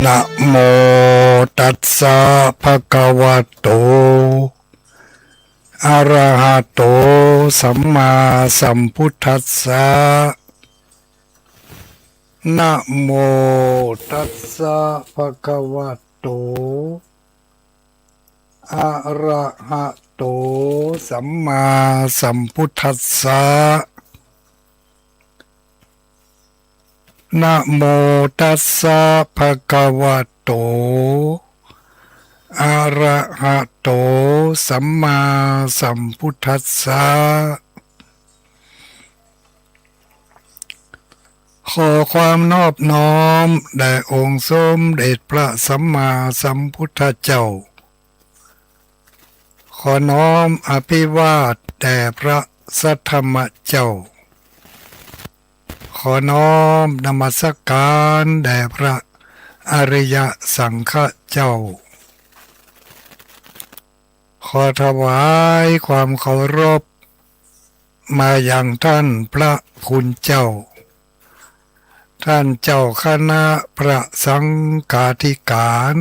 นะโมตัสสะภะคะวะโตอะระหะโตสัมมาสัมพุทธัสสะนะโมตัสสะภะคะวะโตอะระหะโตสัมมาสัมพุทธัสสะนะโมตัสสะภะคะวะโตอะระหะโตสัมมาสัมพุทธัสสะขอความนอบน้อมแด่องค์สมเด็จพระสัมมาสัมพุทธเจ้าขอน้อมอภิวาทแด่พระสัทธรรมเจ้าขอน้อมนมัสการแด่พระอริยสังฆเจ้าขอถวายความเคารพมาอย่างท่านพระคุณเจ้าท่านเจ้าคณะพระสังฆาธิการ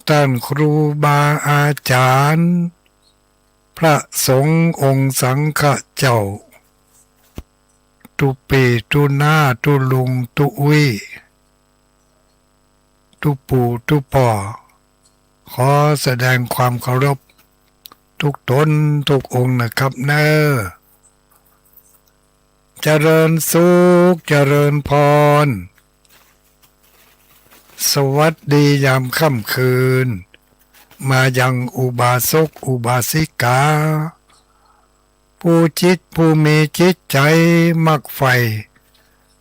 ท่านครูบาอาจารย์พระสงฆ์องค์สังฆเจ้าตุปีตุนาตุลุงตุวิตุปู่ตุป่อขอแสดงความเคารพทุกตนทุกองค์นะครับเนอเจริญสุขเจริญพรสวัสดียามค่ำคืนมายังอุบาสกอุบาสิกาผู้จิตผู้มีจิตใจมักใฝ่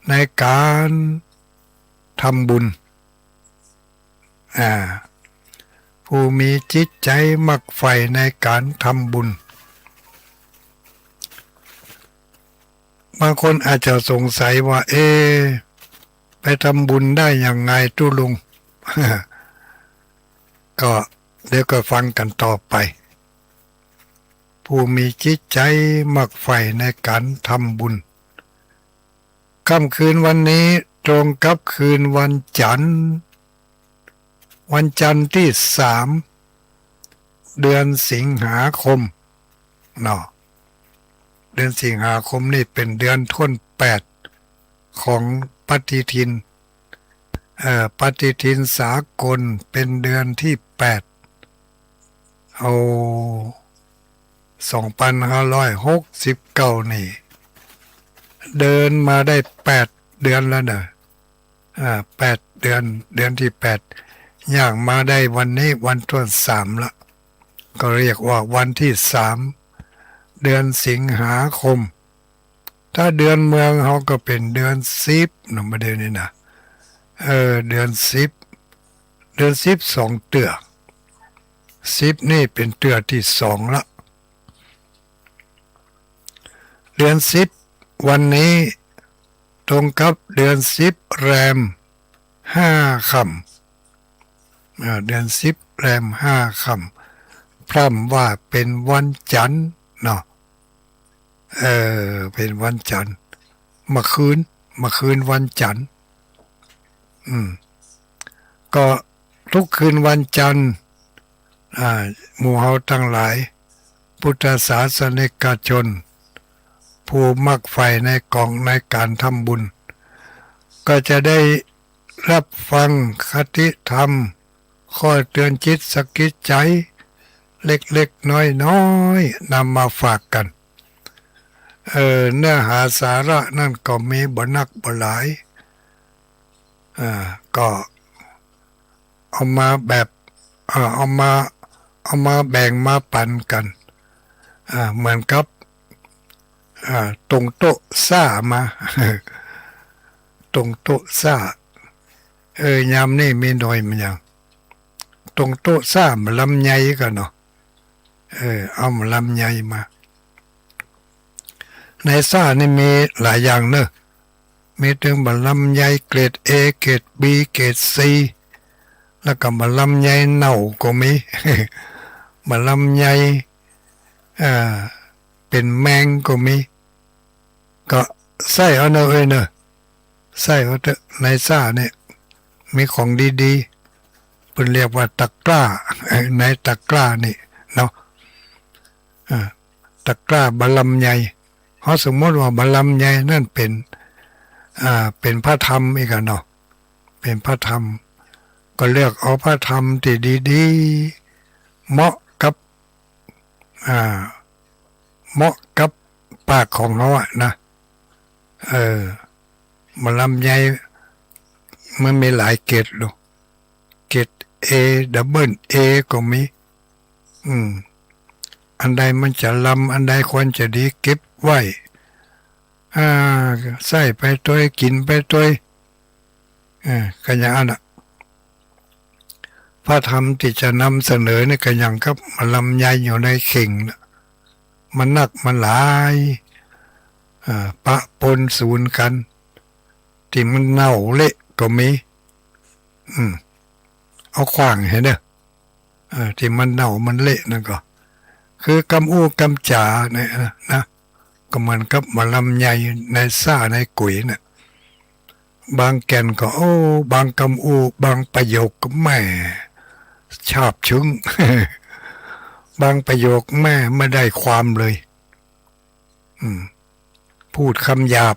ในการทำบุญผู้มีจิตใจมักใฝ่ในการทำบุญบางคนอาจจะสงสัยว่าไปทำบุญได้อย่างไงตุลุง ก็เดี๋ยวก็ฟังกันต่อไปผู้มีจิตใจมักใฝ่ในการทำบุญค่ำคืนวันนี้ตรงกับคืนวันจันทร์ที่3เดือนสิงหาคมเนาะเดือนสิงหาคมนี่เป็นเดือนท้น8ของปฏิทินปฏิทินสากลเป็นเดือนที่8เอา2569นี่เดินมาได้8เดือนแล้วเนอะ8เดือนที่8ย่างมาได้วันนี้วันที่3ละก็เรียกว่าวันที่3เดือนสิงหาคมถ้าเดือนเมืองเขาก็เป็นเดือน10นะมาเดือนนี้นะเดือน10 2เดือน10นี่เป็นเดือนที่2ละเดือน10วันนี้ตรงกับเดือน10แรม5ค่ำเดือน10แรม5ค่ำพร่ำว่าเป็นวันจันทร์เนาะเป็นวันจันทร์เมื่อคืนวันจันทร์ก็ทุกคืนวันจันทร์หมู่เฮาทั้งหลายพุทธศาสนิกชนผู้มักใฝ่ในในการทำบุญก็จะได้รับฟังคติธรรมข้อเตือนจิตสะกิดใจเล็กๆน้อยๆนำมาฝากกันเนื้อหาสาระนั่นก็มีบ่นักบ่หลายก็เอามาแบบเอามาแบ่งมาปันกันเหมือนกับตรงโต๊ะซ่ามา ตรงโต๊ะซ่ายามนี่มีหน่อยมันยังตรงโต๊ะซ่ามันลำไยกันเนาะเอามาลำไยมาในซ่านี่มีหลายอย่างเนอะมีถึงบัลลัมไยเกรด A เกรด B เกรด C แล้วก็บัลลัมไยเน่าก็มี บัลลัมไยเป็นแมงก็มีก็ใส่เอาเนอะใส่เอาเถอะในซ่าเนี่ย มีของดีๆเพิ่นเรียกว่าตะกร้าในตะกร้านี่เนาะตะกร้าบะลำไยเขาสมมติว่าบะลำไยนั่นเป็นพระธรรมอีกอะเนาะเป็นพระธรรมก็เลือกเอาพระธรรมที่ดีๆเหมาะกับเหมาะกับปากของเขาอะนะบะลำไยมันมีหลายเกรดลูกเกรด A ดับเบิล A ก็มีอันใดมันจะลำอันใดควรจะดีเก็บไว้ใส่ไปตัวกินไปตัวก็อย่างนั้นพระธรรมที่จะนำเสนอนี่ก็อย่างกับลำไยอยู่ในเข่งนะมันหนักมันหลายปะปนสูนกันที่มันเน่าเละก็มีเอาขว้างเห็นเด้อที่มันเน่ามันเละนั่นก็คือกำอู้กำจ่าเนี่ยนะก็เหมือนกับมะลำไยในซ่าในกุ๋ยเนี่ยบางแก่นก็บางกำอู้บางประโยคก็แม่ชาบซึ้ง บางประโยคแม่ไม่ได้ความเลยพูดคำหยาบ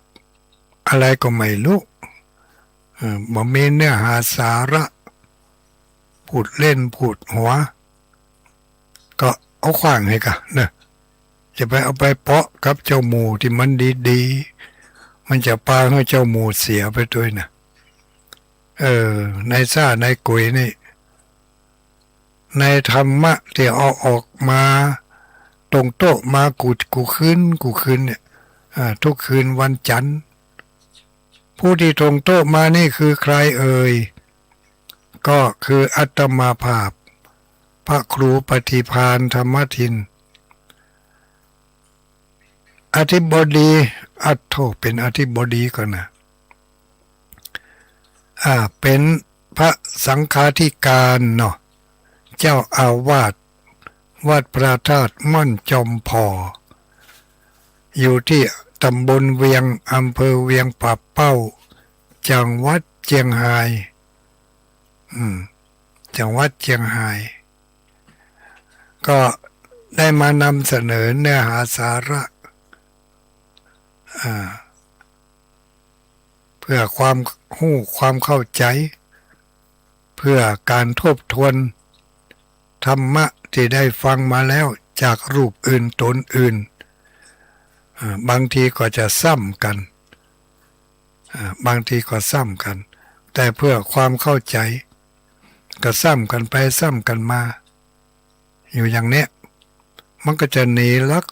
อะไรก็ไม่รู้บ่มีเนื้อหาสาระพูดเล่นพูดหัวก็เอาขว้างให้กันเนอะจะไปเอาไปเพาะกับเจ้าหมูที่มันดีๆมันจะพาให้เจ้าหมูเสียไปด้วยนะในซ่าในกุยนี่ในธรรมะที่เอาออกมาตรงโต๊ะมากูคืนเนี่ยทุกคืนวันจันทร์ผู้ที่ตรงโต๊ะมานี่คือใครเอ่ยก็คืออาตมาภาพพระครูปฏิภาณธรรมทินอธิบดีเป็นอธิบดีก่อนนะเป็นพระสังฆาธิการเนาะเจ้าอาวาสวัดพระธาตุม่อนจอมพออยู่ที่ตำบลเวียงอำเภอเวียงป่าเป้าจังหวัดเชียงรายจังหวัดเชียงรายก็ได้มานำเสนอเนื้อหาสาระเพื่อความความเข้าใจเพื่อการทบทวนธรรมะที่ได้ฟังมาแล้วจากรูปอื่นตนอื่นบางทีก็จะซ้ำกันบางทีก็ซ้ำกันแต่เพื่อความเข้าใจก็ซ้ำกันไปซ้ำกันมาอยู่อย่างเนี้ยมันก็จะหนีลัก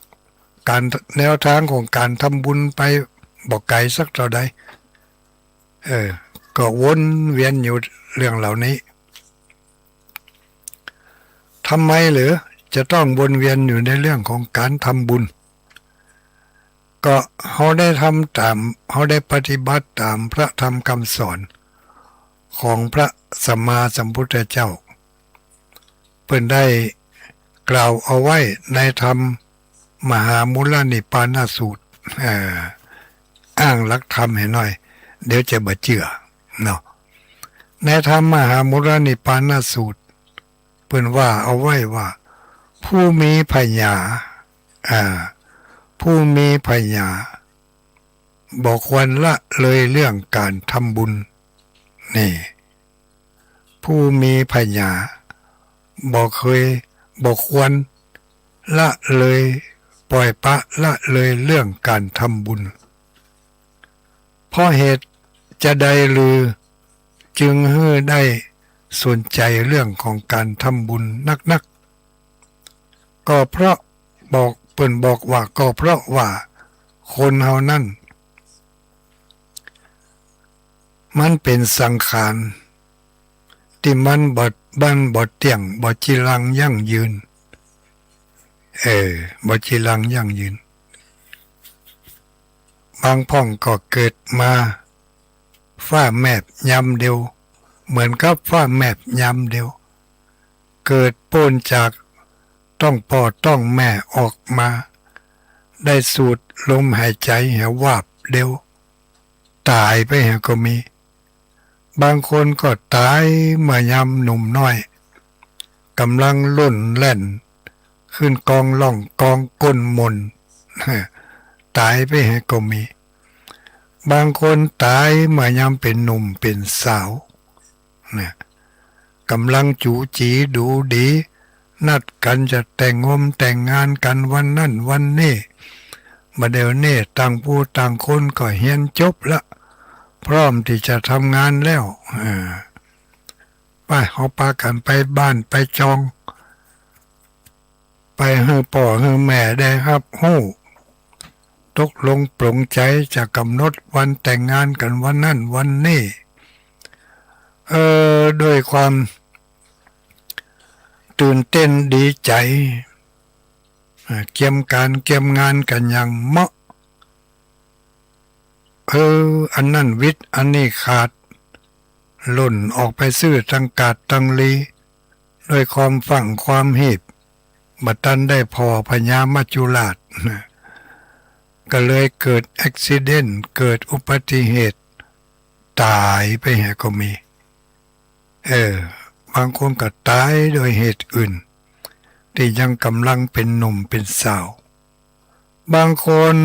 การแนวทางของการทำบุญไปบอกไกลสักเท่าใดก็วนเวียนอยู่เรื่องเหล่านี้ทำไมหรือจะต้องวนเวียนอยู่ในเรื่องของการทำบุญก็เขาได้ทำตามเขาได้ปฏิบัติตามพระธรรมคำสอนของพระสัมมาสัมพุทธเจ้าเพิ่นได้กล่าวเอาไว้ในธรรมมหามุลนิปานสูตรอ้างหลักธรรมให้หน่อยเดี๋ยวจะบ่เชื่อเนาะในธรรมมหามุลนิปานสูตรเพิ่นว่าเอาไว้ว่าผู้มีปัญญาผู้มีปัญญาบอกควรละเลยเรื่องการทำบุญนี่ผู้มีปัญญาบอกควรละเลยปล่อยปะละเลยเรื่องการทำบุญเพราะเหตุจะได้ลือจึงให้ได้สนใจเรื่องของการทำบุญนักก็เพราะเปิ้นบอกว่าก็เพราะว่าคนเฮานั้นมันเป็นสังขารที่มันบดเที่ยงบดจีรังยั่งยืนบดจีรังยั่งยืนบางพ่องก็เกิดมาฟ้าแมบยำเดียวเหมือนกับฟ้าแมบยำเดียวเกิดพ้นจากต้องพ่อต้องแม่ออกมาได้สูดลมหายใจหวาบเดียวตายไปก็มี บางคนก็ตายเมื่อยามหนุ่มน้อยกำลังล่นแล่นขึ้นกองล่องกองก้นมน ตายไปให้ก็มีบางคนตายเมื่อยามเป็นหนุ่มเป็นสาวเนี่ยกำลังจูจีดูดีนัดกันจะแต่งแต่งงานกันวันนั้นวันนี้มาเดี๋ยวนี้ต่างผู้ต่างคนก็เฮียนจบละพร้อมที่จะทำงานแล้วไปเอาปากันไปบ้านไปจองไปให้พ่อให้แม่ได้ครับฮู้ตกลงปลงใจจะกำหนดวันแต่งงานกันวันนั้นวันนี้ด้วยความตื่นเต้นดีใจเกี่ยมการเกี่ยมงานกันอย่างเหมาะอันนั้นวิทย์อันนี้ขาดหล่นออกไปซื้อตังกาดตังลีด้วยความฝังความหีบบัดตันได้พอพญามัจจุราชก็เลยเกิดอุบัติเหตุเกิดอุบัติเหตุตายไปแห่ก็มีบางคนก็ตายโดยเหตุอื่นที่ยังกำลังเป็นหนุ่มเป็นสาวบางคน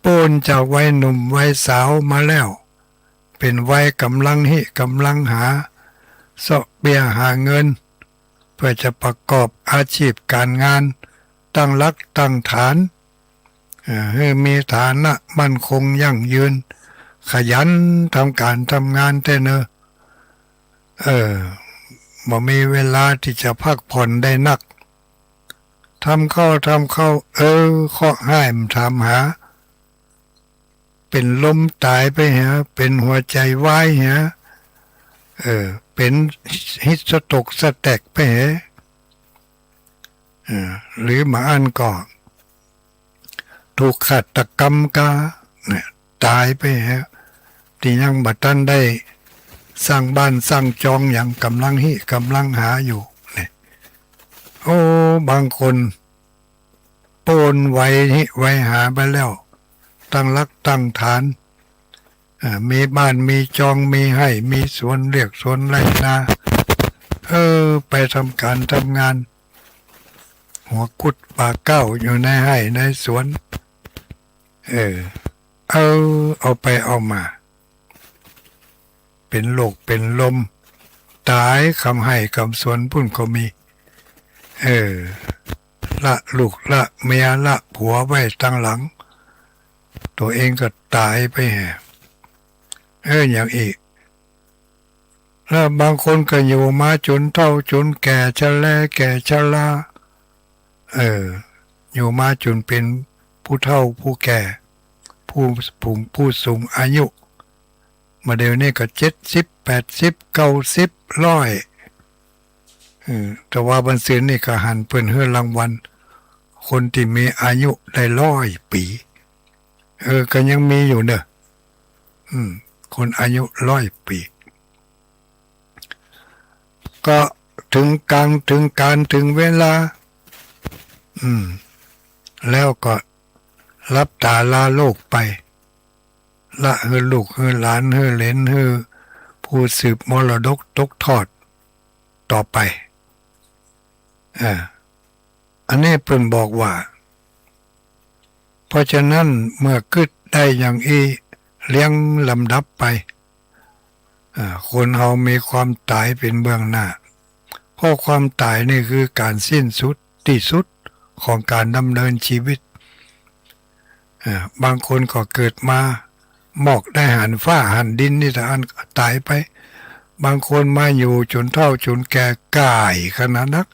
โป้นจากวัยหนุ่มวัยสาวมาแล้วเป็นวัยกำลังกำลังหาเสาะเบี้ยหาเงินเพื่อจะประกอบอาชีพการงานตั้งหลักตั้งฐานให้มีฐานะมั่นคงยั่งยืนขยันทำการทำงานแต่เนอะบ่มีเวลาที่จะพักผ่อนได้นักทำเข้าข้อห้ามถามหาเป็นลมตายไปฮะเป็นหัวใจวายฮะเป็นฮิสตกสแตกไปฮะหรือมาอันก็ถูกฆาตกรรมกาเนี่ยตายไปฮะที่ยังบัดตันได้สร้างบ้านสร้างจองอย่างกำลังหาอยู่เนี่ยบางคนโปนไว้หาไปแล้วตั้งรักตั้งฐานมีบ้านมีจองมีให้มีสวนเรียกสวนไรนาไปทำการทำงานหัวกุดป่าเก้าอยู่ในให้ในสวนเอาไปเอามาเป็นโรคเป็นลมตายคำให้คำสวนพุ่นก็มีละลูกละเมียละผัวไว้ตั้งหลังตัวเองก็ตายไปแห่อย่างอีกแล้วบางคนก็อยู่มาจนเฒ่าจนแก่ชราอยู่มาจนเป็นผู้เฒ่าผู้แก่ผู้สูงอายุมาเดี๋ยวนี้ก็70 80 90 100แต่ว่าบรรษีนี่ก็หันเพิ่นให้รางวัลคนที่มีอายุได้100 ปีก็ยังมีอยู่เนอะคนอายุ100 ปีก็ถึงถึงเวลาแล้วก็รับตาลาโลกไปละให้ลูกให้หลานให้เหลนให้ผู้สืบมรดกตกทอดต่อไปอันนี้เพิ่นบอกว่าเพราะฉะนั้นเมื่อคิดได้อย่างเลี้ยงลำดับไปคนเฮามีความตายเป็นเบื้องหน้าเพราะความตายนี่คือการสิ้นสุดที่สุดของการดำเนินชีวิตบางคนก็เกิดมาหมอกได้หันฟ้าหันดินนี่แต่อันตายไปบางคนมาอยู่จนเฒ่าจนแก่กายขนาดนัก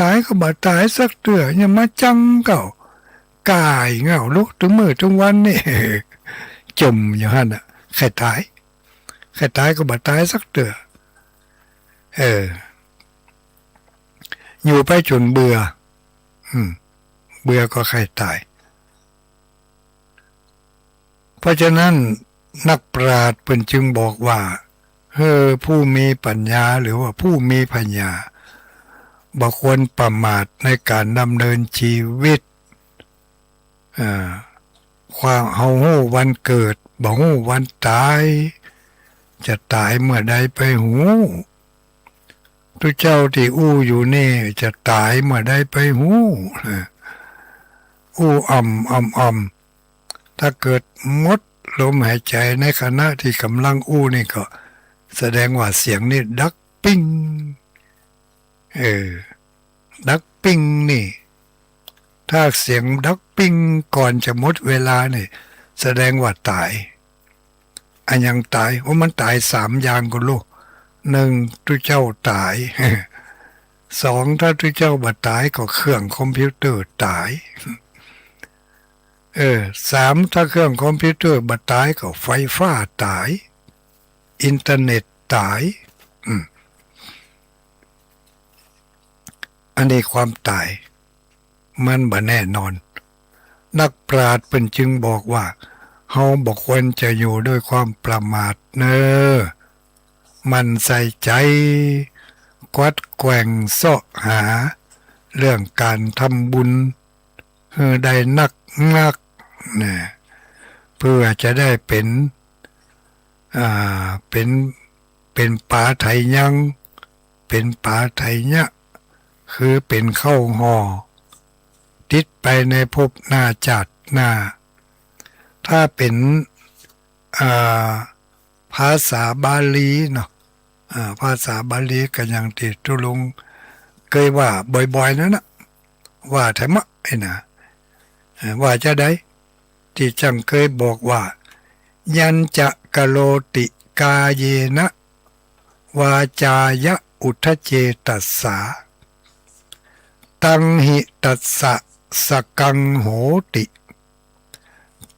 ตายก็บ่ตายสักเตื้อยังมาจังเก่ากายเงาลุกถึงมื้อถึงวันนี่จมอยู่หั่นน่ะใครตายก็บ่ตายสักเตื้ออยู่ไปจนเบื่อก็ใครตายเพราะฉะนั้นนักปราชญ์เพิ่นจึงบอกว่าผู้มีปัญญาหรือว่าผู้มีปัญญาบ่ควรประมาทในการดำเนินชีวิตความเฮาฮู้วันเกิดบ่ฮู้วันตาย จะตายเมื่อใดไปหูทุกเจ้าที่อู้อยู่นี่จะตายเมื่อใดไปหูอู้ถ้าเกิดมดลมหายใจในขณะที่กำลังอู้นี่ก็แสดงว่าเสียงนี่ดักปิ้งดักปิ้งนี่ถ้าเสียงดักปิ้งก่อนจะหมดเวลานี่แสดงว่าตายอันยังตายว่ามันตาย3 อย่างก็ลูก1ทุกเจ้าตาย2ถ้าทุกเจ้าบัดตายก็เครื่องคอมพิวเตอร์ตาย3ถ้าเครื่องคอมพิวเตอร์บัดตายก็ไฟฟ้าตายอินเทอร์เน็ตตายอันนี้ความตายมันบ่แน่นอนนักปราชญ์เป็นจึงบอกว่าเฮาบ่ควรจะอยู่ด้วยความประมาทมันใส่ใจกวัดแกว่งเสาะหาเรื่องการทำบุญได้นักเพื่อจะได้เป็นป่าไถยังเป็นป่าไถยะคือเป็นเข้าห่อติดไปในภพหน้าจัดหน้าถ้าเป็นภาษาบาลีเนาะภาษาบาลีก็อย่างที่ทุลุงเคยว่าบ่อยๆนั่นนะว่าแท้มะนะว่าจะได้ที่จังเคยบอกว่ายันจะกะโลติกาเยนะวาจายะอุทเจตัสสาตังหิตัสสะสกังโหติ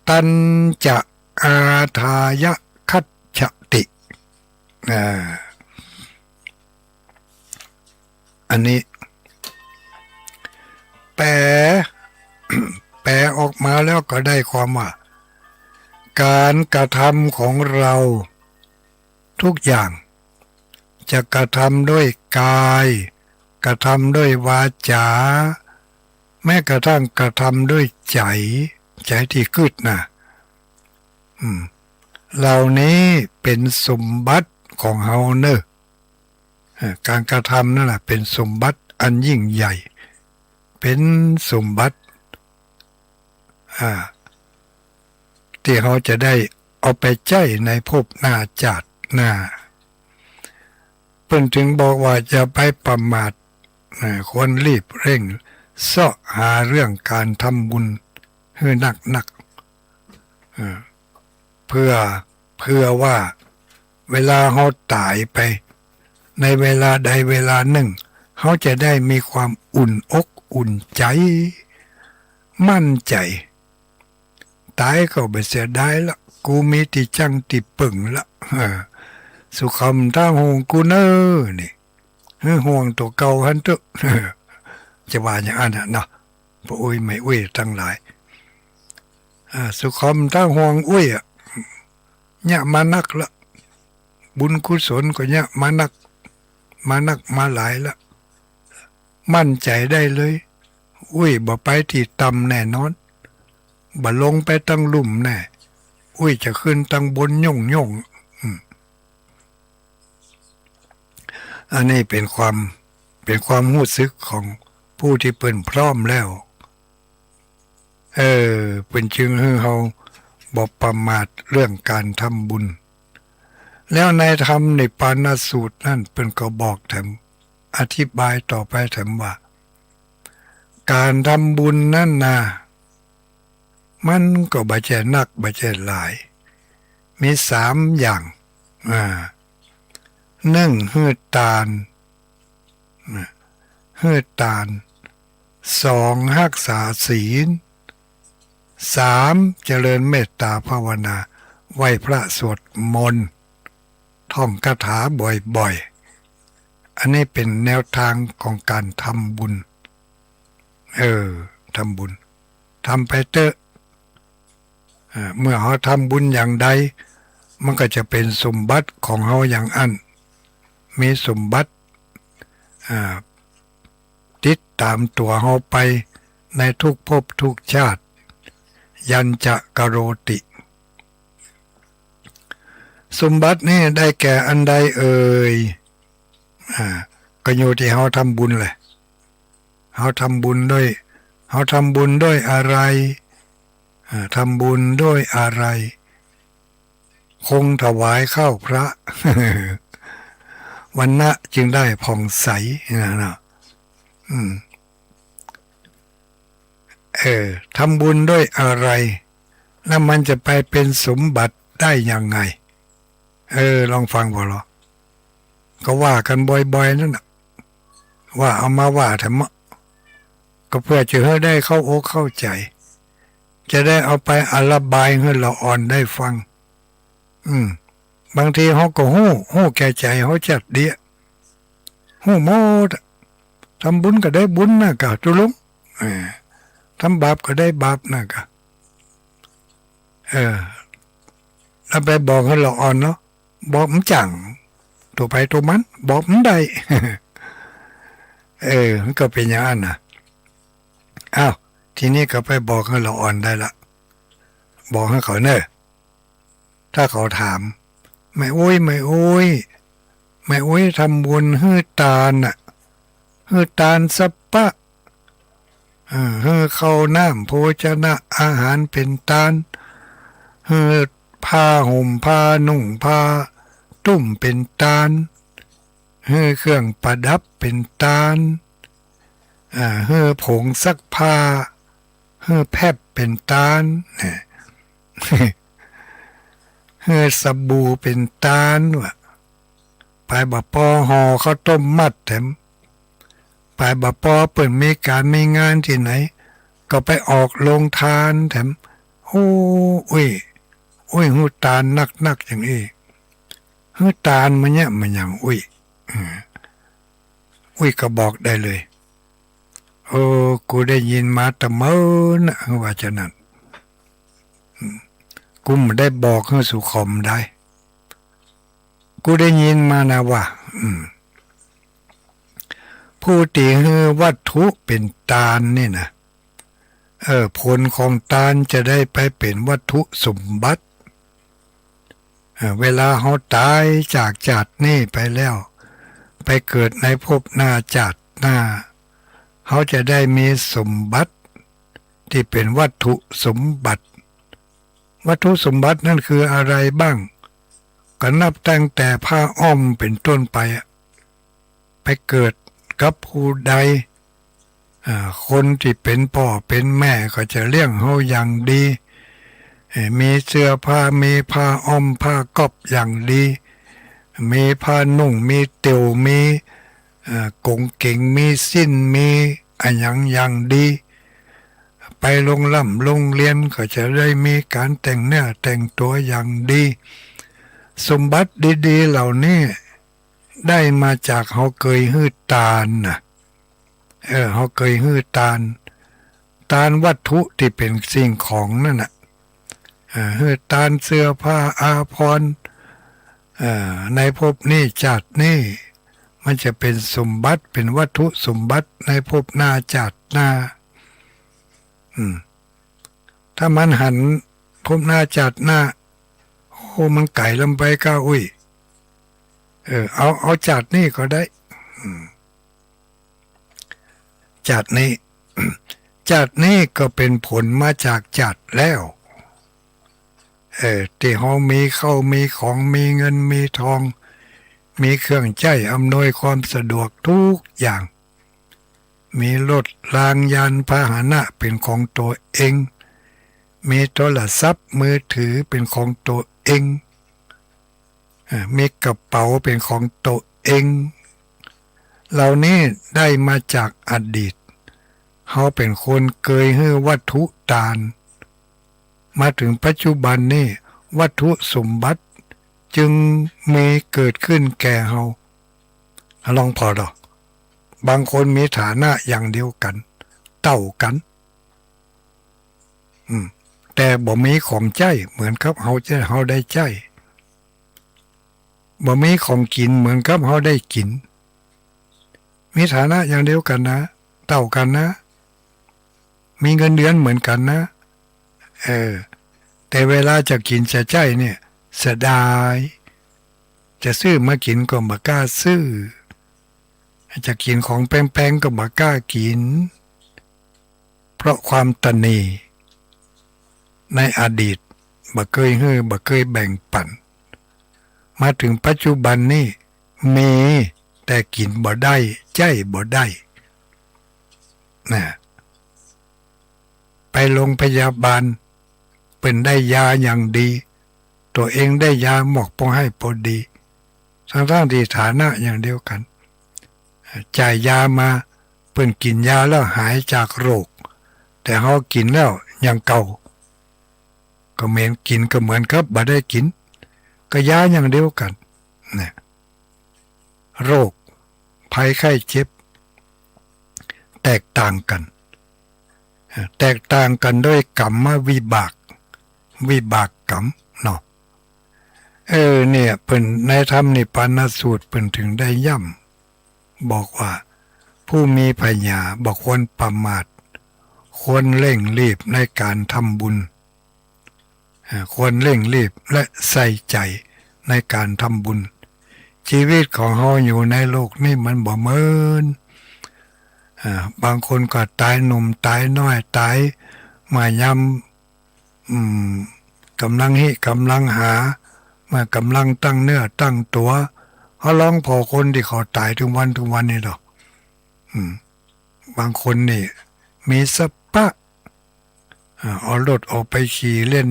ตันจะอาทายะคัจฉติอันนี้แปลออกมาแล้วก็ได้ความว่าการกระทำของเราทุกอย่างจะกระทำด้วยกายกระทำด้วยวาจาแม้กระทั่งกระทำด้วยใจที่กึดนะเหล่านี้เป็นสมบัติของเฮาเนอะการกระทำนั่นแหละเป็นสมบัติอันยิ่งใหญ่เป็นสมบัติที่เขาจะได้เอาไปใจในภพหน้าจัดหน้าเพิ่นถึงบอกว่าจะไปประมาทควรรีบเร่งเสาะหาเรื่องการทำบุญให้หนักเพื่อว่าเวลาเขาตายไปในเวลาใดเวลาหนึ่งเขาจะได้มีความอุ่นอกอุ่นใจมั่นใจตายก็ไม่เสียดายละกูมีที่จังที่ปึ่งละสุขมท่าหงกูเนอนี่ห่วงตัวเก่าหันตุจะว่าอย่างนั้นนะพระอุ้ยไม่อุ้ยทั้งหลายสุขมท่าห่วงอุ้ยเนี่ยมานักละบุญกุศลก็เนี่ยมานักมาหลายละมั่นใจได้เลยอุ้ยบ่ไปที่ต่ำแน่นอนบ่ลงไปตั้งลุ่มแน่อุ้ยจะขึ้นตั้งบนย่งอันนี้เป็นความรู้สึกของผู้ที่เป็นพร้อมแล้วเป็นจึงให้เราบ่ประมาทเรื่องการทำบุญแล้วในธรรมในปาณสูตรนั่นเป็นก็บอกแถมอธิบายต่อไปแถมว่าการทำบุญนั่นนะมันก็บ่ใช่นักบ่ใช่หลายมี3 อย่าง1ฮือตาน2รักษาศีล3เจริญเมตตาภาวนาไหว้พระสวดมนต์ท่องคาถาบ่อยๆอันนี้เป็นแนวทางของการทำบุญทำบุญทำไปเถอะเมื่อเขาทำบุญอย่างใดมันก็จะเป็นสมบัติของเขาอย่างอันมีสมบัติติดตามตัวเขาไปในทุกภพทุกชาติยันจะกโรติ สมบัตินี่ได้แก่อันใดเอ่ยอ่าก็อยู่ที่เฮาทำบุญแหละเฮาทำบุญด้วยเฮาทำบุญด้วยอะไรทำบุญด้วยอะไร คงถวายข้าวพระ วันนะจึงได้ผ่องใสนะอืมทำบุญด้วยอะไร แล้วมันจะไปเป็นสมบัติได้ยังไง ลองฟังพอหรอก็ว่ากันบ่อยๆนั่นนะว่าเอามาว่าทำไมก็เพื่อจะให้ได้เข้าอกเข้าใจ จะได้เอาไปอธิบายให้เราอ่อนได้ฟัง บางทีเขาก็หู้แก่ใจเขาจัดเดียหู้หมดทำบุญก็ได้บุญนะกะตุลุงทำบาปก็ได้บาปนะกะแล้วไปบอกให้เราอ่อนเนาะบอกมันจังตัวไปตัวมันบอกมันได้ มันก็เป็นอย่างนั้นนะอ้าวทีนี้ก็ไปบอกให้เราอ่อนได้ละบอกให้เขาเนอะถ้าเขาถามไม่โอ้ยไม่โอ้ยไม่โอ้ยทำบุญฮื้อตาลน่ะฮื้อตาลสัปปะฮื้อข้าวน้ำโภชนะอาหารเป็นตาลฮื้อผ้าห่มผ้านุ่งผ้าตุ้มเป็นตาลฮื้อเครื่องประดับเป็นตาลฮื้อผงซักผ้าฮื้อแพบเป็นตาลเนี่ย เฮือสบู่เป็นตาลวะไปบ่ปอห่อข้าวต้มมัดแถมไปบ่ปอเปิดมีการมีงานที่ไหนก็ไปออกโรงทานแถมโอ้ยหูตาลนักอย่างนี้หูตาลมันเนี่ยมันอย่างอุ้ยก็บอกได้เลยกูได้ยินมาแต่เมื่อนะว่าจะนั่นกูไม่ได้บอกให้สุขมได้กูได้ยินมานะว่าผู้ตีให้วัตถุเป็นตาลนี่นะผลของตาลจะได้ไปเป็นวัตถุสมบัติเวลาเขาตายจากจัดนี่ไปแล้วไปเกิดในภพหน้าจัดหน้าเขาจะได้มีสมบัติที่เป็นวัตถุสมบัติวัตถุสมบัตินั่นคืออะไรบ้างก็นับตั้งแต่ผ้าอ้อมเป็นต้นไปเกิดกับผู้ใดคนที่เป็นพ่อเป็นแม่ก็จะเลี้ยงเขาอย่างดีมีเสื้อผ้ามีผ้าอ้อมผ้าก๊อบอย่างดีมีผ้านุ่งมีเตี่ยวมีกงเก่งมีสิ้นมีอย่างดีไปโรงเรียนก็จะได้มีการแต่งเนื้อแต่งตัวอย่างดีสมบัติดีๆเหล่านี้ได้มาจากเขาเคยฮื้อตาลนะเขาเคยฮื้อตาลวัตถุที่เป็นสิ่งของนั่นน่ะฮื้อตาลเสื้อผ้าอาภรณ์ในภพนี้จัดนี่มันจะเป็นสมบัติเป็นวัตถุสมบัติในภพหน้าจัดหน้าถ้ามันหันภพหน้าจัดหน้ามันไก่ลำไปก้าเอาจัดนี่ก็ได้จัดนี้ จัดนี่ก็เป็นผลมาจากจัดแล้วที่เขามีเข้ามีของมีเงินมีทองมีเครื่องใช้อำนวยความสะดวกทุกอย่างมีรถรางยานพาหนะเป็นของตัวเองมีโทรศัพท์มือถือเป็นของตัวเองมีกระเป๋าเป็นของตัวเองเหล่านี้ได้มาจากอดีตเขาเป็นคนเคยให้วัตถุตาลมาถึงปัจจุบันนี้วัตถุสมบัติจึงมีเกิดขึ้นแก่เขาลองพอดอกบางคนมีฐานะอย่างเดียวกันเต่ากันแต่บ่มีของใจเหมือนกับเขาได้ใจบ่มีของกินเหมือนกับเขาได้กินมีฐานะอย่างเดียวกันนะเต่ากันนะมีเงินเดือนเหมือนกันนะแต่เวลาจะกินจะใจเนี่ยเสียดาย จะซื้อมากินก็บ่กล้าซื้อจะกินของแพงๆก็บ่กล้ากินเพราะความตนีในอดีตบ่เคยให้บ่เคยแบ่งปันมาถึงปัจจุบันนี่มีแต่กินบ่ได้ใจบ่ได้นะไปโรงพยาบาลเป็นได้ยาอย่างดีตัวเองได้ยาหมอกพอให้พอดีทั้งที่ฐานะอย่างเดียวกันจ่ายยามาเพิ่นกินยาแล้วหายจากโรคแต่เฮากินแล้วยังเก่าก็เหมือนกินก็เหมือนกับบ่ได้กินก็ยาอย่างเดียวกันนะโรคภัยไข้เจ็บแตกต่างกันด้วยกรรมวิบากกรรมเนาะเนี่ยเพิ่นในธรรมนิพพานสูตรเพิ่นถึงได้ย่ำบอกว่าผู้มีปัญญาบ่ควรประมาทควรเร่งรีบในการทำบุญควรเร่งรีบและใส่ใจในการทำบุญชีวิตของเฮาอยู่ในโลกนี้มันบ่เหมือนบางคนก็ตายหนุ่มตายน้อยตายมายำกำลังหามากำลังตั้งเนื้อตั้งตัวเขาร้องพอคนที่เขาตายถึงวันนี่ดอกบางคนนี่มีสปะเอารถออกไปขี่เล่น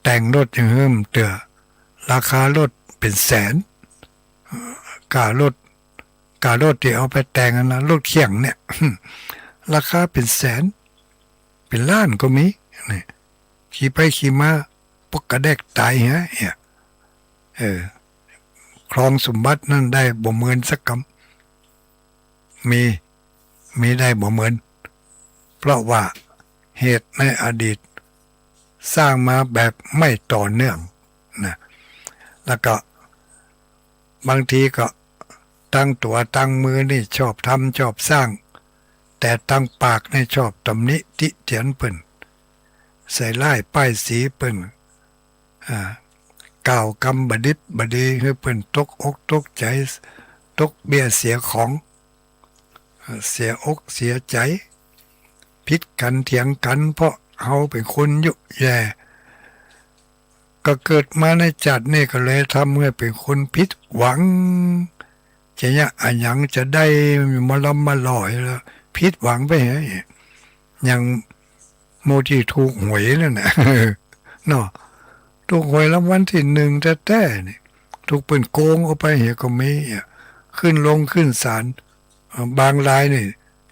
แต่งรถอย่างเฮิ่มเตือราคารถเป็นแสนการถที่เอาไปแต่งนะรถเขี่ยงเนี่ยราคาเป็นแสนเป็นล้านก็มีนี่ขี่ไปขี่มาปกกระแดกตายฮะครองสมบัตินั่นได้บ่เหมือนสักคำมีได้บ่เหมือนเพราะว่าเหตุในอดีตสร้างมาแบบไม่ต่อเนื่องนะแล้วก็บางทีก็ตั้งตัวตั้งมือนี่ชอบทำชอบสร้างแต่ตั้งปากนี่ชอบตำหนิติเตียนเปิ้นใส่ร้ายป้ายสีเปิ้นกล่าวกำบดิบบดีให้เปิ้นตกอกตกใจตกเบี้ยเสียของเสียอกเสียใจพิดกันเถียงกันเพราะเฮาเป็นคนยุแย่ก็เกิดมาในจัดนี่ก็เลยทำให้เป็นคนผิดหวังจะเนี่ยอันยังจะได้มาล้ำมาลอยแล้วผิดหวังไปเหรออย่างโมที่ถูกหวยนั่นนะเนาะถูกหวยรางวัลที่หนึ่งแท้ๆนี่ถูกเปิ่นโกงเอาไปเหรอก็มีขึ้นศาลบางรายนี่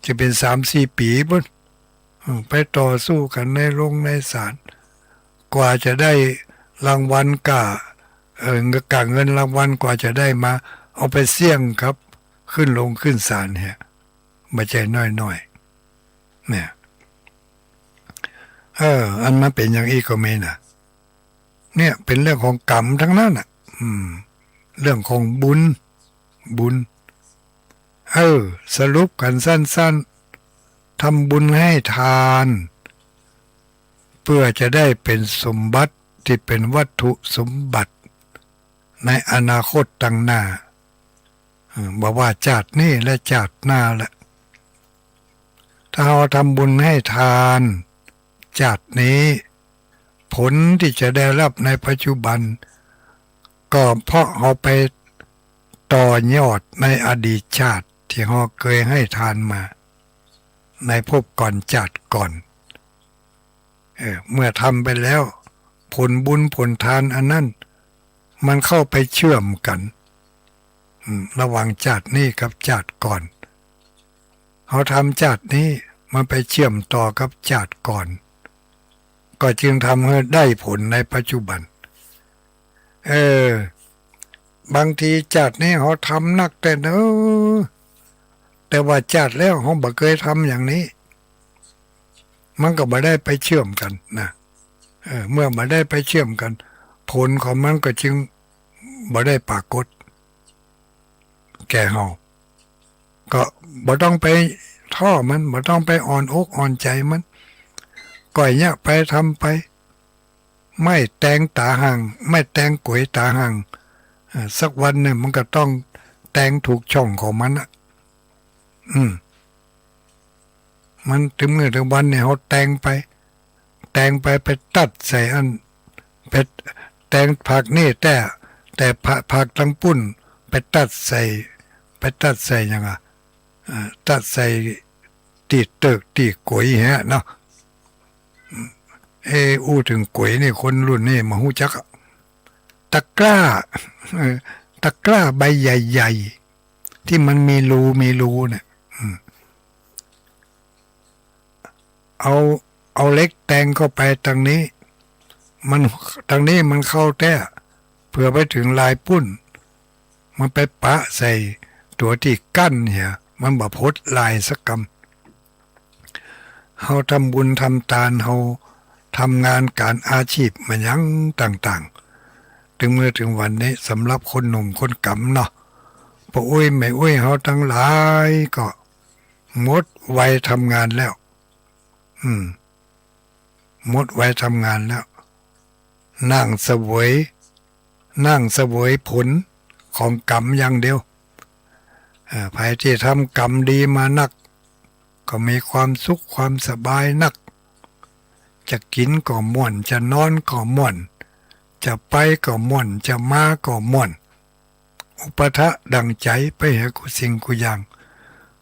จะเป็น3-4 ปีพุ่นไปต่อสู้กันในศาลกว่าจะได้รางวัลเงินรางวัลกว่าจะได้มาเอาไปเสี่ยงครับขึ้นศาลเนี่ยไม่ใช่น้อยเนี่ยอันมันเป็นอย่างอีกก็ไม่นะเนี่ยเป็นเรื่องของกรรมทั้งนั้นเรื่องของบุญสรุปกันสั้นๆทำบุญให้ทานเพื่อจะได้เป็นสมบัติที่เป็นวัตถุสมบัติในอนาคตตั้งหน้าบอกว่าชาตินี้และชาติหน้าแหละถ้าเราทำบุญให้ทานชาตินี้ผลที่จะได้รับในปัจจุบันก็เพราะเราไปต่อยอดในอดีตชาติที่เราเคยให้ทานมาในภพก่อนชาติก่อนเมื่อทำไปแล้วผลบุญผลทานอันนั้นมันเข้าไปเชื่อมกันระหว่างชาตินี้กับชาติก่อนเขาทำชาตินี้มันไปเชื่อมต่อกับชาติก่อนก็จึงทำให้ได้ผลในปัจจุบันบางทีชาตินี้เขาทำนักแต่ว่าชาติแล้วเขาบ่เคยทำอย่างนี้มันก็บ่ได้ไปเชื่อมกันนะเมื่อบ่ได้ไปเชื่อมกันผลของมันก็จึงบ่ได้ปรากฏแก่เฮาก็บ่ต้องไปท่อมันบ่ต้องไปอ่อนอกอ่อนใจมันก่อยเนี่ยไปทำไปไม่แต่งตาหังไม่แต่งก๋วยตาหัง สักวันเนี่ยมันก็ต้องแต่งถูกช่องของมันอ่ะมันถึงเมื่อถึงวันเนี่ยเขาแต่งไปตัดใส่อันไปแต่งผักนี่แต่ผักทั้งปุ้นไปตัดใส่ยังไงตัดใส่ตีเติกตีก๋วยฮะเนาะอู้ถึงก๋วยนี่คนรุ่นนี่มาหู้จักตะกร้าตะกร้าใบใหญ่ๆที่มันมีรูเนี่ยเอาเล็กแตงเข้าไปทางนี้มันเข้าแท้เพื่อไปถึงลายปุ้นมันไปปะใส่ตัวที่กั้นเนี่ยมันบ่พดลายสักกำเฮาทำบุญทำทานเฮาทำงานการอาชีพมันยังต่างๆถึงเมื่อถึงวันนี้สำหรับคนหนุ่มคนกำเนาะพออุ้ยไม่อุ้ยเฮาทั้งหลายก็หมดวัยทำงานแล้วหมดวัยทำงานแล้วนั่งเสวยผลของกรรมอย่างเดียวใครที่ทำกรรมดีมานักก็มีความสุขความสบายนักจะกินก็ม่วนจะนอนก็ม่วนจะไปก็ม่วนจะมาก็ม่วนอุปทะดังใจไปหากุสิ่งกุอย่าง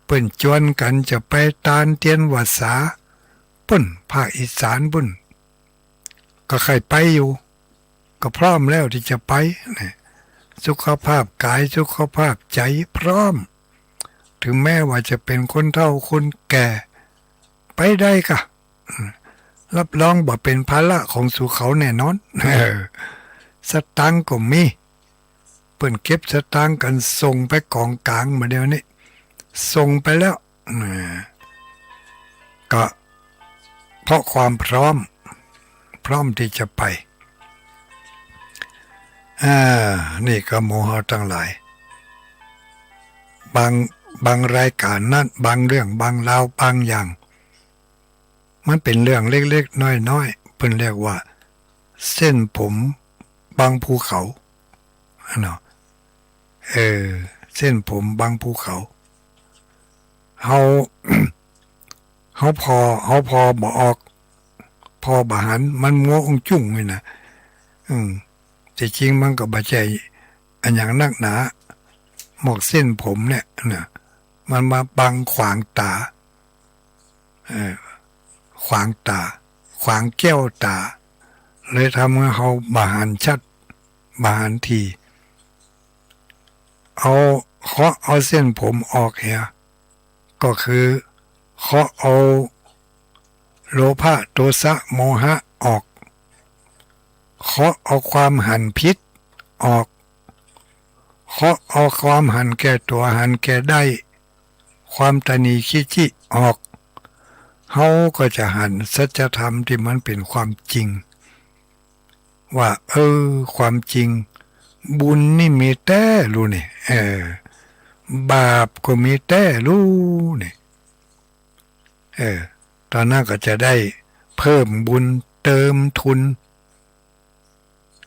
เปิ้นจวนกันจะไปตานเตียนวาสาปุ้นภาคอีสานปุ้นก็ใครไปอยู่ก็พร้อมแล้วที่จะไปสุขภาพกายสุขภาพใจพร้อมถึงแม้ว่าจะเป็นคนเฒ่าคนแก่ไปได้ค่ะรับรองบ่เป็นภาระของสู่เขาแน่นอนสตังค์ก็มีเปิ้นเก็บสตังค์กันส่งไปกองกลางมาเดี๋ยวนี้ส่งไปแล้วก็เพราะความพร้อมที่จะไปนี่ก็โมหะทั้งหลายบางรายการนั้นบางเรื่องบางราวบางอย่างมันเป็นเรื่องเล็กๆน้อยๆเพิ่นเรียกว่าเส้นผมบางภูเขาเนาะเส้นผมบางภูเขาเฮา พอบ่ออกพอบ่หันมันมัวองจุ่งเลยนะแต่จริงมันก็บ่ใช่อันอย่างนักหนาหมอกเส้นผมเนี่ยมันมาบังขวางตาขวางแก้วตาเลยทำให้เขาบาหันชัดบาหันทีเอาเส้นผมออกเหียก็คือเอาโลภะโทสะโมหะออกเอาความหันพิษออกเอาความหันแก่ตัวหันแก่ได้ความตนีขี้จิออกเขาก็จะหันสัจธรรมที่มันเป็นความจริงว่าความจริงบุญนี่มีแต่รู้นี่บาปก็มีแต่รู้นี่ตอนนั้นก็จะได้เพิ่มบุญเติมทุน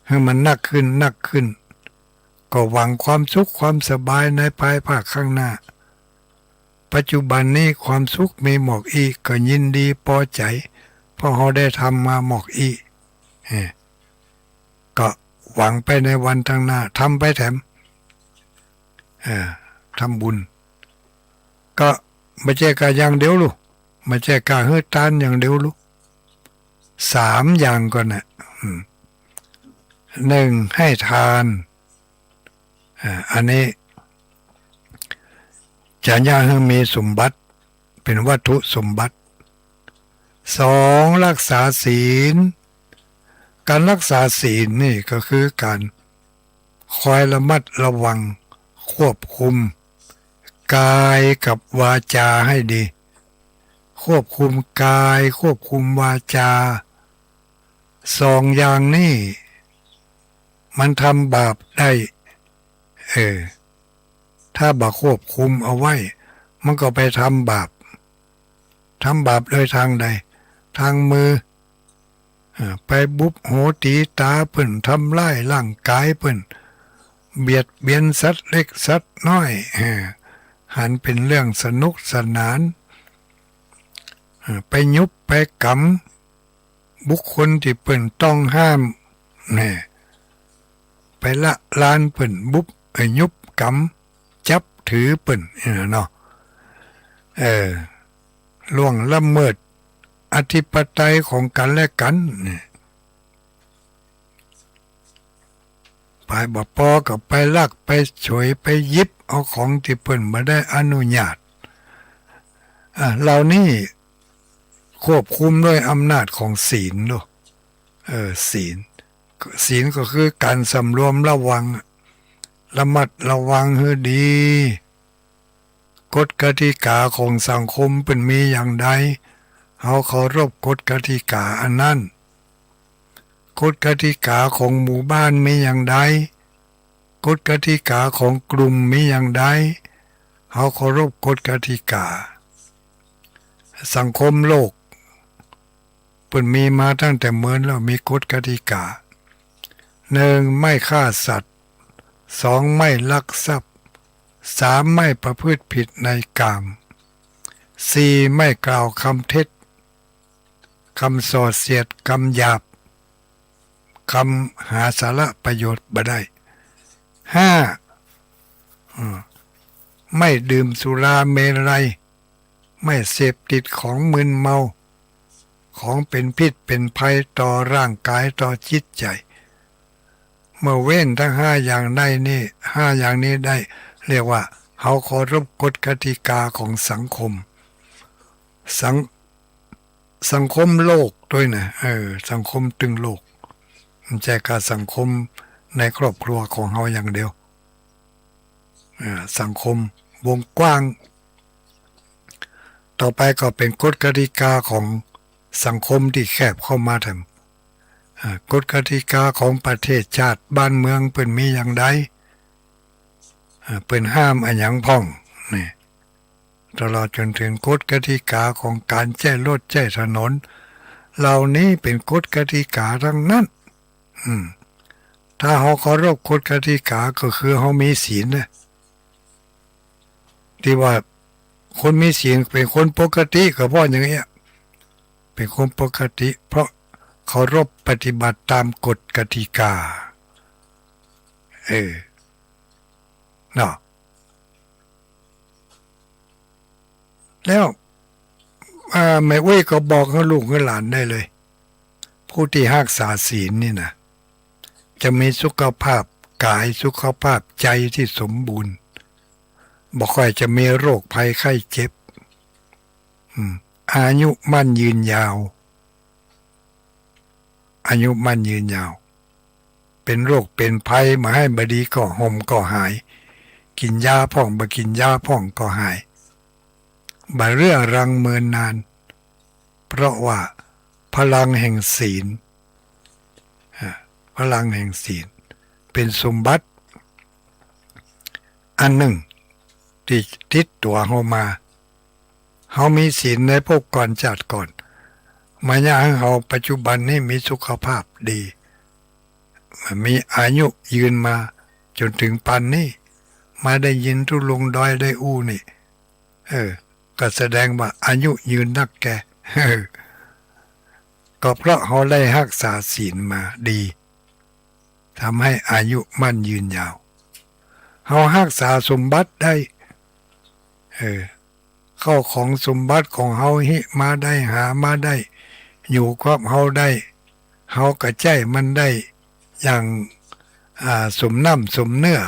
ให้มันนักขึ้นก็หวังความสุขความสบายในภายภาคข้างหน้าปัจจุบันนี้ความสุขมีหมอกอีก็ยินดีพอใจเพราะเขาได้ทำมาหมอกอีก็หวังไปในวันข้างหน้าทำไปแถมทำบุญก็ไม่ใช่การอย่างเดียวลูกไม่ใช่การเฮือตานอย่างเดียวลูก3อย่างก่อนนะ1ให้ทานอันนี้จะย่าให้มีสมบัติเป็นวัตถุสมบัติ2รักษาศีลการรักษาศีลนี่ก็คือการคอยระมัดระวังควบคุมกายกับวาจาให้ดีควบคุมกายควบคุมวาจา2อย่างนี้มันทำบาปได้ถ้าบ่ควบคุมเอาไว้มันก็ไปทำบาปโดยทางใดทางมือไปบุบโหตีตาเพิ่นทำร้ายร่างกายเพิ่น เบียดเบียนสัตว์เล็กสัตว์น้อยหันเป็นเรื่องสนุกสนานไปยุบไปกำบุคคลที่เปิ่นต้องห้ามเนี่ยไปละลานเปิ่นบุบยุบกำจับถือเปิ่นเนาะล่วงละเมิดอธิปไตยของกันและกันเนี่ยไปบ่พอกับไปลักไปฉวยไปยิบเอาของที่เปิ่นมาได้อนุญาตเหล่านี้ควบคุมด้วยอำนาจของศีลเนาะศีลก็คือการสำรวมระวังระมัดระวังให้ดีกฎกติกาของสังคมเป็นมีอย่างใดเขาเคารพกฎกติกาอันนั้นกฎกติกาของหมู่บ้านมีอย่างใดกฎกติกาของกลุ่มมีอย่างใดเขาเคารพกฎกติกาสังคมโลกเป็นมีมาตั้งแต่เมื่อแล้วมีกฎกติกาหนึ่งไม่ฆ่าสัตว์สองไม่ลักทรัพย์สามไม่ประพฤติผิดในกามสี่ไม่กล่าวคำเท็จคำส่อเสียดคำหยาบคำหาสาระประโยชน์บ่ได้ห้าไม่ดื่มสุราเมรัยไม่เสพติดของมึนเมาของเป็นพิษเป็นภัยต่อร่างกายต่อจิตใจเมื่อเว้นทั้งห้าอย่างได้นี่ห้าอย่างนี้ได้เรียกว่าเขาเคารพกฎกติกาของสังคมสังคมโลกด้วยนะสังคมตึงโลกไม่ใช่การสังคมในครอบครัวของเขาอย่างเดียวสังคมวงกว้างต่อไปก็เป็นกฎกติกาของสังคมที่แคบเข้ามาทำกฎกติกาของประเทศชาติบ้านเมืองเป็นมีอย่างใดเป็นห้ามอันหยังพ่องนี่ตลอดจนถึงกฎกติกาของการแจ้รถแจ้ถนนเหล่านี้เป็นกฎกติกาทั้งนั้นถ้าเขาเคารพกฎกติกาก็คือเขามีศีลนะที่ว่าคนมีศีลเป็นคนปกติก็เพราะอย่างเงี้ยเป็นคนปกติเพราะเคารพปฏิบัติตามกฎกติกาเนาะแล้วแม่เว้ยก็บอกให้ลูกให้หลานได้เลยผู้ที่รักษาศีลนี่นะจะมีสุขภาพกายสุขภาพใจที่สมบูรณ์บ่ค่อยจะมีโรคภัยไข้เจ็บอายุมั่นยืนยาวอายุมั่นยืนยาวเป็นโรคเป็นภัยมาให้บดีก็ห่มก็หายกินยาพ่องบ่กินยาพ่องก็หายบ่เรื่อรังเมินนานเพราะว่าพลังแห่งศีลพลังแห่งศีลเป็นสมบัติอันหนึ่งที่ติดตัวเฮามาเฮามีศีลในพวกก่อนจัดก่อนมาอย่างเฮาปัจจุบันนี้มีสุขภาพดีมีอายุยืนมาจนถึงปันนี้มาได้ยินทุลุงดอยได้อู้นี่ก็แสดงว่าอายุยืนนักแกก็เพราะเขาได้รักษาศีลมาดีทำให้อายุมั่นยืนยาวเขารักษาสมบัติได้เข้าของสมบัติของเขาหิมาได้หามาได้อยู่กับเขาได้เขากระใจมันได้อย่างสมน้ำสมเนื้อ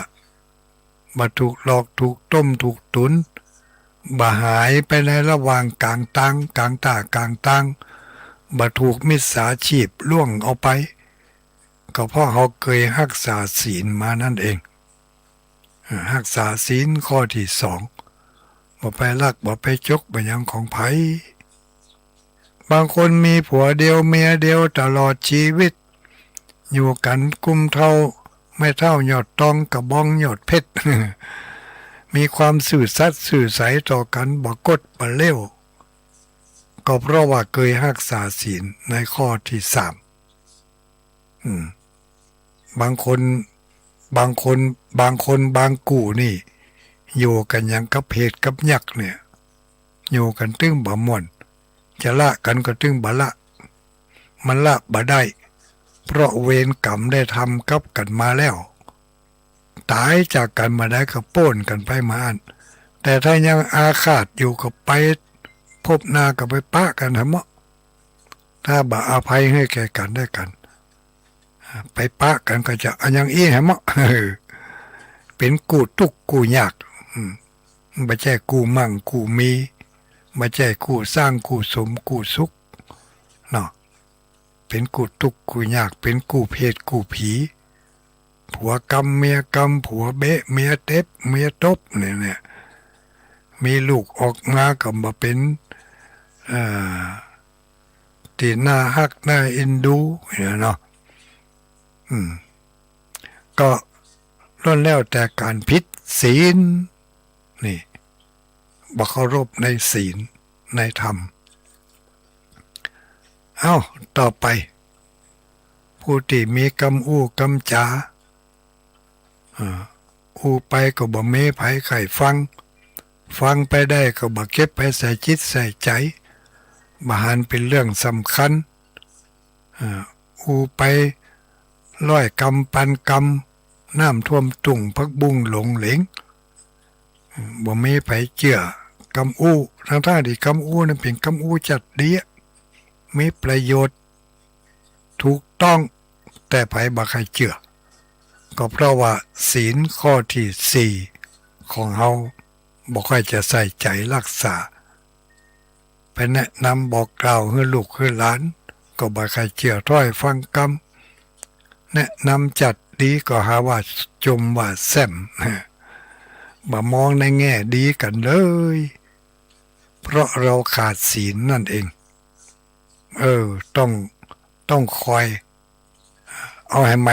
บ่ถูกหลอกถูกต้มถูกตุนบ่หายไปในระหว่างกลางตังกลางตากลางตังบ่ถูกมิจฉาชีพล่วงเอาไปก็เพราะเขาเคยรักษาศีลมานั่นเองรักษาศีลข้อที่สองบ่ไปลักบ่ไปจกบ่ยังของไผบางคนมีผัวเดียวเมียเดียวตลอดชีวิตอยู่กันกุมเท่าไม่เท่าหยอดตองกระบองหยอดเพชร มีความสื่อสัตย์สื่อใสต่อกันบ่กดบ่เลี้ยวก็เพราะว่าเคยรักษาศีลในข้อที่สามบางคน บางคนบางกู่นี่อยู่กันอย่างกับเพศกับยักษ์เนี่ยอยู่กันตึงบ่ม่วนจะละกันก็ตึงบ่ละมันละบ่ได้เพราะเวรกรรมได้ทำกับกันมาแล้วตายจากกันมาได้ก็โป้นกันไปมาอันแต่ถ้ายังอาฆาตอยู่ก็ไปพบหน้าก็ไปปะกันทำเนาะถ้าบ่อภัยให้แก่กันได้กันไปปะกันก็จะอันยังอี้ฮะเนาะเป็นกูทุกข์กูยากไม่ใช่กูมั่งกูมีไม่ใช่กูสร้างกูสมกูสุขเนาะเป็นกูทุกข์กูยากเป็นกูเพศกูผีผัวกรรมเมียกรรมผัวเบะเมียเต็บเมียตบเนี่ยมีลูกออกมาก็มาเป็นที่น่าฮักน่าเอ็นดูเนาะก็ล้วนแล้วแต่การผิดศีลนี่บ่เคารพในศีลในธรรมต่อไปผู้ที่มีกำอู้กำจาอู้ไปก็บ่เมไผไข่ฟังไปได้ก็บ่เก็บไปใส่จิตใส่ใจบ่หันเป็นเรื่องสำคัญอู้ไปร้อยกำปันกำน้ำท่วมตุ่งพักบุ้งหลงเหลงบ่มีไผเชื่อกำอู้ทั้งที่กำอู้นั้นเป็นกำอู้จัดดีมีประโยชน์ถูกต้องแต่ไผบ่ใครเชื่อก็เพราะว่าศีลข้อที่สี่ของเฮาบ่ค่อยจะใส่ใจรักษาไปแนะนำบอกกล่าวให้ลูกให้หลานก็บ่ใครเชื่อถ้อยฟังกำแนะนำจัดดีก็หาว่าจมว่าแซมบ่มองในแง่ดีกันเลยเพราะเราขาดศีลนั่นเองต้องคอยเอาให้ไหม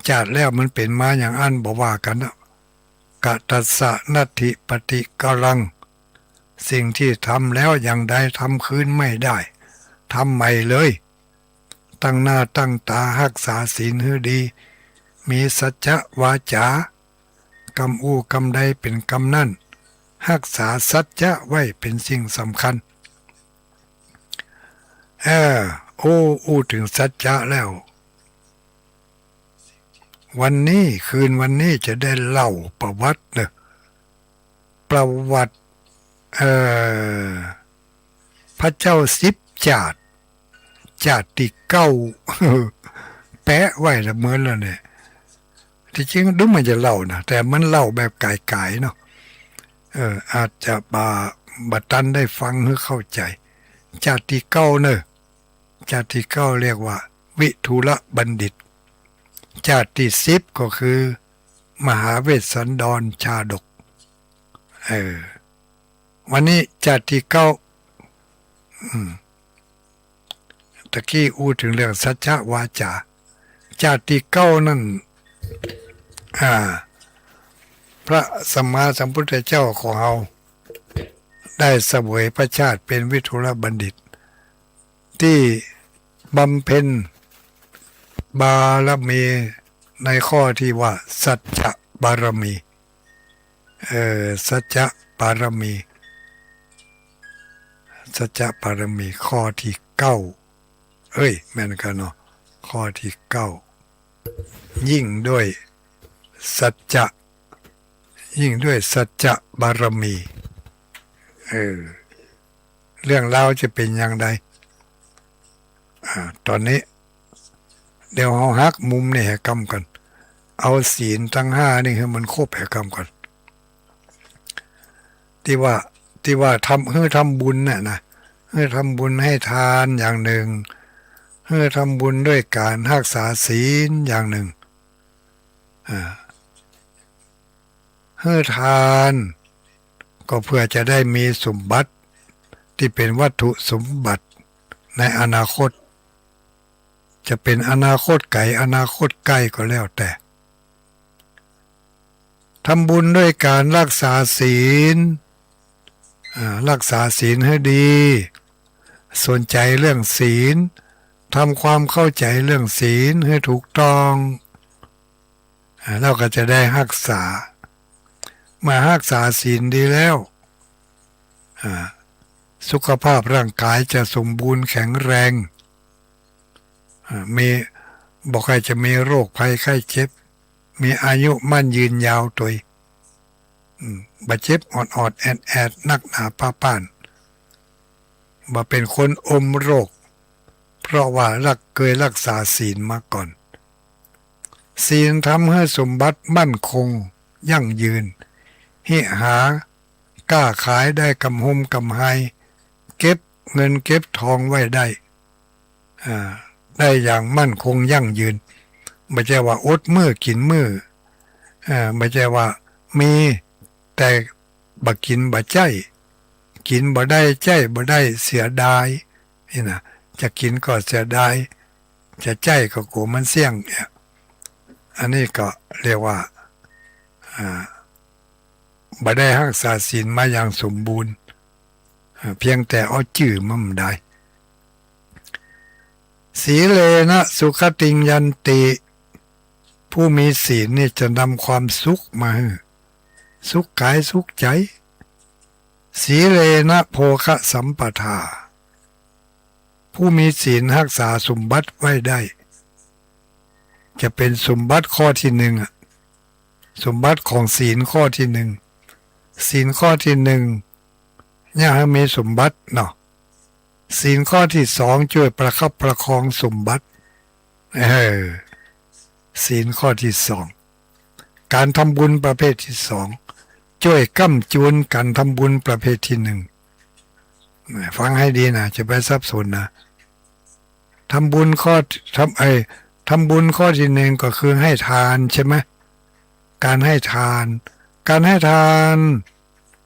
จัดแล้วมันเป็นมาอย่างอันบอกว่ากันนะกะตัสสะนัตถิปฏิกาลังสิ่งที่ทำแล้วอย่างใดทำคืนไม่ได้ทำใหม่เลยตั้งหน้าตั้งตารักษาศีลให้ดีมีสัจจะวาจากำอู้กำใดเป็นกำนั่นรักษาสัจจะไว้เป็นสิ่งสำคัญอู้ถึงสัจจะแล้วคืนวันนี้จะได้เล่าประวัติประวัติพระเจ้าสิบจาติเก้า แปะไว้ละเหมือนแล้วเนี่ยที่จริงดูมันจะเล่านะแต่มันเล่าแบบไกลๆเนาะอาจจะบาตันได้ฟังให้เข้าใจจาติเก้าจาติเก้าเรียกว่าวิทุระบัณฑิตจาติสิบก็คือมหาเวสสันดรชาดกวันนี้จาติเก้าตะกี้อู้ถึงเรื่องสัจจะวาจาจาติเก้านั่นพระสัมมาสัมพุทธเจ้าของเราได้เสวยพระชาติเป็นวิทุระบัณฑิตที่บำเพ็ญบารมีในข้อที่ว่าสัจจะบารมีสัจจะบารมีสัจจะบารมีข้อที่เก้าแม่นกันเนาะข้อที่เก้ายิ่งด้วยสัจจะบารมีเรื่องราวจะเป็นอย่างไรตอนนี้เดี๋ยวเราหักมุมนี่ให้กำกันเอาศีลทั้งห้านี่ให้มันครบให้กำกันที่ว่าทำบุญน่ะนะให้ทำบุญให้ทานอย่างหนึ่งให้ทำบุญด้วยการรักษาศีลอย่างหนึ่งให้ทานก็เพื่อจะได้มีสมบัติที่เป็นวัตถุสมบัติในอนาคตจะเป็นอนาคตไกลอนาคตใกล้ก็แล้วแต่ทำบุญด้วยการรักษาศีลให้ดีสนใจเรื่องศีลทำความเข้าใจเรื่องศีลให้ถูกต้อง เราก็จะได้รักษาเมื่อรักษาศีลดีแล้วสุขภาพร่างกายจะสมบูรณ์แข็งแรงมีบอกให้จะมีโรคภัยไข้เจ็บมีอายุมั่นยืนยาวตัวบาดเจ็บอดแอดนักหนาป้านมาเป็นคนอมโรคเพราะว่าเคยรักษาศีลมาก่อนศีลทำให้สมบัติมั่นคงยั่งยืนหิหากล้าขายได้กำหมกำไฮเก็บเงินเก็บทองไว้ได้ได้อย่างมั่นคงยั่งยืนไม่ใช่ว่าอดมื้อกินมื้อไม่ใช่ว่ามีแต่บักกินบ่ใจกินบ่ได้ใจบ่ได้เสียดายนี่นะจะกินก็เสียดายจะใจก็กลัวมันเสี่ยงเนี่ยอันนี้ก็เรียกว่าบ่ได้รักษาศีลมาอย่างสมบูรณ์เพียงแต่เอาจื่อมั่มได้สีเลนะสุขติงยันติผู้มีศีลนี่จะนำความสุขมาให้สุขกายสุขใจสีเลนะโภคะสัมปทาผู้มีศีลรักษาสมบัติไว้ได้จะเป็นสมบัติข้อที่หนึ่งสมบัติของศีลข้อที่หนึ่งศีลข้อที่หนึ่งเนี่ยมีสมบัติเนาะศีลข้อที่สองช่วยประคับประคองสมบัติศีลข้อที่สองการทำบุญประเภทที่สองช่วยก้ำจูนการทำบุญประเภทที่หนึ่งฟังให้ดีนะจะไปสับสนนะทำบุญข้อทำบุญข้อที่หนึ่งก็คือให้ทานใช่ไหมการให้ทาน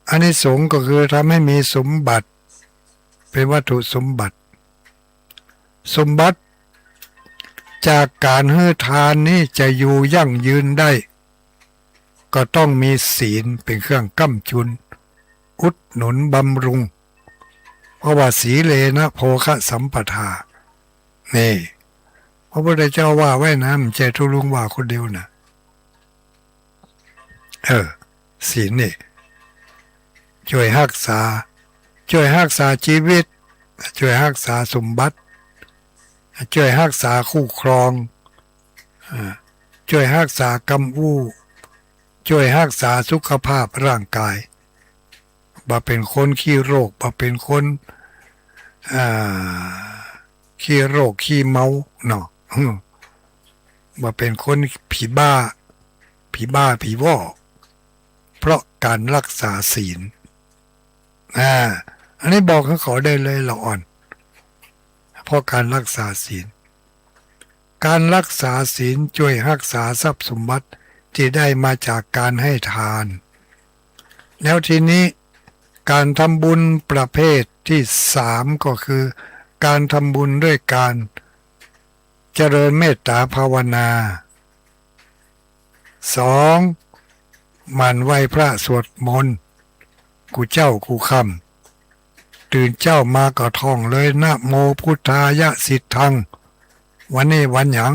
อานิสงส์ก็คือทำให้มีสมบัติเป็นวัตถุสมบัติจากการให้ทานนี้จะอยู่ยั่งยืนได้ก็ต้องมีศีลเป็นเครื่องค้ำจุนอุดหนุนบำรุงเพราะว่าสีเลนะโภคะสัมปทานี่พระพุทธเจ้าว่าไว้นะมันใจทุลุงว่าคนเดียวนะศีลนี่ช่วยรักษาชีวิตช่วยรักษาสมบัติช่วยรักษาคู่ครองช่วยรักษากำอู้ช่วยรักษาสุขภาพร่างกายบ่เป็นคนขี้โรคบ่เป็นคนขี้โรคขี้เมาเนาะบ่เป็นคนผีบ้าผีวอกเพราะการรักษาศีลอันนี้บอกให้เขาได้เลยละอ่อนเพราะการรักษาศีลช่วยรักษาทรัพย์สมบัติที่ได้มาจากการให้ทานแล้วทีนี้การทำบุญประเภทที่สามก็คือการทำบุญด้วยการเจริญเมตตาภาวนาสองหมั่นไหว้พระสวดมนต์กูเจ้ากูคำตื่นเจ้ามาก็ท่องเลยนะโมพุทธายะสิทธังวันนี้วันหยัง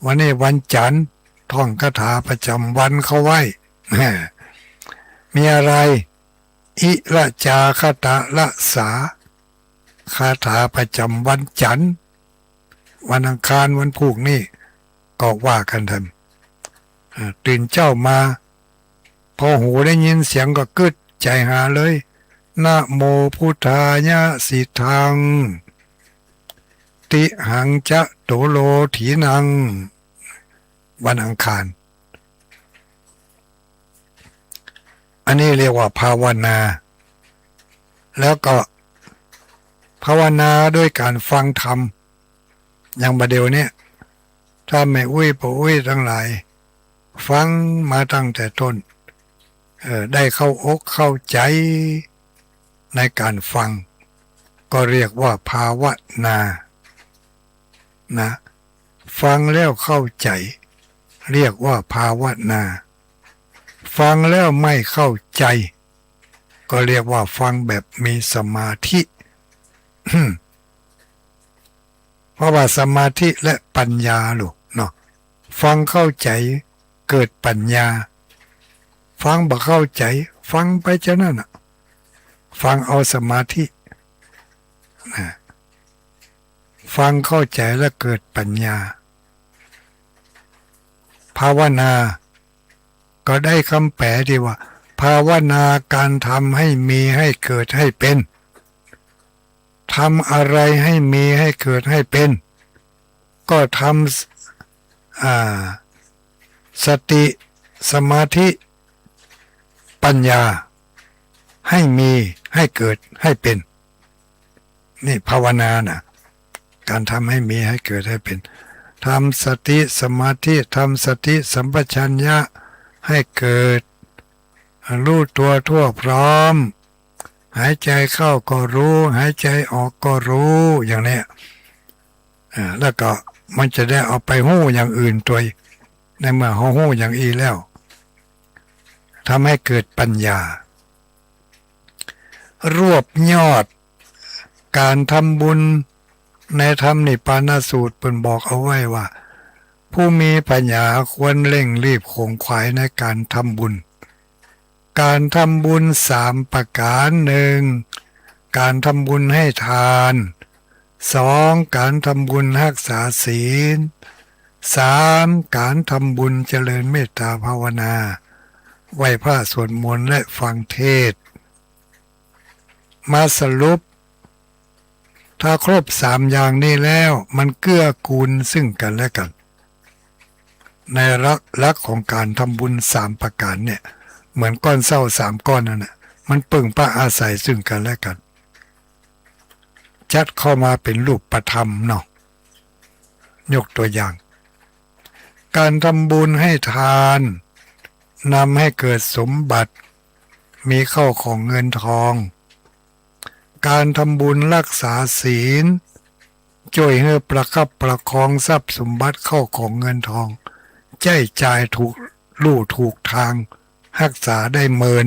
วันนี้วันจันทร์ท่องคาถาประจำวันเขาไว้มีอะไรอิละจาคตะละสาคาถาประจำวันจันทร์วันอังคารวันพุธนี่ก็ว่ากันทำตื่นเจ้ามาพอหูได้ยินเสียงก็กึดใจหาเลยนะโมพุทธายะสิทธังติหังจะโตโลถีนังวันอังคารอันนี้เรียกว่าภาวนาแล้วก็ภาวนาด้วยการฟังธรรมอย่างประเดี๋ยวนี้ถ้าแม่ป้าทั้งหลายฟังมาตั้งแต่ต้นได้เข้าอกเข้าใจในการฟังก็เรียกว่าภาวนานะฟังแล้วเข้าใจเรียกว่าภาวนาฟังแล้วไม่เข้าใจก็เรียกว่าฟังแบบมีสมาธิ เพราะว่าสมาธิและปัญญาลูกเนาะฟังเข้าใจ เกิดปัญญาฟังบ่เข้าใจฟังไปจะนั่นน่ะฟังเอาสมาธินะฟังเข้าใจแล้วเกิดปัญญาภาวนาก็ได้คำแปลดีว่าภาวนาการทำให้มีให้เกิดให้เป็นทำอะไรให้มีให้เกิดให้เป็นก็ทำสติสมาธิปัญญาให้มีให้เกิดให้เป็นนี่ภาวนานะการทำให้มีให้เกิดให้เป็นทำสติสมาธิทำสติสัมปชัญญะให้เกิดรู้ตัวทั่วพร้อมหายใจเข้าก็รู้หายใจออกก็รู้อย่างนี้แล้วก็มันจะได้เอาไปหู้อย่างอื่นตัวในเมื่อหู้อย่างอีแล้วทำให้เกิดปัญญารวบยอดการทำบุญในธรรมนิพพานสูตรเพิ่นบอกเอาไว้ว่าผู้มีปัญญาควรเร่งรีบขวนขวายในการทำบุญการทำบุญ3ประการหนึ่งการทำบุญให้ทาน2การทำบุญรักษาศีล3การทำบุญเจริญเมตตาภาวนาไหว้พระสวดมนต์และฟังเทศน์มาสรุปถ้าครบ3อย่างนี้แล้วมันเกื้อกูลซึ่งกันและกันในลักของการทำบุญ3ประการเนี่ยเหมือนก้อนเศร้า3ก้อนนั่นน่ะมันปึงป้าอาศัยซึ่งกันและกันจัดเข้ามาเป็นรูปธรรมเนาะยกตัวอย่างการทำบุญให้ทานนำให้เกิดสมบัติมีเข้าของเงินทองการทำบุญรักษาศีลช่วยให้ประคับประคองทรัพย์สมบัติเข้าของเงินทองใช้จ่ายถูกลู่ถูกทางรักษาได้เมิน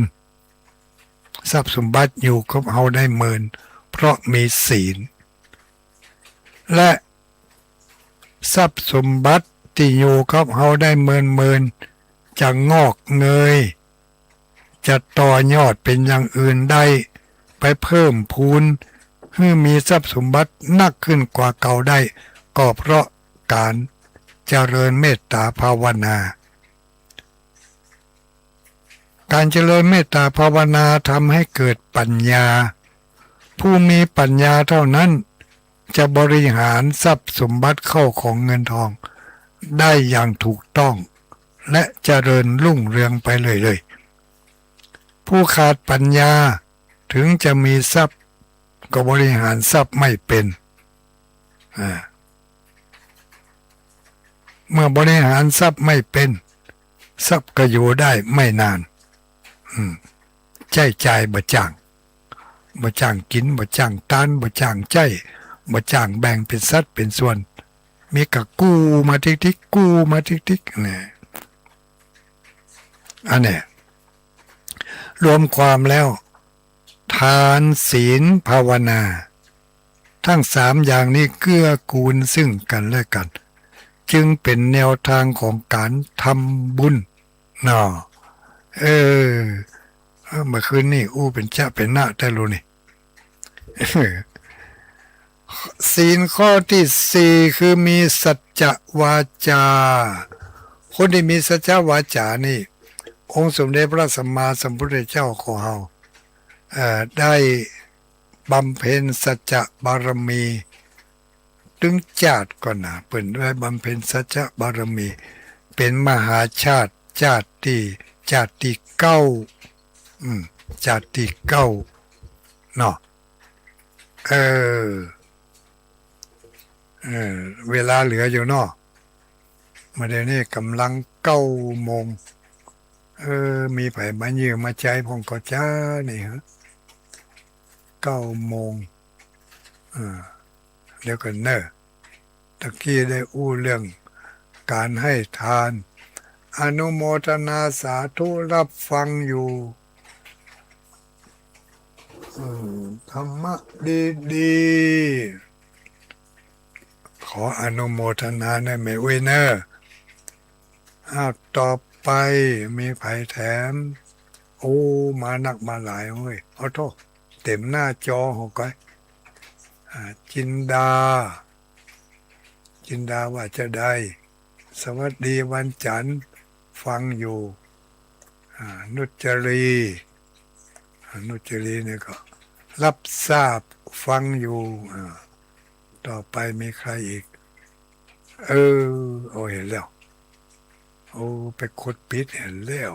ทรัพย์สมบัติอยู่กับเฮาได้เมินเพราะมีศีลและทรัพย์สมบัติที่อยู่กับเฮาได้เมินจะงอกเงยจะต่อยอดเป็นอย่างอื่นได้ไปเพิ่มพูนให้มีทรัพย์สมบัตินักขึ้นกว่าเก่าได้ก็เพราะการเจริญเมตตาภาวนาการเจริญเมตตาภาวนาทำให้เกิดปัญญาผู้มีปัญญาเท่านั้นจะบริหารทรัพย์สมบัติเข้าของเงินทองได้อย่างถูกต้องและเจริญรุ่งเรืองไปเลยผู้ขาดปัญญาถึงจะมีทรัพย์ก็บริหารทรัพย์ไม่เป็นเมื่อบริหารทรัพย์ไม่เป็นทรัพย์ก็อยู่ได้ไม่นานใช้จ่ายบ่จ้างกินบ่จ้างทานบ่จ้างใจบ่จ้างแบ่งเป็นสัดเป็นส่วนมีกะกู้มาทิกๆกู้มาทิกๆเนี่ยอันนี้รวมความแล้วทานศีลภาวนาทั้ง3อย่างนี้เกื้อกูลซึ่งกันและกันจึงเป็นแนวทางของการทำบุญเนาะเมื่อคืนนี่เป็นเจ้าเป็นหน้าแต่รู้นี่ ศีลข้อที่4คือมีสัจจวาจาคนที่มีสัจจวาจานี่องค์สมเด็จพระสัมมาสัมพุทธเจ้าของเราได้บำเพ็ญสัจจะบารมีถึงชาติก่อนนะเปิ่นได้บำเพ็ญสัจจะบารมีเป็นมหาชาติชาติเก้าชาติเก้าเนาะเวลาเหลืออยู่เนาะมาเดี๋ยวนี้กำลัง9 โมงมีไผมายืมมาใจผมก็จ้านี่ฮะ9 โมงเดี๋ยวกันเนอะตะกี้ได้เรื่องการให้ทานอนุโมทนาสาธุรับฟังอยู่ธรรมะดีขออนุโมทนาในแม่เวเนอร์ตอบ ไปมีไผ่แถมโอ้มานักมาหลายเว้ยเอาโทษเต็มหน้าจอหกก้อยจินดาว่าจะได้สวัสดีวันจันทร์ฟังอยู่นุจรีเนี่ยก็รับทราบฟังอยู่ต่อไปมีใครอีกโอ้เห็นแล้วโอ้ไปกดปิดเห็นแล้ว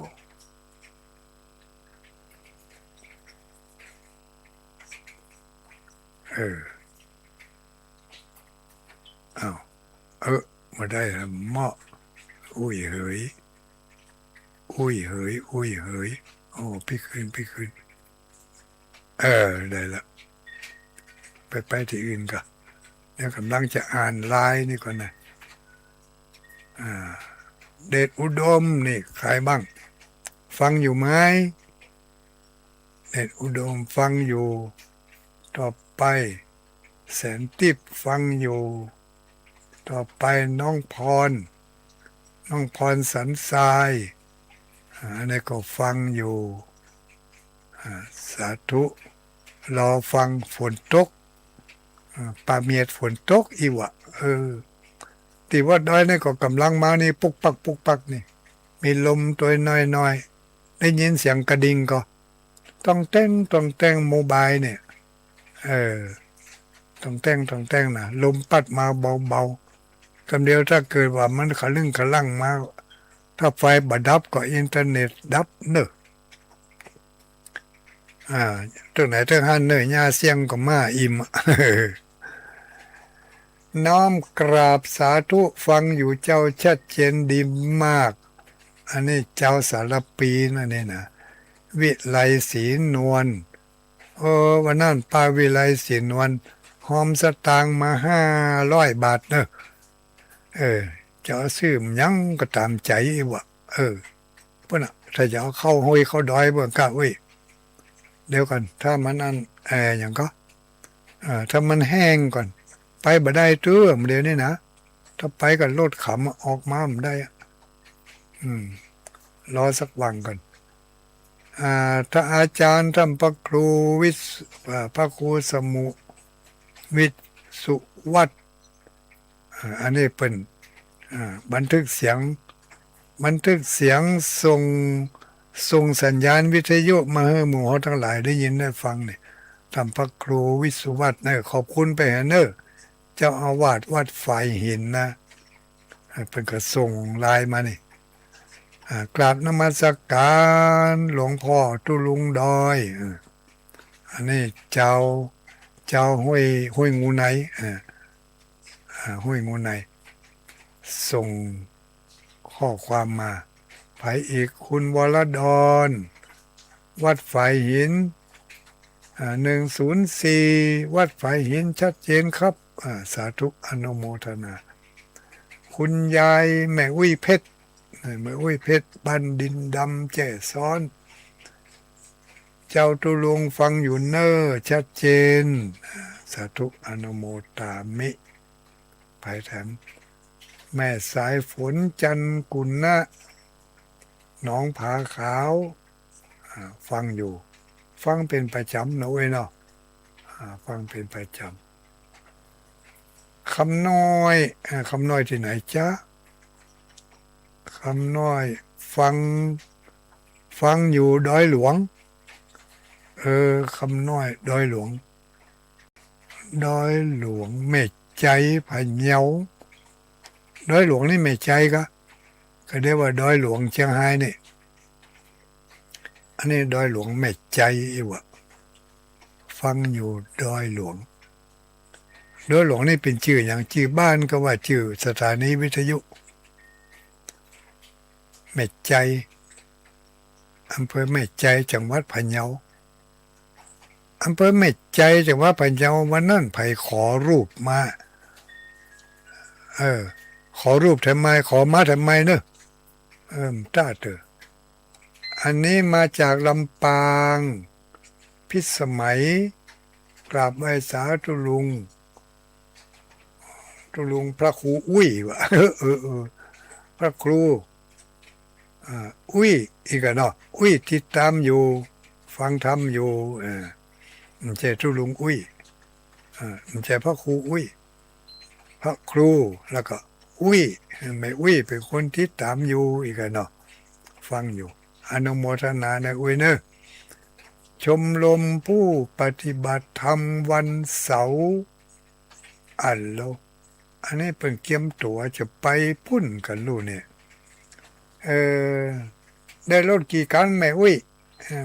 อ้าวมาได้แล้วเหมาะอุ้ยเหยโอ้พี่คืนได้ละไปที่อื่นก็เนี่ยกำลังจะอ่านไลน์นี่ก่อนนะเดชอุดมนี่ใครบ้างฟังอยู่ไหมเดชอุดมฟังอยู่ต่อไปแสนทิพย์ฟังอยู่ต่อไปน้องพรสันทรายอันนี้ก็ฟังอยู่สาธุรอฟังฝนตกป่าเมียดฝนตกอีวะที่ว่าด้อยนี่ก็กำลังมานี่ปุกปักนี่มีลมตัวน้อยได้ยินเสียงกระดิ่งก็ต้องแต่งโมบายเนี่ยต้องแต่งนะลมปัดมาเบาๆคำเดียวถ้าเกิดว่ามันขลึ่งขลั่งมาถ้าไฟบัดดับก็อินเทอร์เน็ตดับเนอะตรงไหนตรงหันเนอะหญ้าเสียงก็มาอิ่ม น้อมกราบสาธุฟังอยู่เจ้าชัดเจนดีมากอันนี้เจ้าสารปีนั่นนี่นะวิไลศรีนวลวันนั้นป้าวิไลศรีนวลหอมสตางค์มา500 บาทเนอะจะเอาซื้อยังก็ตามใจวะเพื่อนถ้าจะเอาเข้าห้อยเข้าดอยเบิ่งก็เดี๋ยวกันถ้ามันอันอย่างก็ถ้ามันแห้งก่อนไปบ่ได้เตื้อเดี๋ยวนี้นะถ้าไปกับรถขำออกมาไม่ได้รอสักวันก่อนถ้าอาจารย์ท่านพระครูพระครูสมุวิสุวัฒน์อันนี้เป็นบันทึกเสียงส่งสัญญาณวิทยุมาให้หมู่เฮาทั้งหลายได้ยินได้ฟังเนี่ยท่านพระครูวิสุวัฒน์เนี่ยขอบคุณไปเนอะเจ้าอาวาสวัดฝ่ายหินนะเป็นก็ส่งไลน์มานี่กราบนมัสการหลวงพ่อตุลุงดอยอันนี้เจ้าห้วยงูไหนห้วยงูไหนส่งข้อความมาไผอีกคุณวรดรวัดฝ่ายหิน104วัดฝ่ายหินชัดเจนครับสาธุอนุโมทนาคุณยายแม่อุ้ยเพชรบ้านดินดำแจ่ซ้อนเจ้าตุลุงฟังอยู่เนอชัดเจนสาธุอนุโมตามิภายแถมแม่สายฝนจันกุลนะน้องผาขาวฟังอยู่ฟังเป็นประจำนะเว้ยเนาะฟังเป็นประจำคำน้อยที่ไหนจ๊ะคำน้อยฟังอยู่ดอยหลวงคำน้อยดอยหลวงเมฆใจพะเยาดอยหลวงนี่เมฆใจก็เรียกว่าดอยหลวงเชียงรายนี่อันนี้ดอยหลวงเมฆใจวะฟังอยู่ดอยหลวงนี่เป็นชื่ออย่างชื่อบ้านก็ว่าชื่อสถานีวิทยุเมฆใจอำเภอเมฆใจจังหวัดพะเยาอำเภอเมฆใจจังหวัดพะเยาวันนั้นไผขอรูปมาขอรูปทำไมขอมาทำไมเนอะต้าเตออันนี้มาจากลำปางพิสมัยกราบไหว้สาธุลุงพระครูอุ้ยวะพระครู อุ้ยอีกอะเนาะอุ้ยติดตามอยู่ฟังธรรมอยู่ไม่ใช่ทุลุงอุ้ยไม่ใช่พระครูอุ้ยพระครูแล้วก็อุ้ยไม่อุ้ยเป็นคนติดตามอยู่อีกอะเนาะฟังอยู่อนุโมทนาในอุ้ยเนอะชมรมผู้ปฏิบัติธรรมวันเสาร์อันโลอันนี้เป็นเกียมตัวจะไปพุ่นกันลูกเนี่ยเออได้รถกี่คันแม่อุ้ย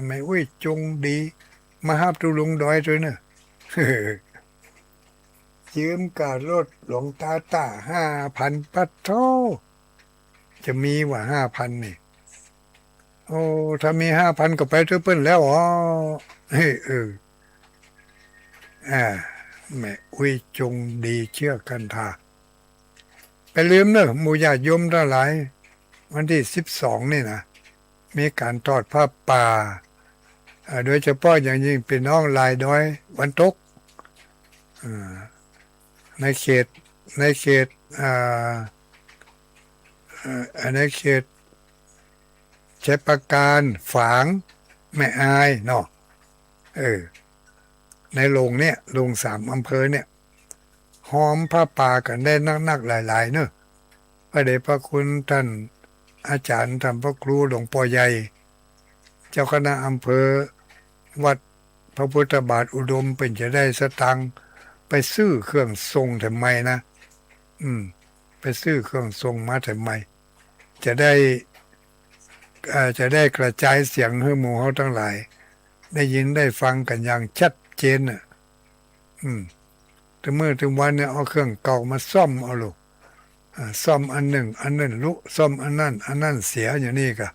แม่อุ้ยจงดีมาหาตุลุงดอยด้วยเนอะ ยืมกับรถหลวงตา5,000ปัดโทจะมีว่า5,000นี่โอ้ถ้ามี5,000ก็ไปทุกเปิ้นแล้วอ๋อเฮ้ยแม่อุ้ยจงดีเชื่อกันท่าไปลืมเนอะหมู่ญาติโยมทั้งหลายวันที่12นี่นะมีการทอดผ้าป่าโดยเฉพาะอย่างยิ่งเป็นน้องลายด้อยวันตกอ่าในเขตอ่าในเขตชัยปราการฝางแม่อายเนาะเออในโรงเนี่ยโรง3 อำเภอเนี่ยหอมผ้าป่ากันได้นักๆหลายๆเนอะพระเดชพระคุณท่านอาจารย์ท่านพระครูหลวงพ่อใหญ่เจ้าคณะอำเภอวัดพระพุทธบาทอุดมเป็นจะได้สตังค์ไปซื้อเครื่องทรงทำไมนะไปซื้อเครื่องทรงมาทำไมจะได้กระจายเสียงให้หมู่เขาทั้งหลายได้ยินได้ฟังกันอย่างชัดเจนอ่ะถึงเมื่อถึงวันเนี่ยเอาเครื่องเก่ามาซ่อมเอาลูกซ่อมอันหนึ่งอันนั้นลุซ่อมอันนั้นเสียอย่างนี้ก็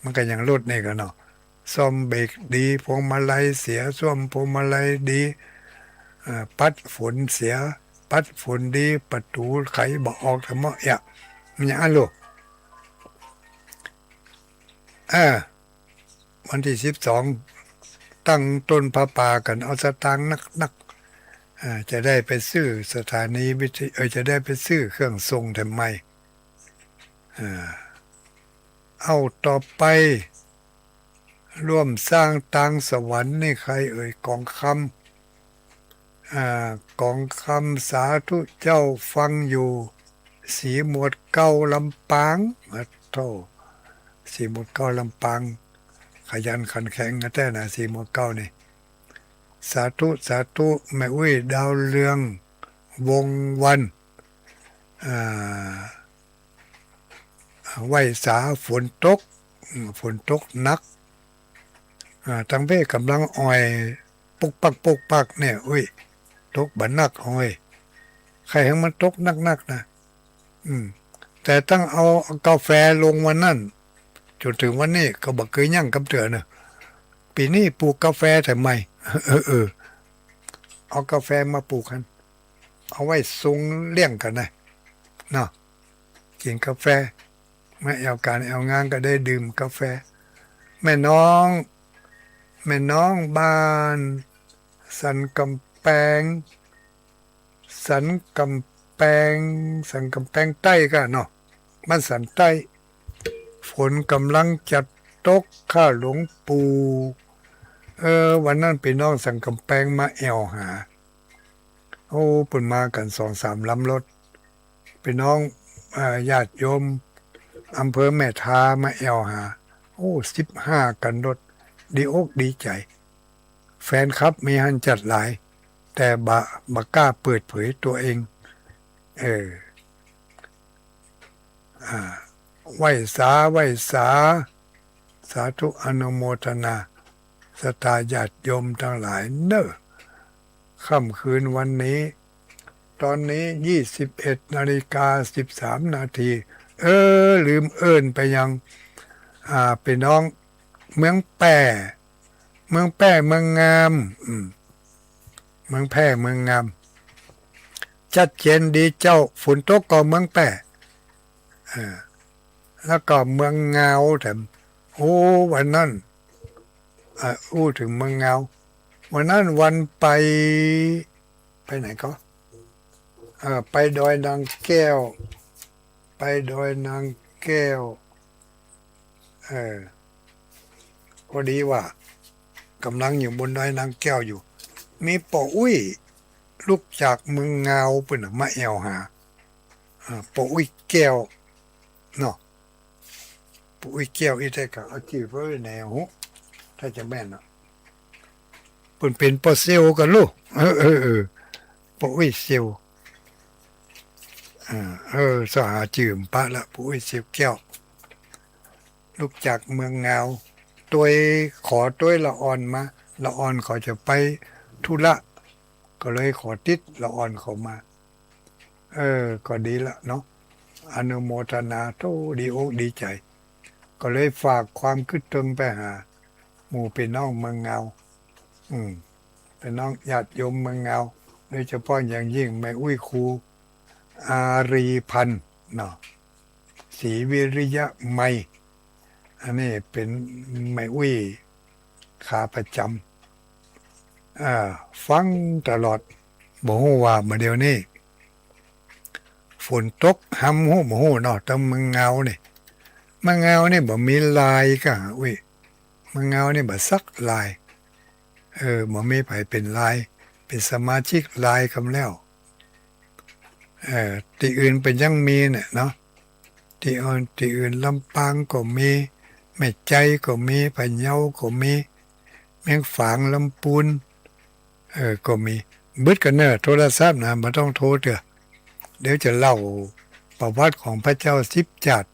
มันก็ยังลดนี่ก็เนาะซ่อมเบรกดีพวงมาลัยเสียซ่อมพวงมาลัยดีปัดฝุ่นเสียปัดฝุ่นดีประตูไขบอกออกทำไมมันอย่างนั้นลูกวันที่12ตั้งต้นผ้าป่ากันเอาสตางค์นักจะได้ไปซื้อสถานีวิทยุจะได้ไปซื้อเครื่องทรงทำไมเอาต่อไปร่วมสร้างตังสวรรค์นี่ใครกองคำกองคำสาธุเจ้าฟังอยู่สีหมวดเก้าลำปางโทสีหมวดเก้าลำปางขยันขันแข็งกันแต่นะสีหมวดเก้านี่สาธุแม่อุ้ยดาวเรืองวงวันไหวสาฝนตกหนักทั้งเพ่กำลังอ่อยปุกปักเนี่ยอุ้ยตกบันนักอ้อยใครให้มันตกนักนะแต่ตั้งเอากาแฟลงวันนั้นจนถึงวันนี้ก็บอกเคยยั่งกำเตือนนะปีนี้ปลูกกาแฟทำไมเอากาแฟมาปลูกกันเอาไว้ซุงเลี้ยงกันนะเนาะกินกาแฟไม่เอาการเอางานก็ได้ดื่มกาแฟแม่น้องบ้านสันกำแพงสันกำแพงสันกำแพงใต้ก็เนาะบ้านสันใต้ฝนกำลังจะตกข้าหลวงปู่วันนั้นพี่น้องสันกำแพงมาแอวหาโอ้ปุ่นมากัน2-3 ลำรถพี่น้องญาติโยมอำเภอแม่ทามาแอวหาโอ้15 กันรถดีอกดีใจแฟนครับมีหันจัดหลายแต่บกล้าเปิดเผยตัวเองไหวสาสาธุอนุโมทนาสตาญาติโยมทั้งหลายเนอะค่ำคืนวันนี้ตอนนี้21:13 นาทีลืมไปยังเป็นน้องเมืองแป่เมืองงามเมืองแพร่เมืองงามชัดเจนดีเจ้าฝนตกก็เมืองแป่แล้วก็เมืองเงาแถมโอ้วันนั้นถึงเมืองเงาวันนั้นวันไปไหนก็ไปดอยนางแก้ว เออพอดีว่ากำลังอยู่บนดอยนางแก้วอยู่มีป่ออุ้ยลูกจากเมืองเงาเปิ่นน่ะมาแอวหาป่ออุ้ยแก้วเนาะป่ออุ้ยแก้วอีแต่ก็เอาจีบไว้ในหูถ้าจะแม่นเนาะเปิ่นเป็นป่อเซลกันลูกป่ออุ้ยเซลสหาจืมปะละป่ออุ้ยเซลแก้วลูกจากเมืองเงาตัวขอตัวละอ่อนมาละอ่อนขอจะไปธุระก็เลยขอติดละอ่อนเขามาก็ดีละเนาะอนุโมทนาโตดีอกดีใจก็เลยฝากความคิดถึงไปหาหมู่พี่น้องเมืองเงาอืมพี่น้องญาติโยมเมืองเงาโดยเฉพาะอย่างยิ่งแม่อุ้ยครูอารีพันธ์เนาะศรีวิริยะไมยอันนี้เป็นแม่อุ้ยขาประจำฟังตลอดบอกว่ามาเดี๋ยวนี้ฝนตกหำหูบ่ฮู้เนาะแต่เมืองเงานี่เมืองเงานี่บ่มีลายก็อุ้ยเมืองเงานี่บ่ซักลายบ่มีไผเป็นลายเป็นสมาชิกลายคำแล้วที่อื่นเป็นยังมีเนี่ยเนาะที่อื่นลำปางก็มีแม่ใจก็มีพะเยาก็มีเมียงฝางลำพูนก็มีบึดกันเนอะโทรศัพท์นะบ่ต้องโทรเด้อเดี๋ยวจะเล่าประวัติของพระเจ้าสิบจัด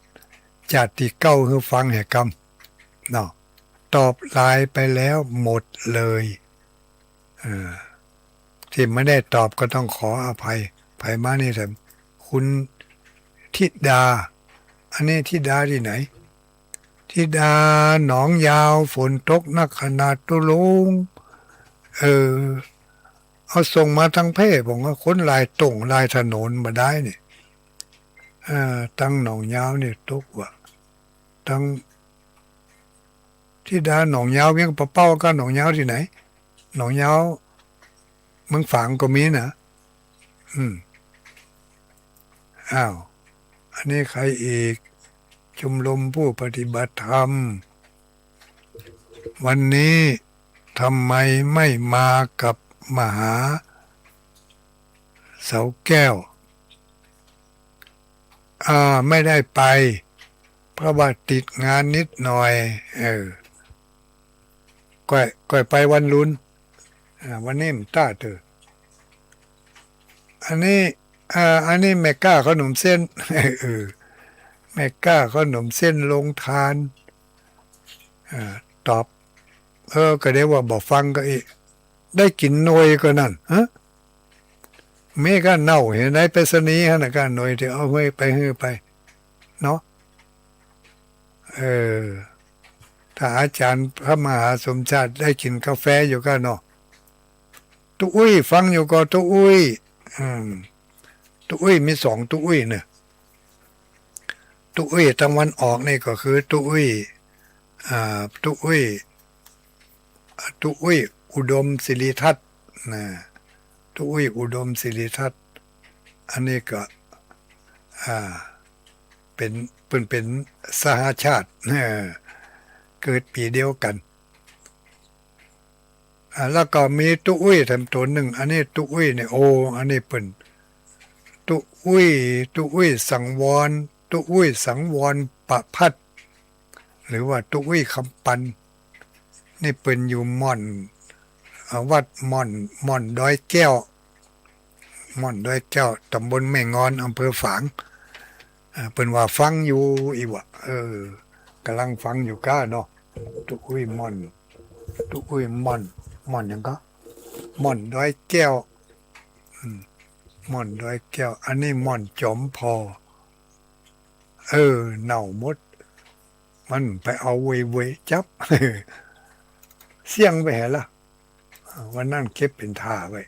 ที่เก้าคือฟังแห่กรรมเนาะตอบไลน์ไปแล้วหมดเลยที่ไม่ได้ตอบก็ต้องขออภัยภัยมานี่แต่คุณธิดาอันนี้ธิดาที่ไหนธิดาหนองยาวฝนตกนักขนาดตุลุงเอาส่งมาทางเพศผมว่าค้นลายตรงลายถนนมาได้เนี่ยตั้งหนองยาวเนี่ยตกว่ะตั้งที่ดาหนองยาวเวียงปะเป้าก็หนองยาวที่ไหนหนองยาวเมืองฝางก็มีนะอ้าวอันนี้ใครอีกชมรมผู้ปฏิบัติธรรมวันนี้ทำไมไม่มากับมหาเสาแก้วไม่ได้ไปเพราะว่าติดงานนิดหน่อยก็ไปวันลุนวันนี้มันต้าเถอะอันนี้แม่ก้าขนมเส้นแม่ก้าขนมเส้นลงทานตอบก็ได้ว่าบอกฟังก็อีกได้กินหน่วยก็นั่นเมก็เน่าเห็นไหมไปสนีฮะนะการหน่วยที่เอาไว้ไปฮื้อไปเนาะถ้าอาจารย์พระมหาสมชาติได้กินกาแฟอยู่ก็เนาะตุอุ้ยฟังอยู่ก็ตุอุ้ยตุอุ้ยมีสองตุอุ้ยเนี่ยตุอุ้ยตะวันออกนี่ก็คือตุอุ้ยตุอุ้ยอุดมศิริทัศน์นะตุอุ้ยอุดมศิริทัศน์อันนี้ก็เป็นสหชาติเกิดปีเดียวกันแล้วก็มีตุอุ้ยทำตัวหนึ่งอันนี้ตุอุ้ยเนี่ยอันนี้เป็นตุอุ้ยสังวรตุอุ้ยสังวรประพัดหรือว่าตุอุ้ยคำปันนี่เป็นอยู่ม่อนวัดม่อนดอยแก้วตำบลแม่งอนอำเภอฝางเป็นว่าฟังอยู่อีวะกำลังฟังอยู่ก้าเนาะตุอุ้ยม่อนยังก็ม่อนดอยแก้วม่อนดอยแก้วอันนี้ม่อนจอมพอเน่าหมดมันไปเอาเวยจับเสี่ยงไปเหรอวันนั้นเก็บเป็นท่าไว้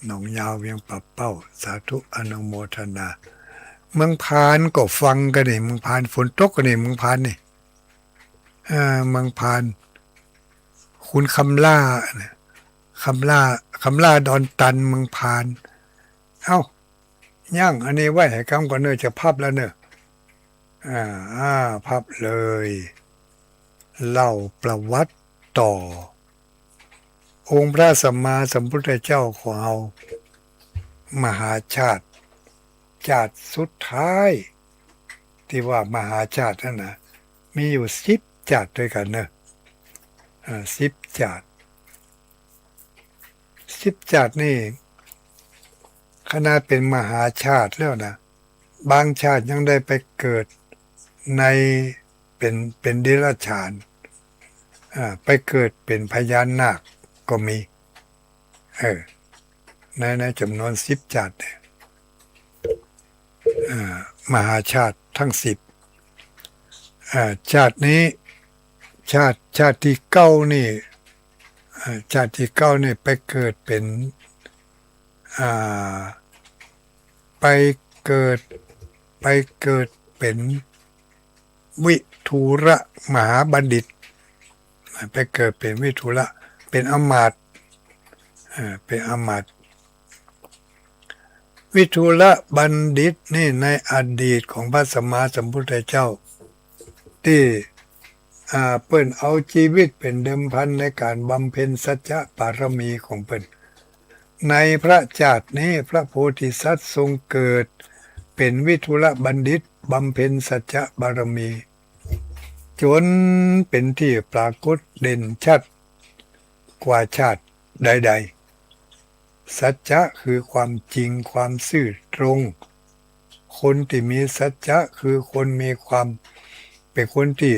หนองยาวเวียงปะเป้าสาธุอนุโมทนาเมืองพานก็ฟังกันนี่เมืองพานฝนตกกันนี่เมืองพานนี่เมืองพานคุณคำล่าดอนตันเมืองพานย่างอันนี้ไว้ให้กำก่อนเนอะจะพับแล้วเนอะ อ่าพับเลย เล่าประวัติต่อ องค์พระสัมมาสัมพุทธเจ้าของเรามหาชาติสุดท้ายที่ว่ามหาชาตินั่นนะมีอยู่10 ชาติด้วยกันเนอะ10 ชาติ10 ชาตินี่ขนาดเป็นมหาชาติแล้วนะบางชาติยังได้ไปเกิดในเป็นเดรัจฉานไปเกิดเป็นพญานาคก็มีในจำนวน10 ชาติเนี่ยมหาชาติทั้ง10ชาตินี้ชาติที่เก้านี่ชาติที่เก้านี่ไปเกิดเป็นไปเกิดเป็นวิทูระมหาบัณฑิตไปเกิดเป็นวิทูระเป็นอมาตย์เป็นอมาตย์วิทูระบัณฑิตนี่ในอดีตของพระสัมมาสัมพุทธเจ้าที่เปิ้นเอาชีวิตเป็นเดิมพันในการบำเพ็ญสัจจะปารมีของเปิ้นในพระชาตินี้พระโพธิสัตว์ทรงเกิดเป็นวิทุระบัณฑิตบำเพ็ญสัจจะบารมีจนเป็นที่ปรากฏเด่นชัดกว่าชาติใดๆสัจจะคือความจริงความซื่อตรงคนที่มีสัจจะคือคนมีความเป็นคนที่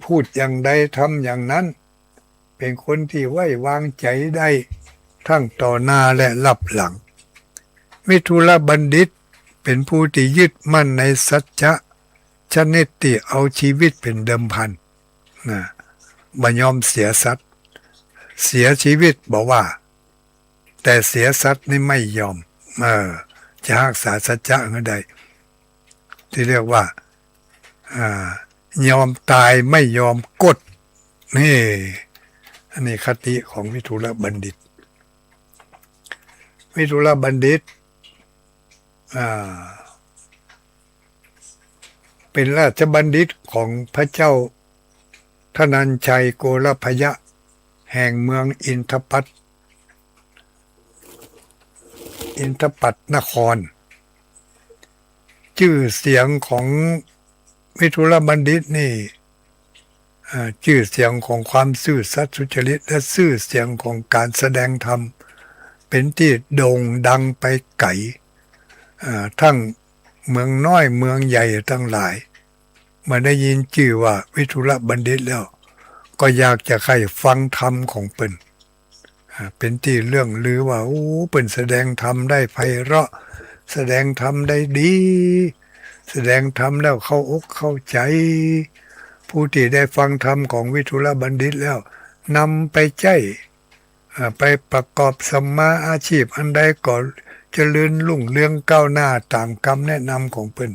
พูดอย่างใดทำอย่างนั้นเป็นคนที่ไว้วางใจได้ทั้งต่อหน้าและรับหลังวิทุระบัณฑิตเป็นผู้ที่ยึดมั่นในสัจจะชนิดที่เอาชีวิตเป็นเดิมพันนะบ่ยอมเสียสัตว์เสียชีวิตบอกว่าแต่เสียสัตว์นี่ไม่ยอมจะรักษาสัจจะก็ได้ที่เรียกว่ายอมตายไม่ยอมกดนี่อันนี้คติของวิทุระบัณฑิตวิทุระบัณฑิตเป็นราชบัณฑิตของพระเจ้าธนัญชัยโกรพยะแห่งเมืองอินทปัตนครชื่อเสียงของวิทุระบัณฑิตนี่ชื่อเสียงของความซื่อสัตย์สุจริตและชื่อเสียงของการแสดงธรรมเป็นที่โด่งดังไปไกลทั้งเมืองน้อยเมืองใหญ่ทั้งหลายเมื่อได้ยินชื่อว่าวิทุระบัณฑิตแล้วก็อยากจะใครฟังธรรมของเปิ้นเป็นที่เรื่องลือว่าโอ้เปิ้นแสดงธรรมได้ไพเราะแสดงธรรมได้ดีแสดงธรรมแล้วเข้าอกเข้าใจผู้ที่ได้ฟังธรรมของวิทุระบัณฑิตแล้วนำไปใช้ไปประกอบสัมมาอาชีพอันใดก็เจริญรุ่งเรืองก้าวหน้าตามคำแนะนำของเพิ่น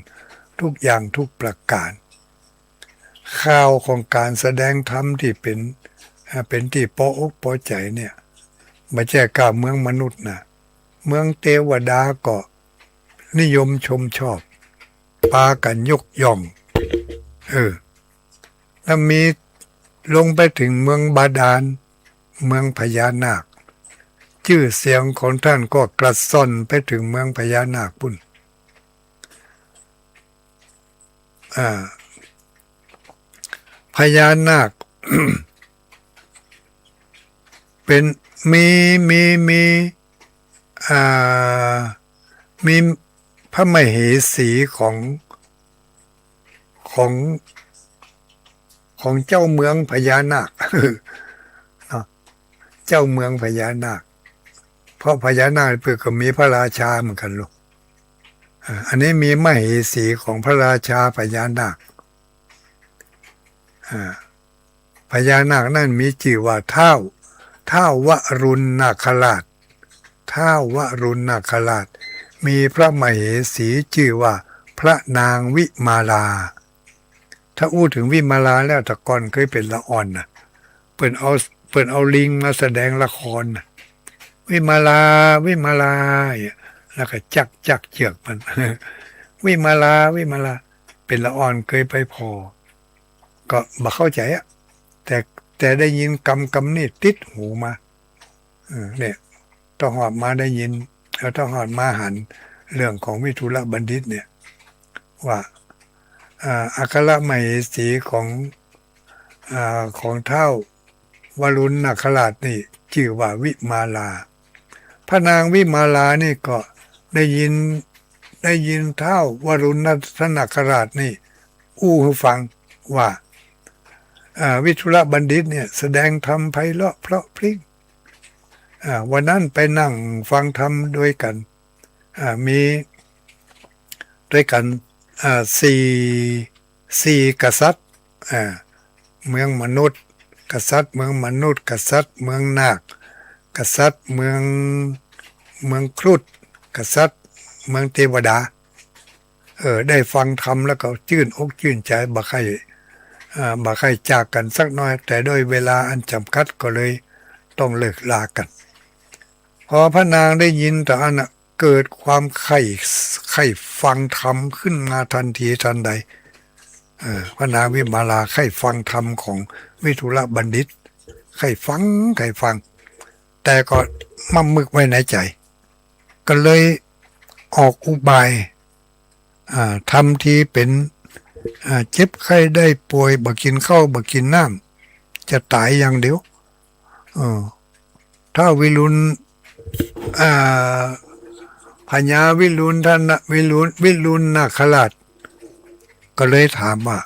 ทุกอย่างทุกประการข่าวของการแสดงธรรมที่เป็นที่พออกพอใจเนี่ยไม่ใช่ก้าวเมืองมนุษย์นะเมืองเทวดาก็นิยมชมชอบพากันยกย่องแล้วมีลงไปถึงเมืองบาดาลเมืองพญานาคชื่อเสียงของท่านก็กระส่อนไปถึงเมืองพญานาคปุ่นพญานาค เป็นมีพระมเหสีของเจ้าเมืองพญานาค เจ้าเมืองพญานาคเพราะพญานาคเพื่อก็มีพระราชาเหมือนกันลูกอันนี้มีมเหสีของพระราชาพญานาคพญานาคนั่นมีชื่อว่าท้าววรุณนาคราชท้าววรุณนาคราชมีพระมเหสีชื่อว่าพระนางวิมาลาถ้าอู้ถึงวิมาลาแล้วแต่ก่อนเคยเป็นละอ่อนนะเปิ่นเอาลิงมาแสดงละครนะวิมาลาแล้วก็จักเจือกมัน วิมาลาเป็น เป็นละอ่อนเคยไปพอก็บ่เข้าใจอะแต่ได้ยินกำนี่ติดหูมาเนี่ยต้องหอดมาได้ยินแล้วต้องหอดมาหันเรื่องของวิทุรบัณฑิตเนี่ยว่าอัครมเหสีของเท้าวรุณนาคราชนี่ชื่อว่าวิมาลาพระนางวิมาลานี่ก็ได้ยินเท้าวรุณนาคราชนี่อู้ให้ฟังว่าวิทุรบัณฑิตเนี่ยแสดงธรรมไพเราะเพราะพริ้งวันนั้นไปนั่งฟังธรรมด้วยกันมีด้วยกันสี่กษัตริย์เมืองมนุษย์กษัตริย์เมืองมนุษย์กษัตริย์เมืองนาคกษัตริย์เมืองครุฑกษัตริย์เมืองเทวดาได้ฟังธรรมแล้วก็ชื่นอกชื่นใจบ่ใครจากกันสักน้อยแต่โดยเวลาอันจำกัดก็เลยต้องเลิกลากันพอพระนางได้ยินแต่อันเกิดความใคร่ฟังธรรมขึ้นมาทันทีทันใดพระนางวิมาลาใคร่ฟังธรรมของวิทุรบัณฑิตใคร่ฟังแต่ก็มั่มมึกไว้ในใจก็เลยออกอุบายทำทีเป็นเจ็บไข้ได้ป่วยบ่กินข้าวบ่กินน้ำจะตายอย่างเดียวถ้าวิรุณพญาวิรุณท่านวิรุณนาคราชก็เลยถามว่า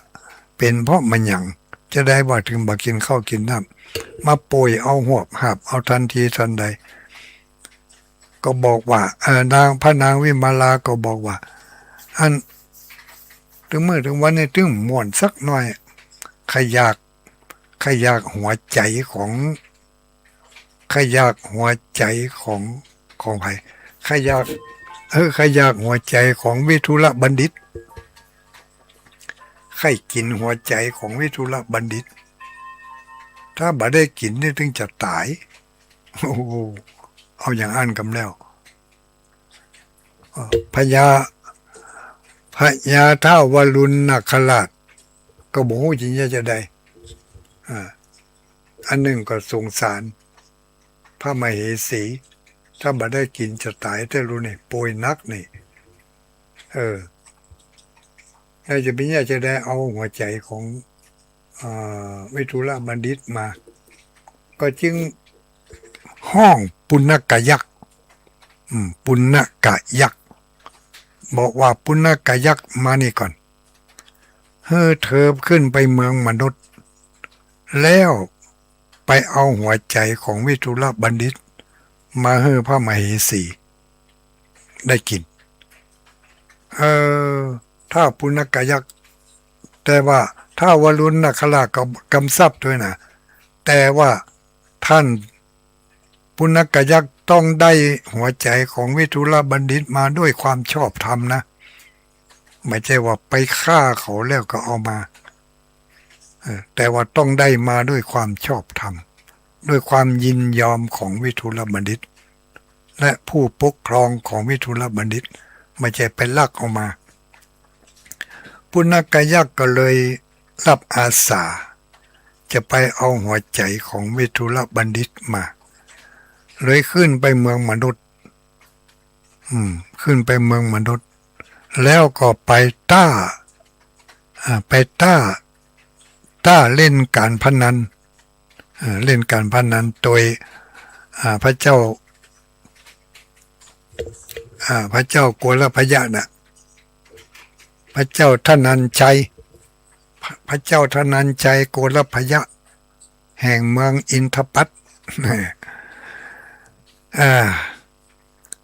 เป็นเพราะมันหยังจะได้ว่าถึงบ่กินข้าวกินน้ำมาป่วยเอาหวบหับเอาทันทีทันใดก็บอกว่าพระนางวิมาลาก็บอกว่าอันถึงเมื่อถึงวันนี้ถึงม่วนสักหน่อยขยากหัวใจของใครขยากหัวใจของวิทุรบัณฑิตใครกินหัวใจของวิทุรบัณฑิตถ้าบ่ได้กินนี่ถึงจะตายโอ้เอาอย่างอ่านกำแล้วพญาท้าววรุณนาคราชก็บอกว่าจริงจะได้อันหนึ่งก็สงสารพระมเหสีถ้าบ่ได้กินจะตายแต่รู้นี่ป่วยนักนี่แล้วจะเป็นจะได้เอาหัวใจของวิทุรบัณฑิตมาก็จึงห้องปุณกยักษ์ปุณกยักษ์บอกว่าปุณกยักษ์มานี่ก่อนเธอขึ้นไปเมืองมนุษย์แล้วไปเอาหัวใจของวิทุรบัณฑิตมาให้พระมเหสีได้กินถ้าปุณกยักษ์แต่ว่าถ้าวรุณนาคราชก็กำซับด้วยนะแต่ว่าท่านปุณกยักษ์ต้องได้หัวใจของวิทุรบัณฑิตมาด้วยความชอบธรรมนะไม่ใช่ว่าไปฆ่าเขาแล้วก็เอามาแต่ว่าต้องได้มาด้วยความชอบธรรมด้วยความยินยอมของวิทุรบัณฑิตและผู้ปกครองของวิทุรบัณฑิตไม่ใช่ไปลักเอามาปุณกยักษ์ก็เลยรับอาสาจะไปเอาหัวใจของวิทุรบัณฑิตมาเลยขึ้นไปเมืองมนุษย์ขึ้นไปเมืองมนุษย์แล้วก็ไปต้าเล่นการพนันโดยพระเจ้าโกรพยะนะพระเจ้าธนัญชัยโกรพยะแห่งเมืองอินทปัต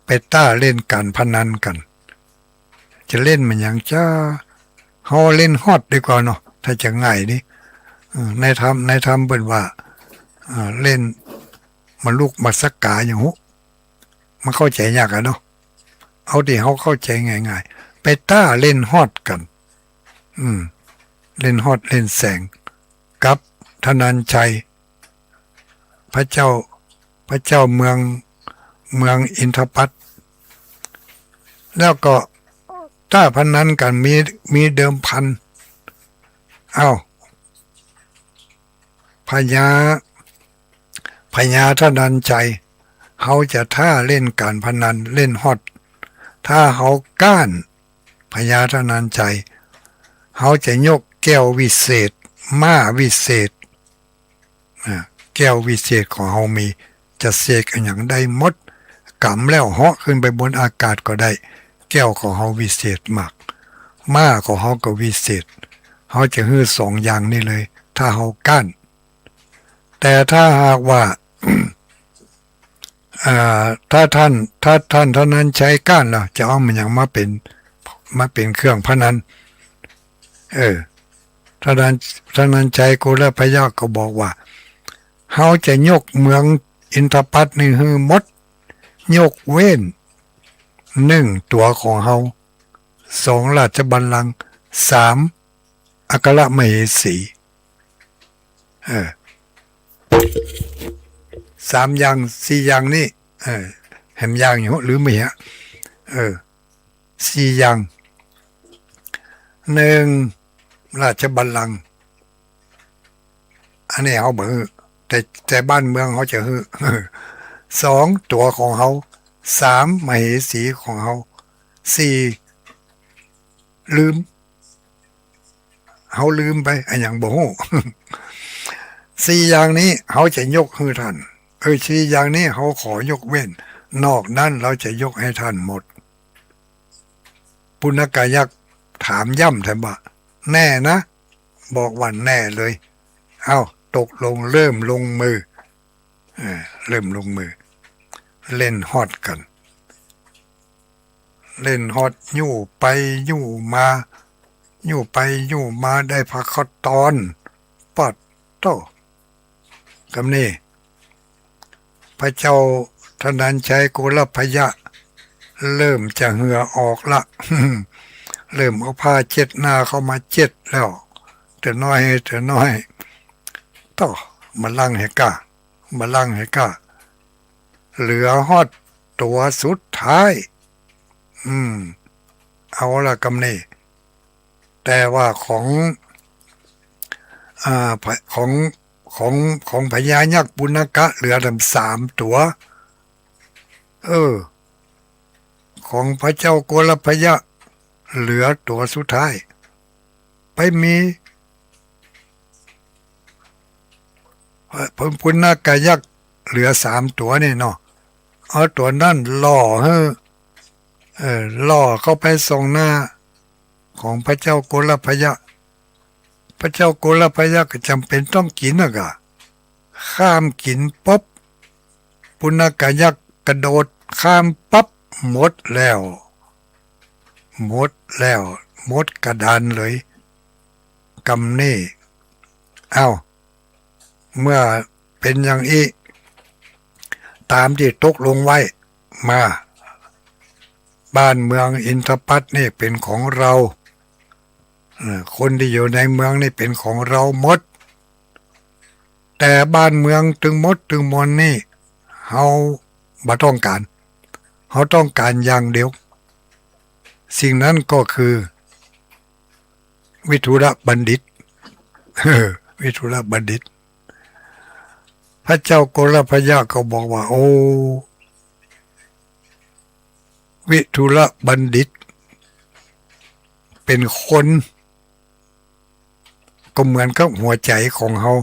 ไปต้าเล่นการพนันกันจะเล่นมันอย่างจะเฮาเล่นฮอดดีกว่าเนาะถ้าจะง่ายนี่ในธรรมเป็นว่าเล่นมาลูกมาสักกาอย่างหูมันเข้าใจยากอะเนาะเอาที่เขาเข้าใจง่ายๆไปต้าเล่นฮอดกันเล่นฮอดเล่นแสงกับธนัญชัยพระเจ้าเมืองอินทปัตแล้วก็ ถ้าพนันกันมีเดิมพันเอาพญาท่านันใจเขาจะท่าเล่นการพนันเล่นฮอตถ้าเขาก้านพญาท่านันใจเขาจะยกแก้ววิเศษม้าวิเศษแก้ววิเศษของเขามีจะเสกอย่างได้หมดกำแล้วเหาะขึ้นไปบนอากาศก็ได้แก้วของเขาวิเศษมากม้าของเขาก็วิเศษเขาจะฮื้อสองอย่างนี้เลยถ้าเขาก้านแต่ถ้าหากว่าถ้าท่านเท่านั้นใช้ก้านล่ะจะเอามันอย่างมาเป็นเครื่องพนันท่านนั้นใจโกลพยาก็บอกว่าเขาจะยกเมืองอินทปัตนี่ฮือมดยกเว้นหนึ่งตัวของเขาสองราชบัลลังก์สามอัครมเหสีสามอย่างสี่อย่างนี่แหมอย่างอยู่หรือไม่ฮะสี่อย่างหนึ่งราชบัลลังก์อันนี้เขาบอกแต่บ้านเมืองเขาจะฮือสองตัวของเขาสามมเหสีของเขาสี่ลืมเขาลืมไปอันอย่างบ่ฮู้สี่อย่างนี้เขาจะยกให้ท่านสี่อย่างนี้เขาขอยกเว้นนอกนั้นเราจะยกให้ท่านหมดปุณกายักษ์ถามย่ำแทนว่าแน่นะบอกวันแน่เลยเอาตกลงเริ่มลงมือเริ่มลงมือเล่นฮอตกันเล่นฮอตยู่ไปยู่มายู่ไปยู่มาได้พักเขาตอนปัดโตกำนี้พระเจ้าธนัญชัยโกลพยะเริ่มจะเหงื่อออกละ เริ่มเอาผ้าเช็ดหน้าเข้ามาเช็ดแล้วแต่น้อยต่อมาลั่งให้กล้าเหลือฮอดตัวสุดท้ายเอาละกำนี้แต่ว่าของพญายักษ์ปุณกะเหลือทั้งสามตัวของพระเจ้าโกลพยะเหลือตัวสุดท้ายไปมีปุณกะยักษ์เหลือสามตัวนี่เนาะเอาตัวนั่นล่อเข้าไปส่งหน้าของพระเจ้าโกลพยะพระเจ้าโกลพยะก็จำเป็นต้องกินกะข้ามกินปุ๊บปุณกะยักษ์กระโดดข้ามปั๊บหมดกระดานเลยกำนี่เมื่อเป็นอย่างนี้ตามที่ตกลงไว้มาบ้านเมืองอินทปัตนี่เป็นของเราคนที่อยู่ในเมืองนี่เป็นของเราหมดแต่บ้านเมืองถึงหมดถึงมนนี่เขาบ่ต้องการเขาต้องการอย่างเดียวสิ่งนั้นก็คือวิทุรบัณฑิตวิทุรบัณฑิตพระเจ้าโกลพยะก็บอกว่าโอ้วิทุรบัณฑิตเป็นคนก็เหมือนกับหัวใจของเขา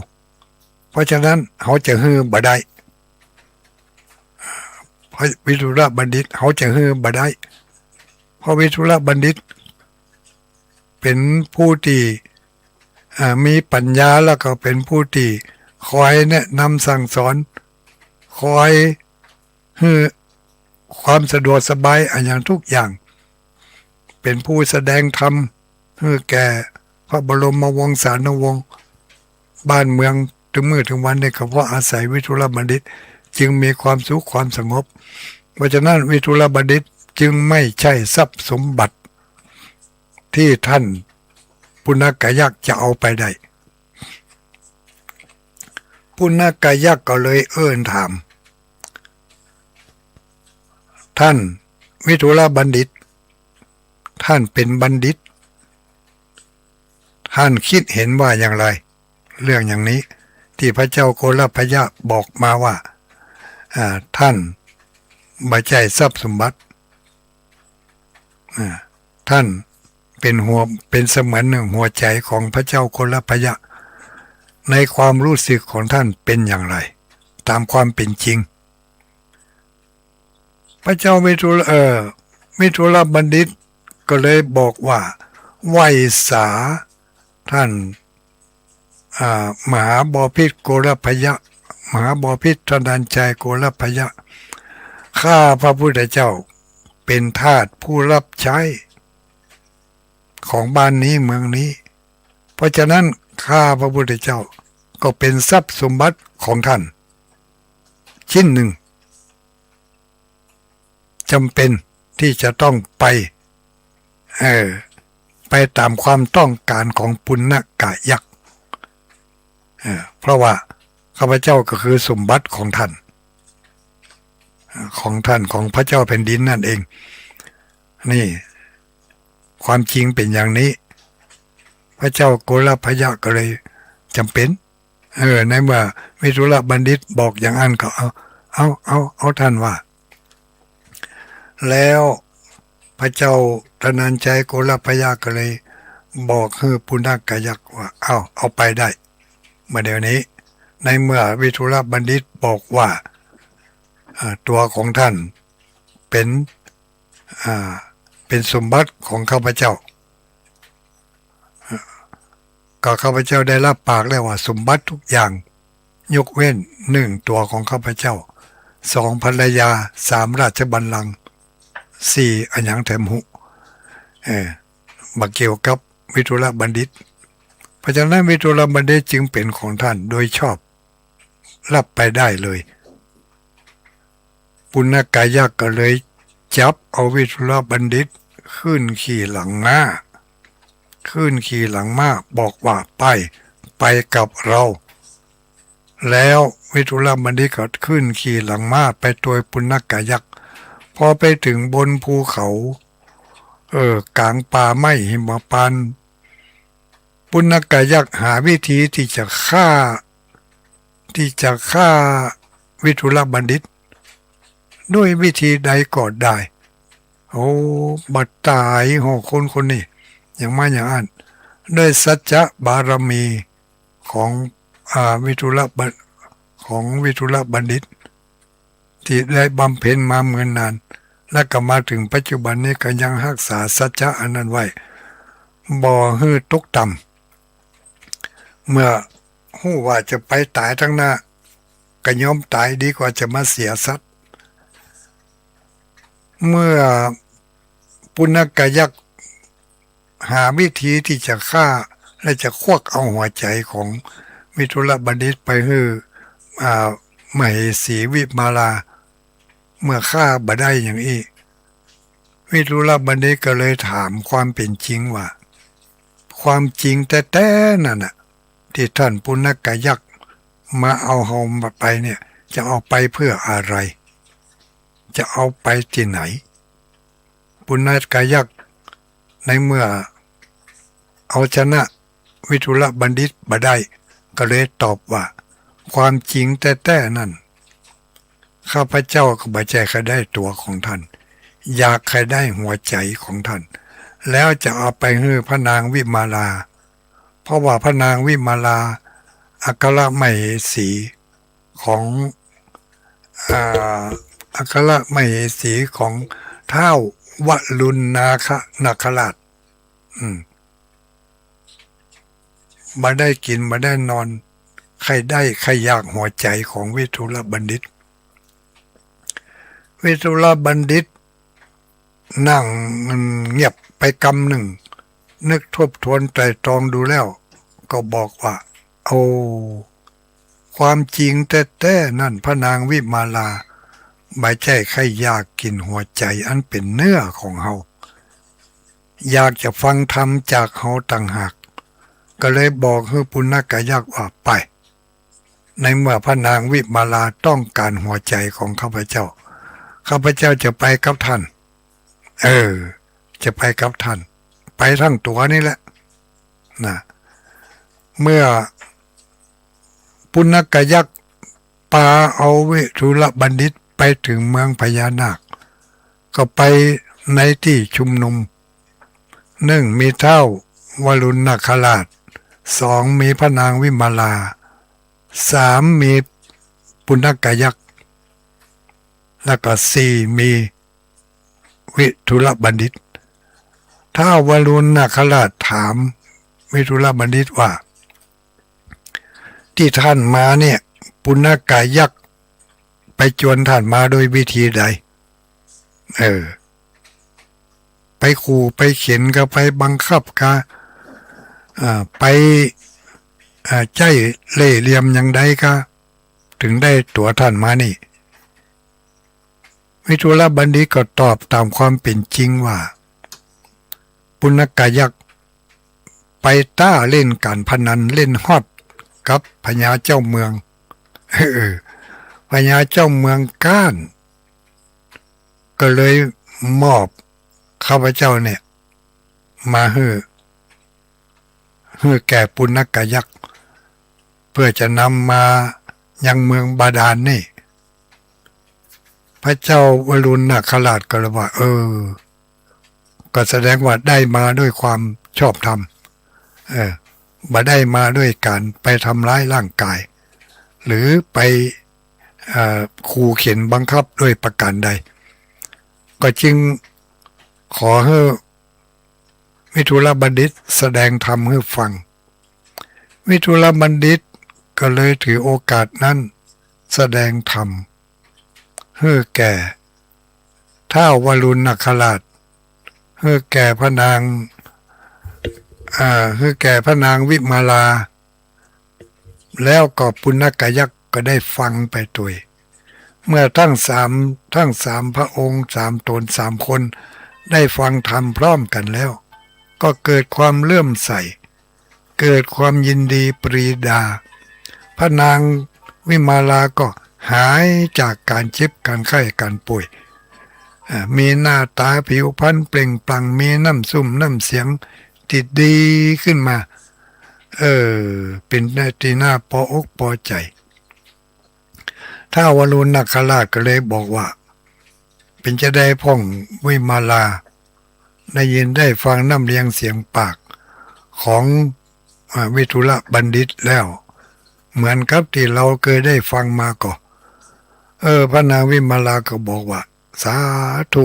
เพราะฉะนั้นเขาจะฮื้อบ่ได้เพราะวิทุรบัณฑิตเขาจะฮื้อบ่ได้เพราะวิทุรบัณฑิตเป็นผู้ที่มีปัญญาแล้วก็เป็นผู้ที่คอยแนะนำสั่งสอนคอยให้ความสะดวกสบายอย่างทุกอย่างเป็นผู้แสดงธรรมให้แก่พระบรมวงศานุวงศ์บ้านเมืองถึงมื้อถึงวันนี้ก็เพราะอาศัยวิทุรบัณฑิตจึงมีความสุขความสงบเพราะฉะนั้นวิทุรบัณฑิตจึงไม่ใช่ทรัพย์สมบัติที่ท่านปุณกะยักษ์จะเอาไปได้ปุณกะยักษ์ก็เลยถามท่านวิทุรบัณฑิต ท่านเป็นบัณฑิตท่านคิดเห็นว่าอย่างไรเรื่องอย่างนี้ที่พระเจ้าโกรพยะบอกมาว่าท่านไม่ใช่ทรัพย์สมบัติท่านเป็นเสมือนหนึ่งหัวใจของพระเจ้าโกรพยะในความรู้สึกของท่านเป็นอย่างไรตามความเป็นจริงพระเจ้ามิถุลบัณฑิตก็เลยบอกว่าไหวสาท่านมหาบพิตรโกรพยะมหาบพิตรธนัญชัยโกรพยะข้าพระพุทธเจ้าเป็นทาสผู้รับใช้ของบ้านนี้เมืองนี้เพราะฉะนั้นข้าพระพุทธเจ้าก็เป็นทรัพย์สมบัติของท่านชิ้นหนึ่งจำเป็นที่จะต้องไปตามความต้องการของปุณณกะยักษ์เพราะว่าข้าพเจ้าก็คือสมบัติของท่านของพระเจ้าแผ่นดินนั่นเองนี่ความจริงเป็นอย่างนี้พระเจ้าโกรพยะก็เลยจำเป็นในเมื่อมิถุลบัณฑิตบอกอย่างนั้นก็เอาท่านว่าแล้วพระเจ้าธนัญชัยโกรพยะก็เลยบอกให้ปุณณกะยักษ์ว่าเอาไปได้เมื่อเดี๋ยวนี้ในเมื่อมิถุลบัณฑิตบอกว่าตัวของท่านเป็นสมบัติของข้าพเจ้าก็ข้าพเจ้าได้รับปากแล้วว่าสมบัติทุกอย่างยกเว้น1ตัวของข้าพเจ้า2ภรรยา3ราชบัลลังก์4อันยังแถมหุมาเกี่ยวกับมิถุลบัณฑิตเพราะฉะนั้นมิถุลบัณฑิตจึงเป็นของท่านโดยชอบรับไปได้เลยปุณณกะยักษ์ก็เลยจับเอามิถุลบัณฑิตขึ้นขี่หลังม้าบอกว่าไปกับเราแล้วมิถุลบัณฑิตก็ขึ้นขี่หลังม้าไปตัวปุณณกะยักษ์พอไปถึงบนภูเขากลางป่าไม้หิมพานต์ปุณณกะยักษ์หาวิธีที่จะฆ่ามิถุลบัณฑิตด้วยวิธีใดก็ได้บัดตายคนนี้อย่างมาอย่างนั้นด้วยสัจจะบารมีของวิทุลบัณฑิตที่ได้บำเพ็ญมาเมื่อนานและก็มาถึงปัจจุบันนี้ก็ยังรักษาสัจจะอันนั้นไว้บ่ฮื้อตกต่ำเมื่อฮู้ว่าจะไปตายทั้งหน้าก็ยอมตายดีกว่าจะมาเสียทรัพย์เมื่อปุณณกะยักษ์หาวิธีที่จะฆ่าและจะควักเอาหัวใจของมิถุลบัณฑิตไปให้มเหสีวิมาลาเมื่อฆ่าบ่ได้อย่างนี้มิถุลบัณฑิตก็เลยถามความเป็นจริงว่าความจริงแต่นั่นน่ะที่ท่านปุณณกะยักษ์มาเอาเฮามาไปเนี่ยจะเอาไปเพื่ออะไรจะเอาไปที่ไหนปุณณกะยักษ์ในเมื่อเอาชนะมิถุลบัณฑิตบ่ได้ก็เลยตอบว่าความจริงแต่นั่นข้าพเจ้าก็บ่ใจใครได้ตัวของท่านอยากใครได้หัวใจของท่านแล้วจะเอาไปให้พระนางวิมาลาเพราะว่าพระนางวิมาลาอัครมเหสีของอัครมเหสีของท้าววลุนนาคราชมาได้กินมาได้นอนใครอยากหัวใจของวิทุลบัณฑิตนั่งเงียบไปกำหนึ่งนึกทบทวนไตร่ตรองดูแล้วก็บอกว่าความจริงแต่นั่นพระนางวิมาลาไม่ใช่ใครอยากกินหัวใจอันเป็นเนื้อของเฮาอยากจะฟังธรรมจากเฮาต่างหากก็เลยบอกให้ปุณณกะยักษ์ว่าไปในเมื่อพระนางวิมาลาต้องการหัวใจของข้าพเจ้าจะไปกับท่าน จะไปกับท่านไปทั้งตัวนี่แหละนะเมื่อปุณกยักษ์ปาเอาวิทุลบัณฑิตไปถึงเมืองพญานาคก็ไปในที่ชุมนุม1มีเท้าวรุณนาคราช2มีพระนางวิมาลา3มีปุณกยักษ์แล้วก็4มีวิทุลบัณฑิตท้าววรุณนาคราชถามวิทุลบัณฑิตว่าที่ท่านมาเนี่ยปุณกยักษ์ไปจวนท่านมาโดยวิธีใดไปขู่ไปเข็นก็ไปบังคับก็ไปใจเล่ห์เหลี่ยมอย่างใดก็ถึงได้ตัวท่านมานี่วิทุลบัณฑิตก็ตอบตามความเป็นจริงว่าปุณกยักษ์ไปต้าเล่นการพนันเล่นฮอดกับพญาเจ้าเมืองพญาเจ้าเมืองก้านก็เลยมอบข้าพเจ้าเนี่ยมาให้แก่ปุณกยักษ์เพื่อจะนำมายังเมืองบาดาลนี่พระเจ้าวรุณนาคราชก็เลยว่าก็แสดงว่าได้มาด้วยความชอบธรรมบ่ได้มาด้วยการไปทำร้ายร่างกายหรือไปขู่เข็นบังคับด้วยประการใดก็จึงขอให้วิทุลบัณฑิตแสดงธรรมให้ฟังวิทุลบัณฑิตก็เลยถือโอกาสนั้นแสดงธรรมให้แก่ท้าววรุณนาคราชให้แก่พระนางให้แก่พระนางวิมาลาแล้วก็ปุณกยักษ์ก็ได้ฟังไปตัวเมื่อทั้งสามพระองค์3 ตน 3 คนได้ฟังธรรมพร้อมกันแล้วก็เกิดความเลื่อมใสเกิดความยินดีปรีดาพระนางวิมาลาก็หายจากการเจ็บการไข้การป่วยมีหน้าตาผิวพรรณเปล่งปลั่งมีน้ำซุ่มน้ำเสียงติดดีขึ้นมาเป็นที่น่าพออกพอใจท้าววรุณนาคราชก็เลยบอกว่าเป็นจะได้พ่องวิมาลาได้ยินได้ฟังน้ำเลียงเสียงปากของวิทุลบัณฑิตแล้วเหมือนกับที่เราเคยได้ฟังมาก่อนพระนางวิมาลาก็บอกว่าสาธุ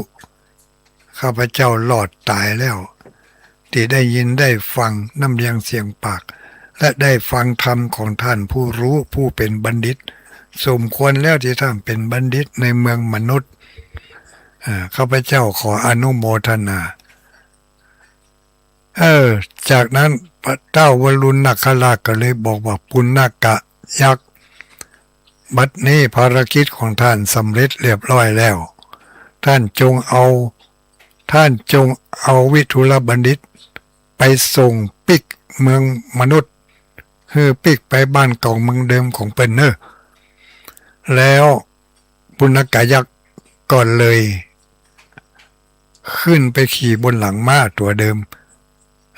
ข้าพเจ้ารอดตายแล้วที่ได้ยินได้ฟังน้ำเลียงเสียงปากและได้ฟังธรรมของท่านผู้รู้ผู้เป็นบัณฑิตสมควรแล้วที่ท่านเป็นบัณฑิตในเมืองมนุษย์ข้าพเจ้าขออนุโมทนาจากนั้นพระเจ้าวรุณนาคราชก็เลยบอกว่าปุณกยักษ์บัดนี้ภารกิจของท่านสำเร็จเรียบร้อยแล้วท่านจงเอาวิทุลบัณฑิตไปส่งปิกเมืองมนุษย์ปิกไปบ้านเก่าเมืองเดิมของเปิ้นแล้วปุณกยักษ์ก่อนเลยขึ้นไปขี่บนหลังม้าตัวเดิม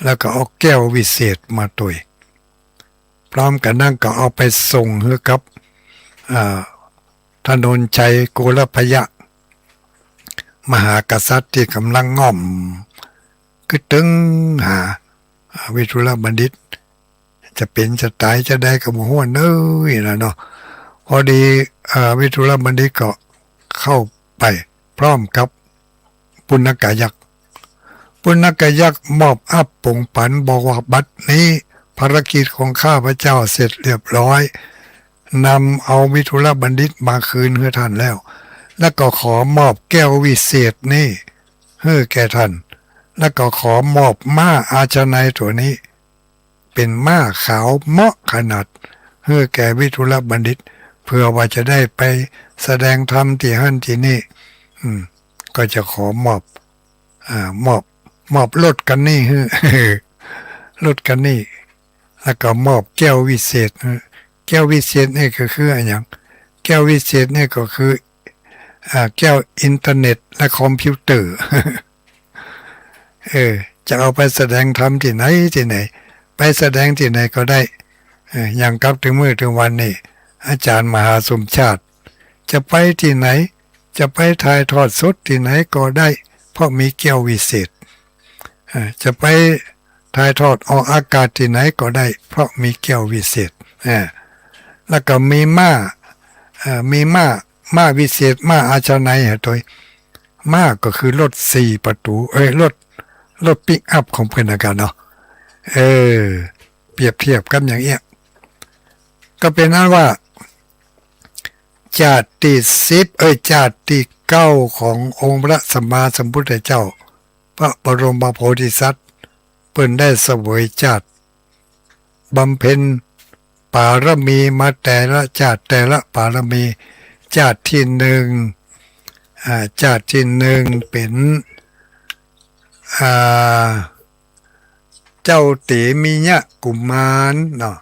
แล้วก็เอาแก้ววิเศษมาตุยพร้อมกันนั่งก็เอาไปส่งให้กับถนนชัยโกลพยะมหากษัตริย์ที่กำลังง่อมก็ตึงหาวิทุลบัณฑิตจะเป็นจะตายจะได้กับหัวเน้ยนะเนาะพอดีวิทุลบัณฑิตก็เข้าไปพร้อมกับปุณกยักษ์ปุณกยักษ์มอบอับปงปันบอกว่าบัดนี้ภารกิจของข้าพเจ้าเสร็จเรียบร้อยนำเอาวิทุลบัณฑิตมาคืนให้ท่านแล้วก็ขอมอบแก้ววิเศษนี่ให้แก่ท่านแล้วก็ขอมอบม้าอาชนัยตัวนี้เป็นม้าขาวเหมาะขนาดให้แก่วิทุลบัณฑิตเพื่อว่าจะได้ไปแสดงธรรมที่หั่นที่นี่ก็จะขอมอบรถกันนี่รถกันนี่แล้วก็มอบแก้ววิเศษแก้ววิเศษนี่ก็คืออะไรอย่างแก้ววิเศษนี่ก็คือแก้วอินเทอร์เน็ตและคอมพิวเตอร์ เออจะเอาไปแสดงธรรมที่ไหนที่ไหนไปแสดงที่ไหนก็ได้อย่างกับถึงมื้อถึงวันนี้อาจารย์มหาสมชาติจะไปที่ไหนจะไปถ่ายทอดสดที่ไหนก็ได้เพราะมีแก้ววิเศษจะไปถ่ายทอดออกอากาศที่ไหนก็ได้เพราะมีแก้ววิเศษแล้วก็มีม้าวิเศษม้าอาชนัยตัวม้าก็คือรถ4 ประตูรถปิกอัพของเพื่อนกันเนาะเปรียบเทียบกันอย่างเงี้ยก็เป็นนั้นว่าชาติชาติ9ขององค์พระสัมมาสัมพุทธเจ้าพระบรมโพธิสัตว์เพิ่นได้เสวยชาติบำเพ็ญปารมีมาแต่ละชาติแต่ละปารมีชาติที่หนึ่งเป็นเจ้าเตมิยะกุมารเนาะ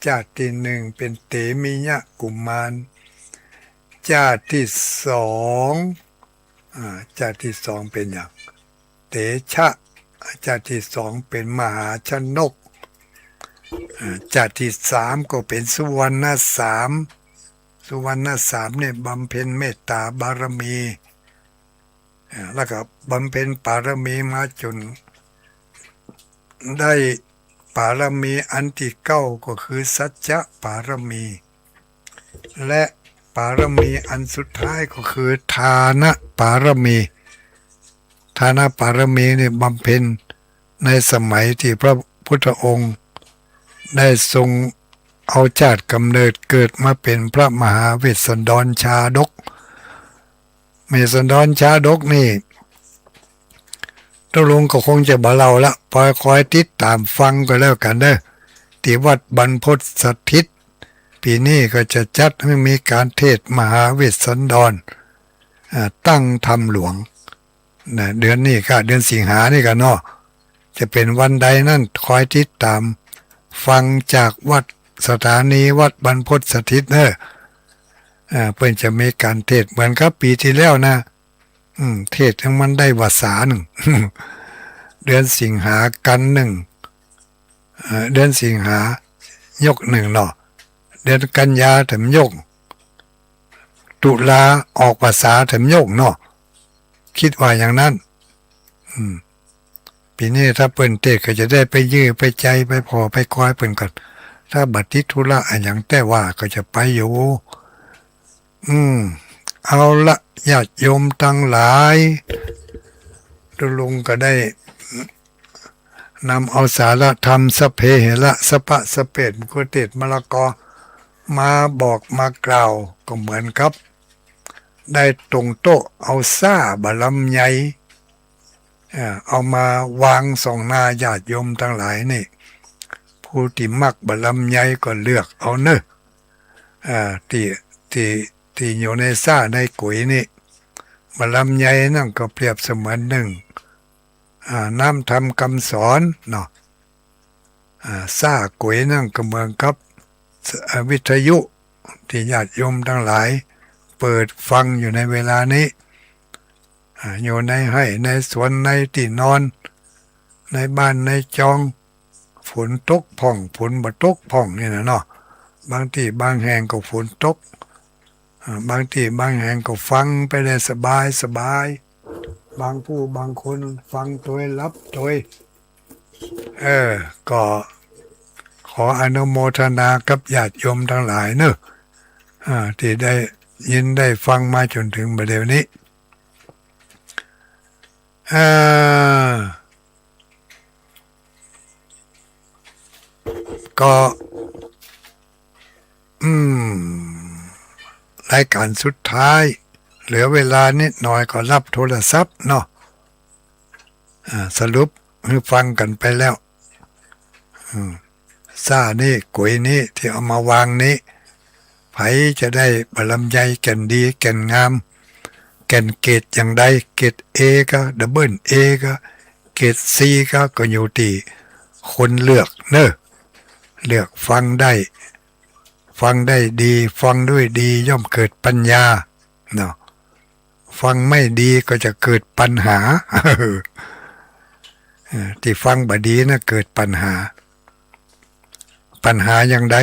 ชาติที่หนึ่งเป็นเตมิยะกุมารชาติที่สองชาติที่สองเป็นอย่างเตชะชาติที่สองเป็นมหาชนกชาติที่สามก็เป็นสุวรรณสามเนี่ยบำเพ็ญเมตตาบารมีแล้วก็บำเพ็ญปารมีมาจนได้ปารมีอันที่9ก็คือสัจจะปารมีและปารมีอันสุดท้ายก็คือทานะปารมีนี่บำเพ็ญในสมัยที่พระพุทธองค์ได้ทรงเอาชาติกำเนิดเกิดมาเป็นพระมหาเวสสันดรชาดกนี่ตัวลุงก็คงจะบ่เล่าละคอยติดตามฟังก็แล้วกันเด้อที่วัดบรรพตสถิตปีนี้ก็จะจัดให้มีการเทศมหาเวสสันดรตั้งธรรมหลวงนะเดือนนี้ค่ะเดือนสิงหานี่กันเนาะจะเป็นวันใดนั่นคอยติดตามฟังจากวัดสถานีวัดบรรพตสถิตเนอะเพื่อนจะมีการเทศเหมือนกับปีที่แล้วนะเทศทั้งมันได้วาษาหนึ่ง เดือนสิงหากันหนึ่งเดือนสิงหายกหนึ่งเนาะเดือนกันยาถึงยกตุลาออกภาษาถึงยกเนาะคิดว่าอย่างนั้นปีนี้ถ้าเปิ่นเตะก็จะได้ไปยื้อไปใจไปพอไปคอยเปิ่นก่อนถ้าบัดทิธุระอย่างแต่ว่าก็จะไปอยู่เอาละญาติโยมทั้งหลายลุงก็ได้นำเอาสารธรรมสเพเหระสปะสเปดมุขเตศมะละกอมาบอกมากล่าวก็เหมือนครับได้ตรงโต๊ะเอาซ่าบะลำไยเอามาวางส่องหน้าญาติโยมทั้งหลายนี่ผู้ที่มักบะลำไยก็เลือกเอาเนอะที่อยู่ในซ่าในกุยนี่บะลำไยนั่นก็เปรียบเสมือนหนึ่งน้ำทำคำสอนเนาะซ่ากุยนั่นก็เหมือนกับวิทยุที่ญาติโยมทั้งหลายเปิดฟังอยู่ในเวลานี้อยู่ในให้ในสวนในที่นอนในบ้านในจองฝนตกผ่องฝนบ่ตกผ่องนี่นะเนาะบางที่บางแห่งก็ฝนตกบางที่บางแห่งก็ฟังไปได้สบายบางผู้บางคนฟังโดยรับโดยก็ขออนุโมทนากับญาติโยมทั้งหลายเนอะที่ได้ยินได้ฟังมาจนถึงบัดเดี๋ยวนี้ก็รายการสุดท้ายเหลือเวลานิดหน่อยก็รับโทรศัพท์เนาะสรุปให้ฟังกันไปแล้วซ่านี่กุยนี่ที่เอามาวางนี้ไผจะได้บะลำไยแก่นดีแก่นงามแก่นเกรดอย่างใดเกรดเอก็ดับเบิลเอก็เกรดซีก็อยู่ที่คนเลือกเนอะเลือกฟังได้ดีฟังด้วยดีย่อมเกิดปัญญาเนาะฟังไม่ดีก็จะเกิดปัญหา ที่ฟังบดีนะเกิดปัญหาอย่างใด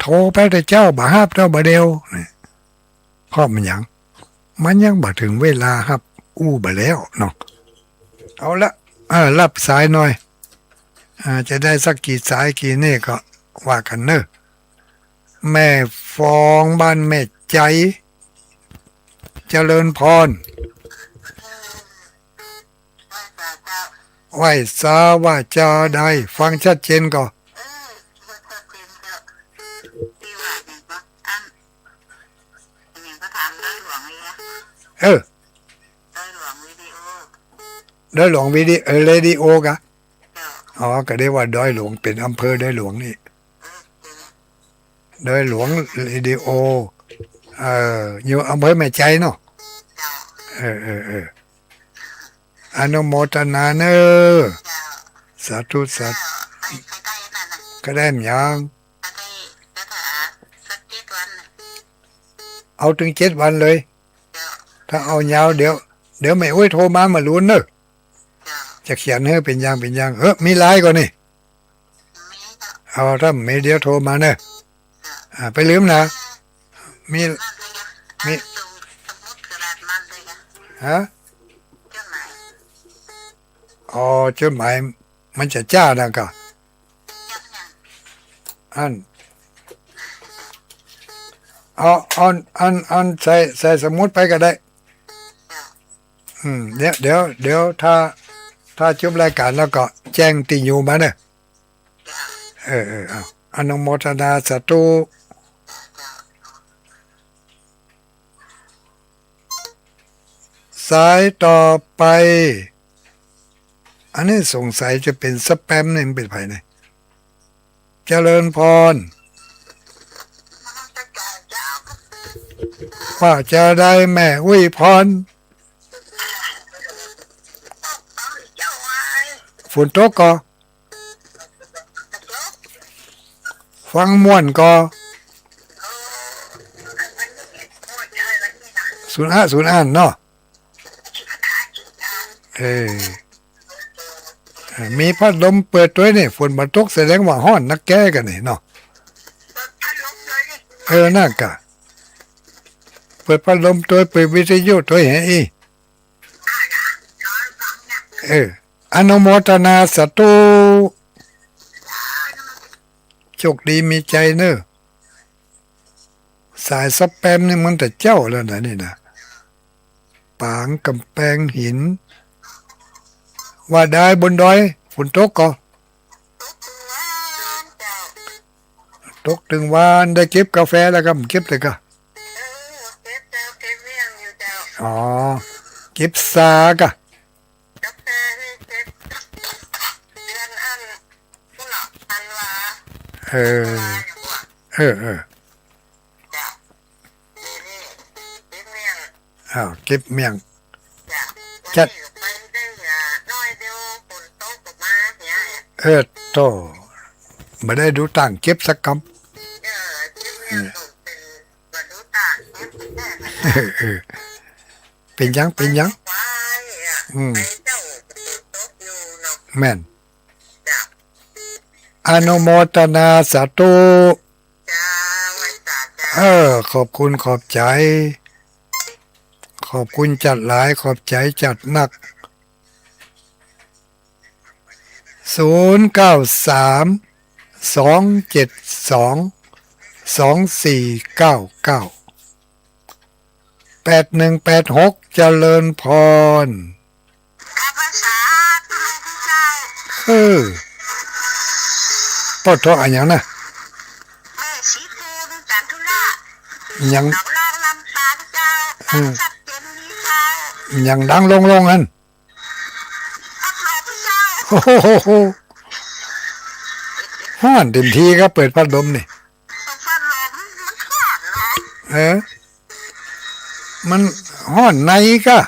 โทรไปแต่เจ้าบ่ฮับเจ้าบ่เดียวนี่เพราะมันยังบ่ถึงเวลาฮับอู้บ่แล้วเนาะเอาละรับสายหน่อยจะได้สักกี่สายกี่นี่ก็ว่ากันเนอะแม่ฟองบ้านแม่ใจเจริญพรไหวสาว่าจะได้ฟังชัดเจนก็เออดอยหลวงวิดีเรดิโอกะอ๋อก็ได้ว่าดอยหลวงเป็นอำเภอดอยหลวงนี่ดอยหลวงเรดิโออยู่อำเภอแม่ใจเนาะอนุโมทนาเนอสาธุสาธุก็ได้ยังเอาถึง7 วันเลยถ้าเอายาวเดี๋ยวไม่โทรมาลุ้นเนอะจะเขียนให้เป็นอย่างมีไลน์ก่อนนี่เอาถ้าไม่เดี๋ยวโทรมาเนอะไปลืมนะมีฮะอ๋อจดหมายมันจะจ้านะก็อันใส่สมุดไปก็ได้เดี๋ยวถ้าจบรายการแล้วก็แจ้งติอยู่มาเนอะเอาอนุโมทนาสาธุสายต่อไปอันนี้สงสัยจะเป็นสแปมนี่มันเป็นไผไหนเจริญพรว่าจะได้แม่อุ้ยพรฝนตกก็ฟังม่วนก็05เนาะมีพัดลมเปิดด้วยนี่ฝนมาตกแสดงว่าฮ้อนนักแก้กันนี่เนาะน่ากะเปิดพัดลมตัวเปิดวิทยุตัวแหอีอนุโมทนาสาธุโชคดีมีใจเนอะสายสแปมนี่มันแต่เจ้าแล้วนะนี่นะปางกำแพงหินว่าได้บนดอยฝนตกก็ตกถึงวันได้เก็บกาแฟแล้วก็เก็บเลยก็อ๋อเก็บซากะเก็บเมี่ยงจัดโตไม่ได้ดูต่างเก็บสักคำเป็นยังแม่นอนุโมทนาสาธุขอบคุณขอบใจจัดหลายขอบใจจัดหนัก093-272-2499 เจริญพรปอดท้ออันยังนะยังดังลงอันโอ้โหห้อนเต็มทีครับเปิดพัดลมนี่มันห้อนในก็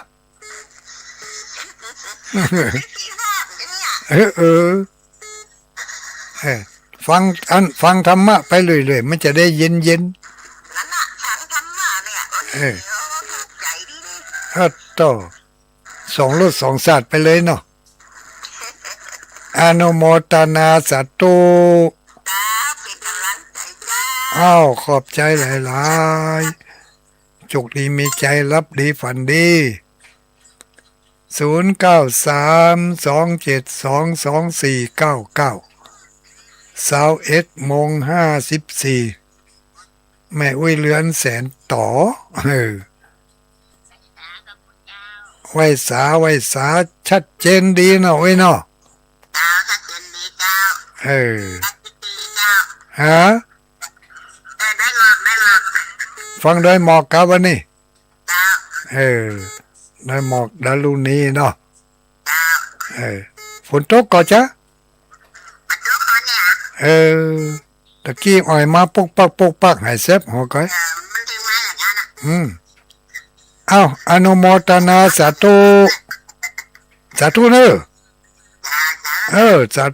ฟังธรรมะไปเรื่อยๆมันจะได้เย็นต่อ2 รส 2 ศาสตร์ไปเลยเนาะ อนุโมทนาสาธุเป็นกำลังใจจ้าอ้าวขอบใจหลายๆจุกดีมีใจรับดีฝันดี093272249921:54แม่อุ้ยเลือนแสนต่อไว้สาชัดเจนดีเนาะเว้ยเนาะเจ้าถ้าเจนดีเจ้าเออดีเจ้าฮะได้หลอกฟังด้วยหมอกครับวันนี้เจ้าเออได้หมอกดารุณีเนาะเจ้าเออฝนตกก่อนจ้ะมาทุกคนเนี่ยเออตะกี้อ่อยมาปุกปักให้เซฟหัวก้อยมันถึงมาอย่างนั้นอ้าวอนุโมทนาสาธุเนอะสา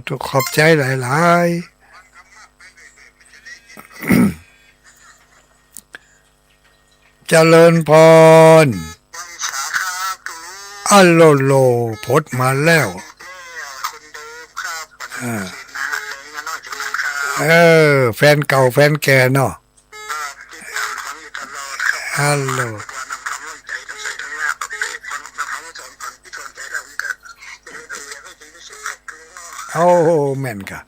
ธุขอบใจหลายๆเจริญพรอัลโลโลพดมาแล้วแฟนเก่าแฟนแก่เนาะฮัลโหลโอ้แม่นกะ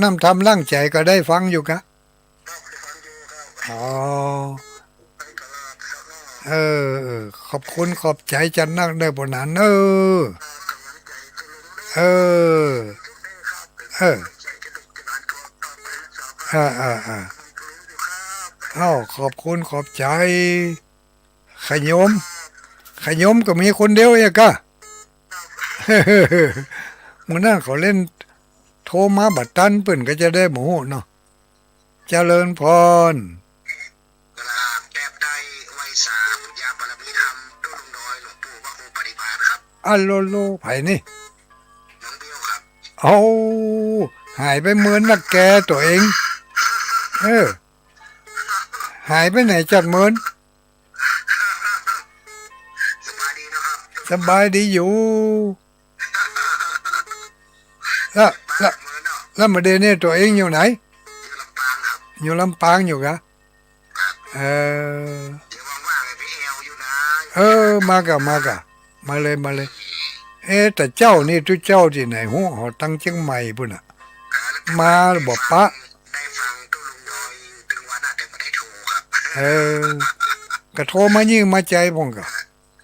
น้ำทำร่างใจก็ได้ฟังอยู่กะอ๋อขอบคุณขอบใจจันนักได้บนนั้นเออขอบคุณขอบใจขยมก็มีคนเดียวเองกะมื่อนั้นเขาเล่นโทรมาบัดตันเปิ่นก็จะได้หมูเนาะเจริญพรแก้ได้ไว้สาบุญญาบารมีธรรมด้วยลุงน้อยหลวงปู่พระครูปฏิภาณครับอัลโลไผ่นี่น้องเบี้ยวครับเอาหายไปเหมือนนักแกตัวเองหายไปไหนจัดเหมือนสบายดีนะครับสบายดีอยู่แล้วมาเดเนี่ยตัวเองอยู่ไหนอยู่ลำปางอยู่กะเดี๋ยวว่างๆไปเอวอยู่นะมากะมาเลยแต่เจ้านี่ทุกเจ้าที่ไหนหูหอตั้งเชียงใหม่พุ่นน่ะมาบอกปะได้ฟังตู้ลุงน้อยถึงวันน่ะแต่ไม่ได้โทรครับกระโทรมายิ่งมาใจพ่งกะ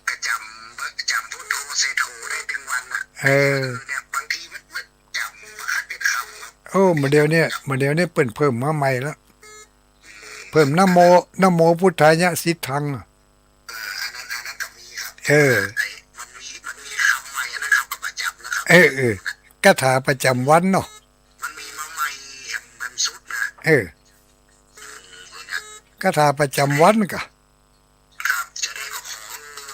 กระจำพูดโทรเซโทรได้ถึงวันน่ะเนี่ยบางทีมันจำเป็นคำมาเดี๋ยวนี้เพิ่มมาใหม่แล้วเพิ่มนะโมพุทธายะสิทธังอันนั้นก็มีครับมันมีคำใหม่นะครับกับประจำนะครับคาถาประจำวันเนาะมันมีมาใหม่มันสุดนะคาถาประจำวันกะครับจะได้ก็ขอ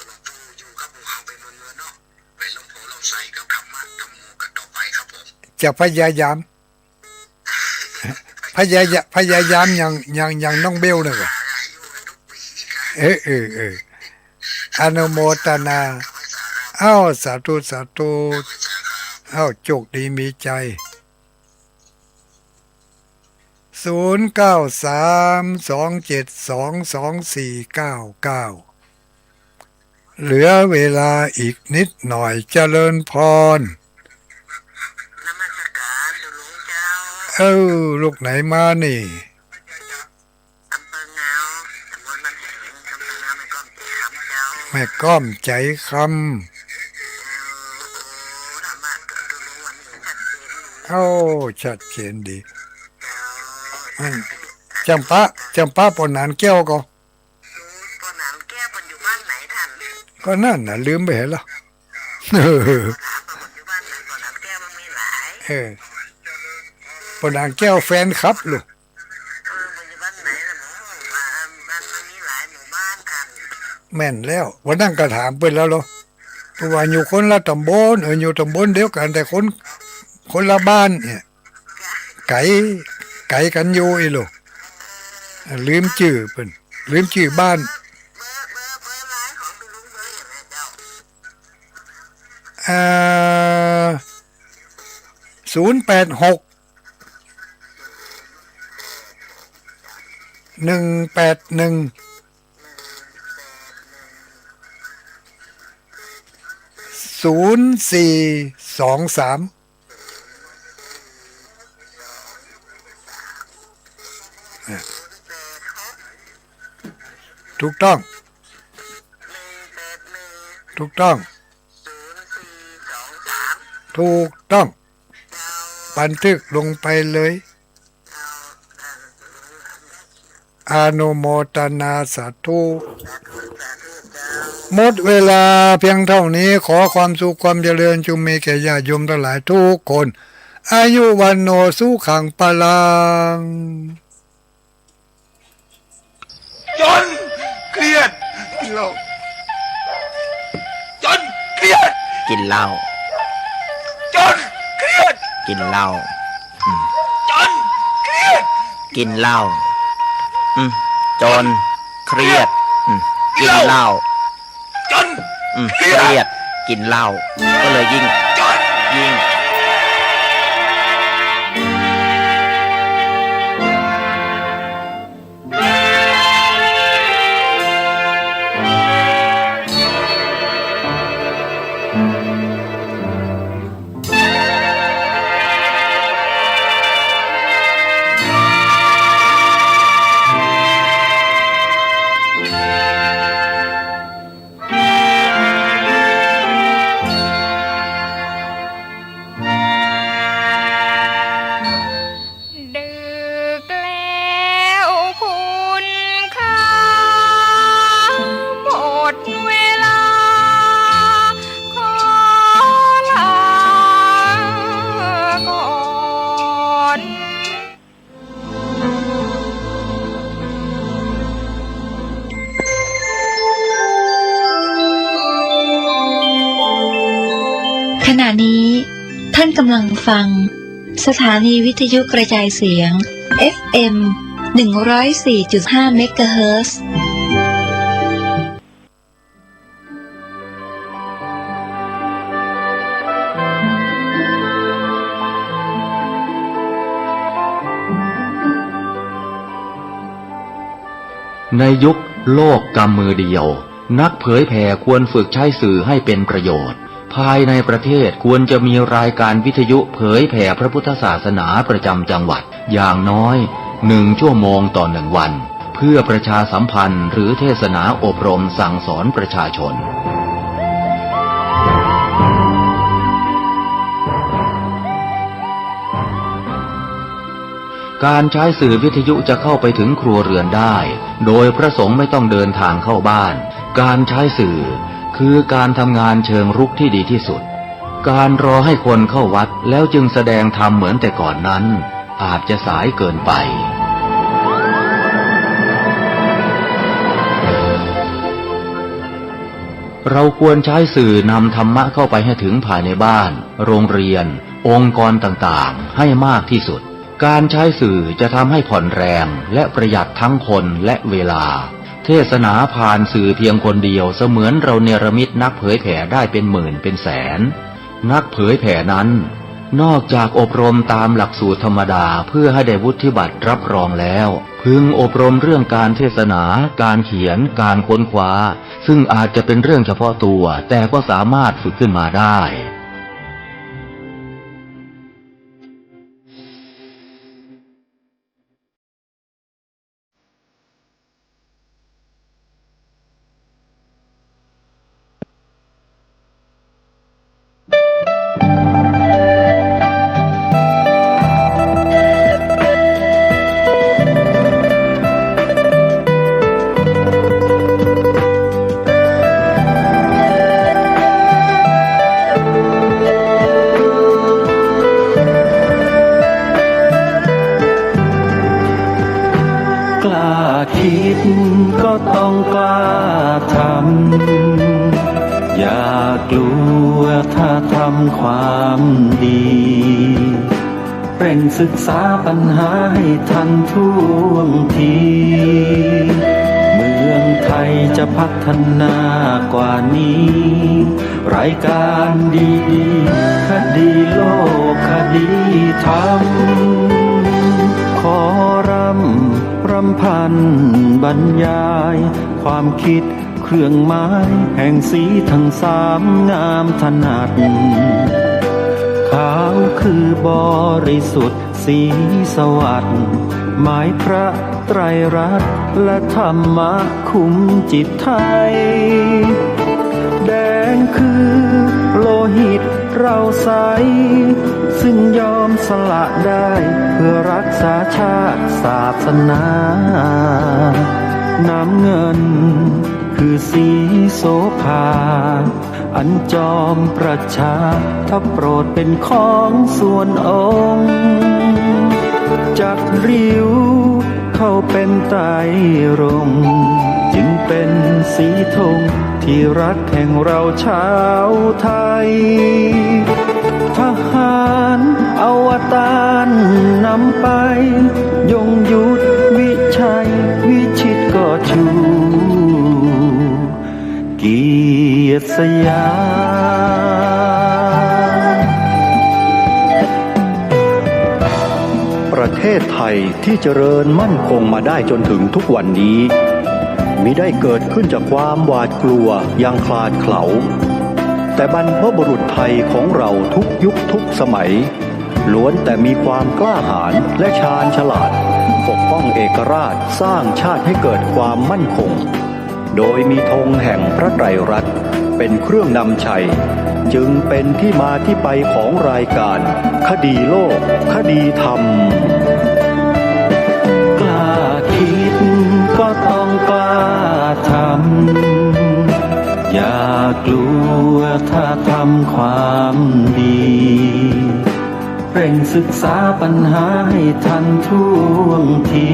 หลวงปู่อยู่กับหมู่เฮาไปเมืองเนาะไปหลวงปู่เราใส่กับธรรมะธรรมโมกันต่อไปครับผมจะพยายามอย่างน้องเบลเนี่ยอนุโมทนาสาธุโชคดีมีใจ0932722499เหลือเวลาอีกนิดหน่อยเจริญพรลูกไหนมานี่แม่ก้อมใจคำชัดเจนดีจำปาปนานแก้วก็ปนานแก้วปัจจุบันไหนท่านก็นั่นน่ะลืมไปแล้วปัจจุบันไหนปนานแก้วมันมีหลายปนางแก้วแฟนครับลูกปัจจุบันไหนล่ะมันมีหลายหมู่บ้านกันแม่นแล้ววันนั้นก็ถามเพิ่นแล้วเหรอเพราะว่าอยู่คนละตำบลอยู่ตำบลเดียวกันแต่คนละบ้านเนี่ยไก่กันอยู่อีลูกลืมชื่อเพิ่นลืมชื่อบ้าน 081-181-0423ถูกต้องถูกต้องถูกต้องบันทึกลงไปเลยอานุโมทนาสาธุหมดเวลาเพียงเท่านี้ขอความสุขความเจริญจงมีแก่ญาติโยมทั้งหลายทุกคนอายุวันโนสุขังปลังจนเครียดกินเหล้าจนเครียดกินเหล้าจนเครียดกินเหล้าจนเครียดกินเหล้าจนเครียดกินเหล้าจนเครียดกินเหล้าก็เลยยิ่งขณะนี้ท่านกำลังฟังสถานีวิทยุกระจายเสียง FM 104.5 เมกะเฮิรตซ์ในยุคโลกกำมือเดียวนักเผยแผ่ควรฝึกใช้สื่อให้เป็นประโยชน์ภายในประเทศควรจะมีรายการวิทยุเผยแผ่พระพุทธศาสนาประจำจังหวัดอย่างน้อย1 ชั่วโมงต่อ1 วันเพื่อประชาสัมพันธ์หรือเทศนาอบรมสั่งสอนประชาชนการใช้สื่อวิทยุจะเข้าไปถึงครัวเรือนได้โดยพระสงฆ์ไม่ต้องเดินทางเข้าบ้านการใช้สื่อคือการทำงานเชิงรุกที่ดีที่สุดการรอให้คนเข้าวัดแล้วจึงแสดงธรรมเหมือนแต่ก่อนนั้นอาจจะสายเกินไปเราควรใช้สื่อนำธรรมะเข้าไปให้ถึงภายในบ้านโรงเรียนองค์กรต่างๆให้มากที่สุดการใช้สื่อจะทำให้ผ่อนแรงและประหยัดทั้งคนและเวลาเทศนาผ่านสื่อเพียงคนเดียวเสมือนเราเนรมิตนักเผยแผ่ได้เป็นหมื่นเป็นแสนนักเผยแผ่นั้นนอกจากอบรมตามหลักสูตรธรรมดาเพื่อให้ได้วุฒิบัตรรับรองแล้วพึงอบรมเรื่องการเทศนาการเขียนการค้นคว้าซึ่งอาจจะเป็นเรื่องเฉพาะตัวแต่ก็สามารถฝึกขึ้นมาได้คิดก็ต้องกล้าทำอย่ากลัวถ้าทำความดีเร่งศึกษาปัญหาให้ทันท่วงทีเมืองไทยจะพัฒนากว่านี้รายการดีๆคดีโลก คดีธรรมขอรำพันบรรยายความคิดเครื่องหมายแห่งสีทั้งสามงามถนัดขาวคือบริสุทธิ์สีสวัสดิ์หมายพระไตรรัตน์และธรรมะคุมจิตไทยแดงคือโลหิตเราใสซึ่งยอมสละได้เพื่อรักษาชาติศาสนาน้ำเงินคือสีโสภาอันจอมประชาถ้าโปรดเป็นของส่วนองค์จัดริ้วเข้าเป็นไตรรงค์จึงเป็นสีธงที่รักแห่งเราชาวไทยทหารอวตารนำไปยงยุทธวิชัยวิชิตก็ชูเกียรติสยามประเทศไทยที่เจริญมั่นคงมาได้จนถึงทุกวันนี้มิได้เกิดขึ้นจากความหวาดกลัวอย่างคลาดเขลาแต่บรรพบุรุษไทยของเราทุกยุคทุกสมัยล้วนแต่มีความกล้าหาญและชาญฉลาดปกป้องเอกราชสร้างชาติให้เกิดความมั่นคงโดยมีธงแห่งพระไตรรัตน์เป็นเครื่องนำชัยจึงเป็นที่มาที่ไปของรายการคดีโลกคดีธรรมกล้าคิดก็ต้องกล้าทำอย่ากลัวถ้าทำความดีเร่งศึกษาปัญหาให้ทันท่วงที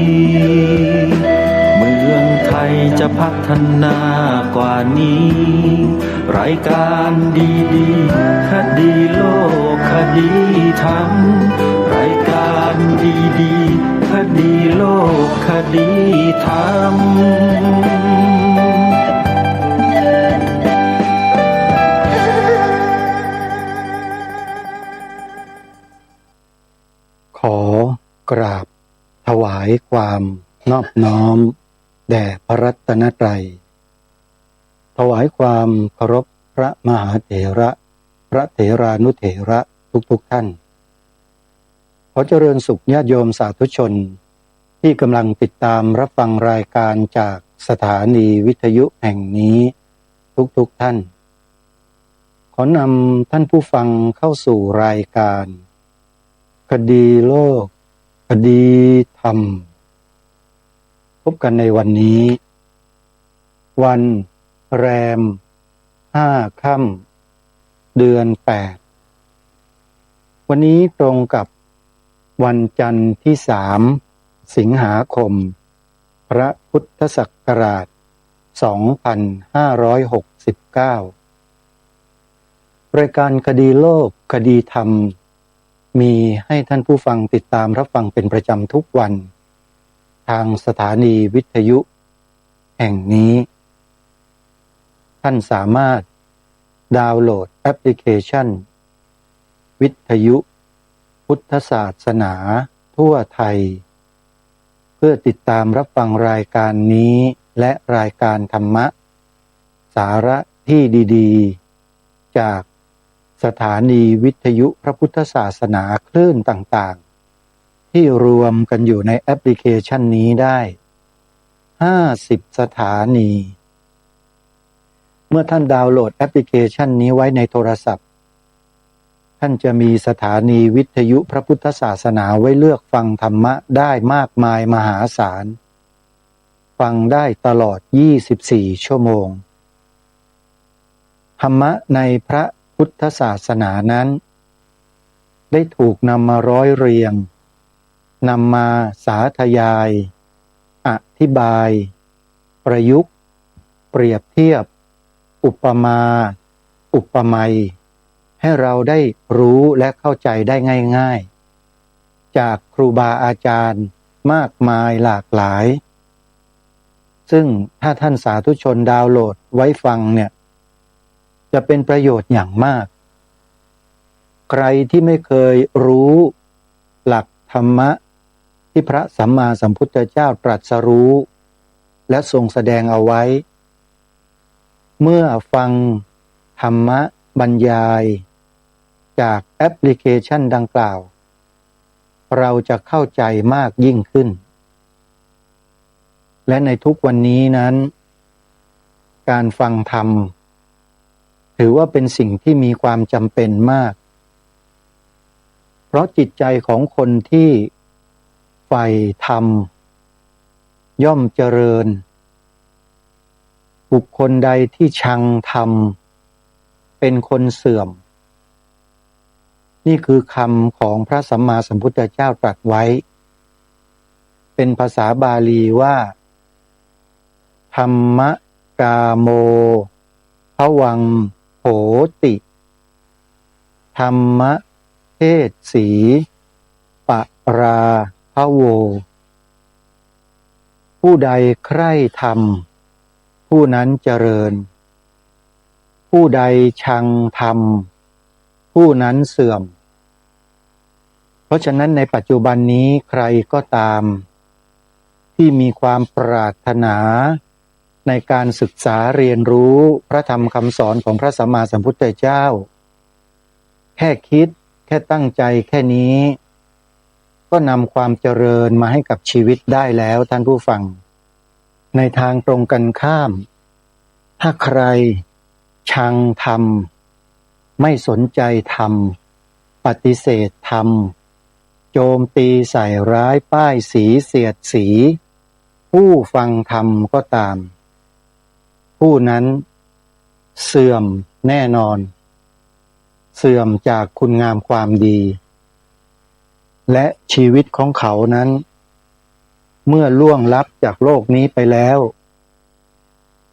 เมืองไทยจะพัฒนากว่านี้รายการดีๆคดีโลกคดีธรรมรายการดีๆคดีโลกคดีธรรมขอกราบถวายความนอบน้อมแด่พระรัตนตรัยถวายความเคารพพระมหาเถระพระเถรานุเถระทุกท่านขอเจริญสุขญาติโยมสาธุชนที่กำลังติดตามรับฟังรายการจากสถานีวิทยุแห่งนี้ทุกท่านขอนำท่านผู้ฟังเข้าสู่รายการคดีโลกคดีธรรมพบกันในวันนี้วันแรม5 ค่ำเดือน 8วันนี้ตรงกับวันจันทร์ที่3 สิงหาคมพระพุทธศักราช2569รายการคดีโลกคดีธรรมมีให้ท่านผู้ฟังติดตามรับฟังเป็นประจำทุกวันทางสถานีวิทยุแห่งนี้ท่านสามารถดาวน์โหลดแอปพลิเคชันวิทยุพุทธศาสนาทั่วไทยเพื่อติดตามรับฟังรายการนี้และรายการธรรมะสาระที่ดีๆจากสถานีวิทยุพระพุทธศาสนาคลื่นต่างๆที่รวมกันอยู่ในแอปพลิเคชันนี้ได้50 สถานีเมื่อท่านดาวน์โหลดแอปพลิเคชันนี้ไว้ในโทรศัพท์ท่านจะมีสถานีวิทยุพระพุทธศาสนาไว้เลือกฟังธรรมะได้มากมายมหาศาลฟังได้ตลอด24 ชั่วโมงธรรมะในพระพุทธศาสนานั้นได้ถูกนำมาร้อยเรียงนำมาสาธยายอธิบายประยุกต์เปรียบเทียบอุปมาอุปไมยให้เราได้รู้และเข้าใจได้ง่ายๆจากครูบาอาจารย์มากมายหลากหลายซึ่งถ้าท่านสาธุชนดาวน์โหลดไว้ฟังเนี่ยจะเป็นประโยชน์อย่างมาก ใครที่ไม่เคยรู้หลักธรรมะที่พระสัมมาสัมพุทธเจ้าตรัสรู้และทรงแสดงเอาไว้ เมื่อฟังธรรมะบรรยายจากแอปพลิเคชันดังกล่าวเราจะเข้าใจมากยิ่งขึ้นและในทุกวันนี้นั้นการฟังธรรมถือว่าเป็นสิ่งที่มีความจำเป็นมากเพราะจิตใจของคนที่ใฝ่ธรรมย่อมเจริญบุคคลใดที่ชังธรรมเป็นคนเสื่อมนี่คือคำของพระสัมมาสัมพุทธเจ้าตรัสไว้เป็นภาษาบาลีว่าธัมมกาโมภวังโหติธรรมเทศสีปราภโวผู้ใดใคร่ธรรมผู้นั้นเจริญผู้ใดชังธรรมผู้นั้นเสื่อมเพราะฉะนั้นในปัจจุบันนี้ใครก็ตามที่มีความปรารถนาในการศึกษาเรียนรู้พระธรรมคำสอนของพระสัมมาสัมพุทธเจ้าแค่คิดแค่ตั้งใจแค่นี้ก็นำความเจริญมาให้กับชีวิตได้แล้วท่านผู้ฟังในทางตรงกันข้ามถ้าใครชังธรรมไม่สนใจธรรมปฏิเสธธรรมโจมตีใส่ร้ายป้ายสีเสียดสีผู้ฟังธรรมก็ตามผู้นั้นเสื่อมแน่นอนเสื่อมจากคุณงามความดีและชีวิตของเขานั้นเมื่อล่วงลับจากโลกนี้ไปแล้ว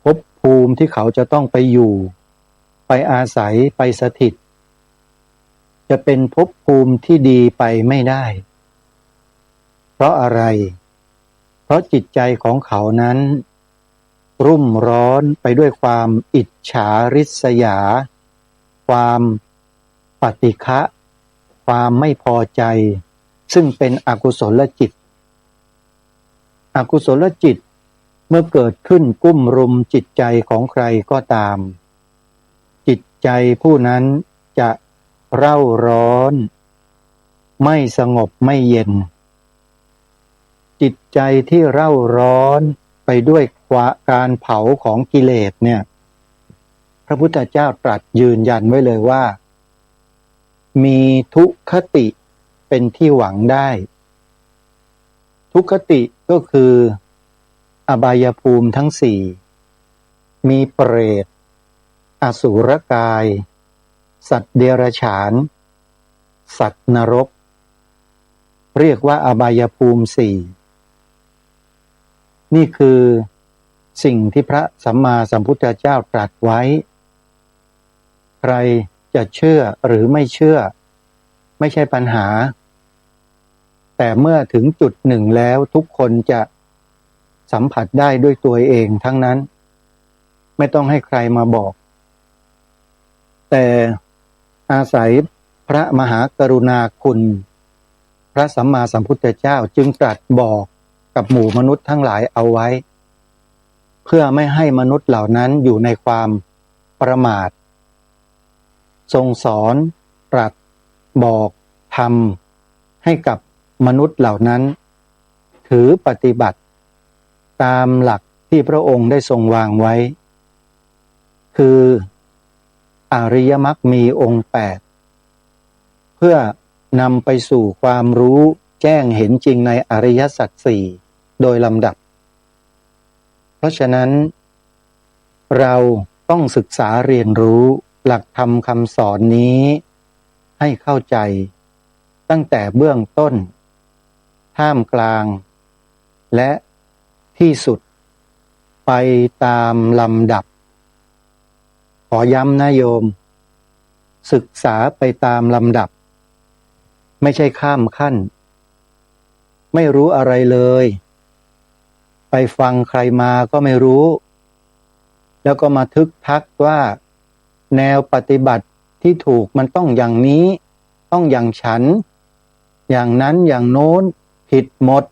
ภพภูมิที่เขาจะต้องไปอยู่ไปอาศัยไปสถิตจะเป็นภพภูมิที่ดีไปไม่ได้เพราะอะไรเพราะจิตใจของเขานั้นรุ่มร้อนไปด้วยความอิจฉาริษยาความปฏิฆะความไม่พอใจซึ่งเป็นอกุศลจิตอกุศลจิตเมื่อเกิดขึ้นกุ้มรุมจิตใจของใครก็ตามจิตใจผู้นั้นจะเร่าร้อนไม่สงบไม่เย็นจิตใจที่เร่าร้อนไปด้วยการเผาของกิเลสเนี่ยพระพุทธเจ้าตรัสยืนยันไว้เลยว่ามีทุกขติเป็นที่หวังได้ทุกขติก็คืออบายภูมิทั้งสี่มีเปรตอสุรกายสัตว์เดรัจฉานสัตว์นรกเรียกว่าอบายภูมิสี่นี่คือสิ่งที่พระสัมมาสัมพุทธเจ้าตรัสไว้ใครจะเชื่อหรือไม่เชื่อไม่ใช่ปัญหาแต่เมื่อถึงจุดหนึ่งแล้วทุกคนจะสัมผัสได้ด้วยตัวเองทั้งนั้นไม่ต้องให้ใครมาบอกแต่อาศัยพระมหากรุณาคุณพระสัมมาสัมพุทธเจ้าจึงตรัสบอกกับหมู่มนุษย์ทั้งหลายเอาไว้เพื่อไม่ให้มนุษย์เหล่านั้นอยู่ในความประมาททรงสอนตรัสบอกทำให้กับมนุษย์เหล่านั้นถือปฏิบัติตามหลักที่พระองค์ได้ทรงวางไว้คืออริยมรรคมีองค์8เพื่อนำไปสู่ความรู้แจ้งเห็นจริงในอริยสัจสี่โดยลำดับเพราะฉะนั้นเราต้องศึกษาเรียนรู้หลักธรรมคำสอนนี้ให้เข้าใจตั้งแต่เบื้องต้นท่ามกลางและที่สุดไปตามลำดับขอย้ำนะโยมศึกษาไปตามลำดับไม่ใช่ข้ามขั้นไม่รู้อะไรเลยไปฟังใครมาก็ไม่รู้แล้วก็มาทึกทักว่าแนวปฏิบัติที่ถูกมันต้องอย่างนี้ ต้องอย่างฉัน อย่างนั้นอย่างโน้นผิดหมด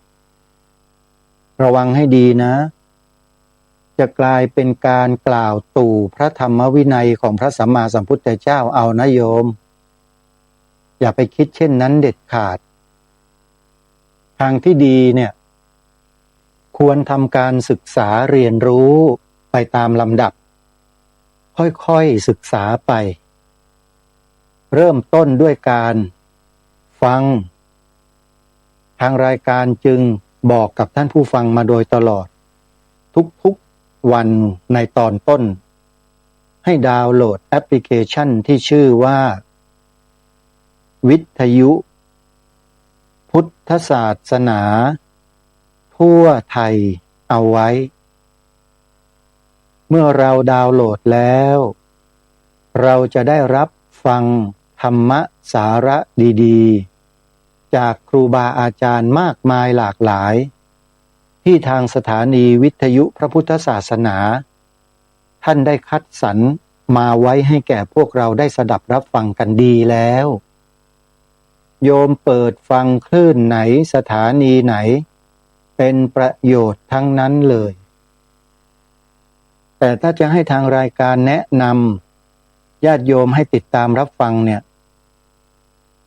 ระวังให้ดีนะ จะกลายเป็นการกล่าวตู่พระธรรมวินัยของพระสัมมาสัมพุทธเจ้าเอานะโยม อย่าไปคิดเช่นนั้นเด็ดขาด ทางที่ดีเนี่ยควรทำการศึกษาเรียนรู้ไปตามลำดับค่อยๆศึกษาไปเริ่มต้นด้วยการฟังทางรายการจึงบอกกับท่านผู้ฟังมาโดยตลอดทุกๆวันในตอนต้นให้ดาวน์โหลดแอปพลิเคชันที่ชื่อว่าวิทยุพุทธศาสนาทั่วไทยเอาไว้เมื่อเราดาวน์โหลดแล้วเราจะได้รับฟังธรรมะสาระดีๆจากครูบาอาจารย์มากมายหลากหลายที่ทางสถานีวิทยุพระพุทธศาสนาท่านได้คัดสรรมาไว้ให้แก่พวกเราได้สดับรับฟังกันดีแล้วโยมเปิดฟังคลื่นไหนสถานีไหนเป็นประโยชน์ทั้งนั้นเลยแต่ถ้าจะให้ทางรายการแนะนำญาติโยมให้ติดตามรับฟังเนี่ย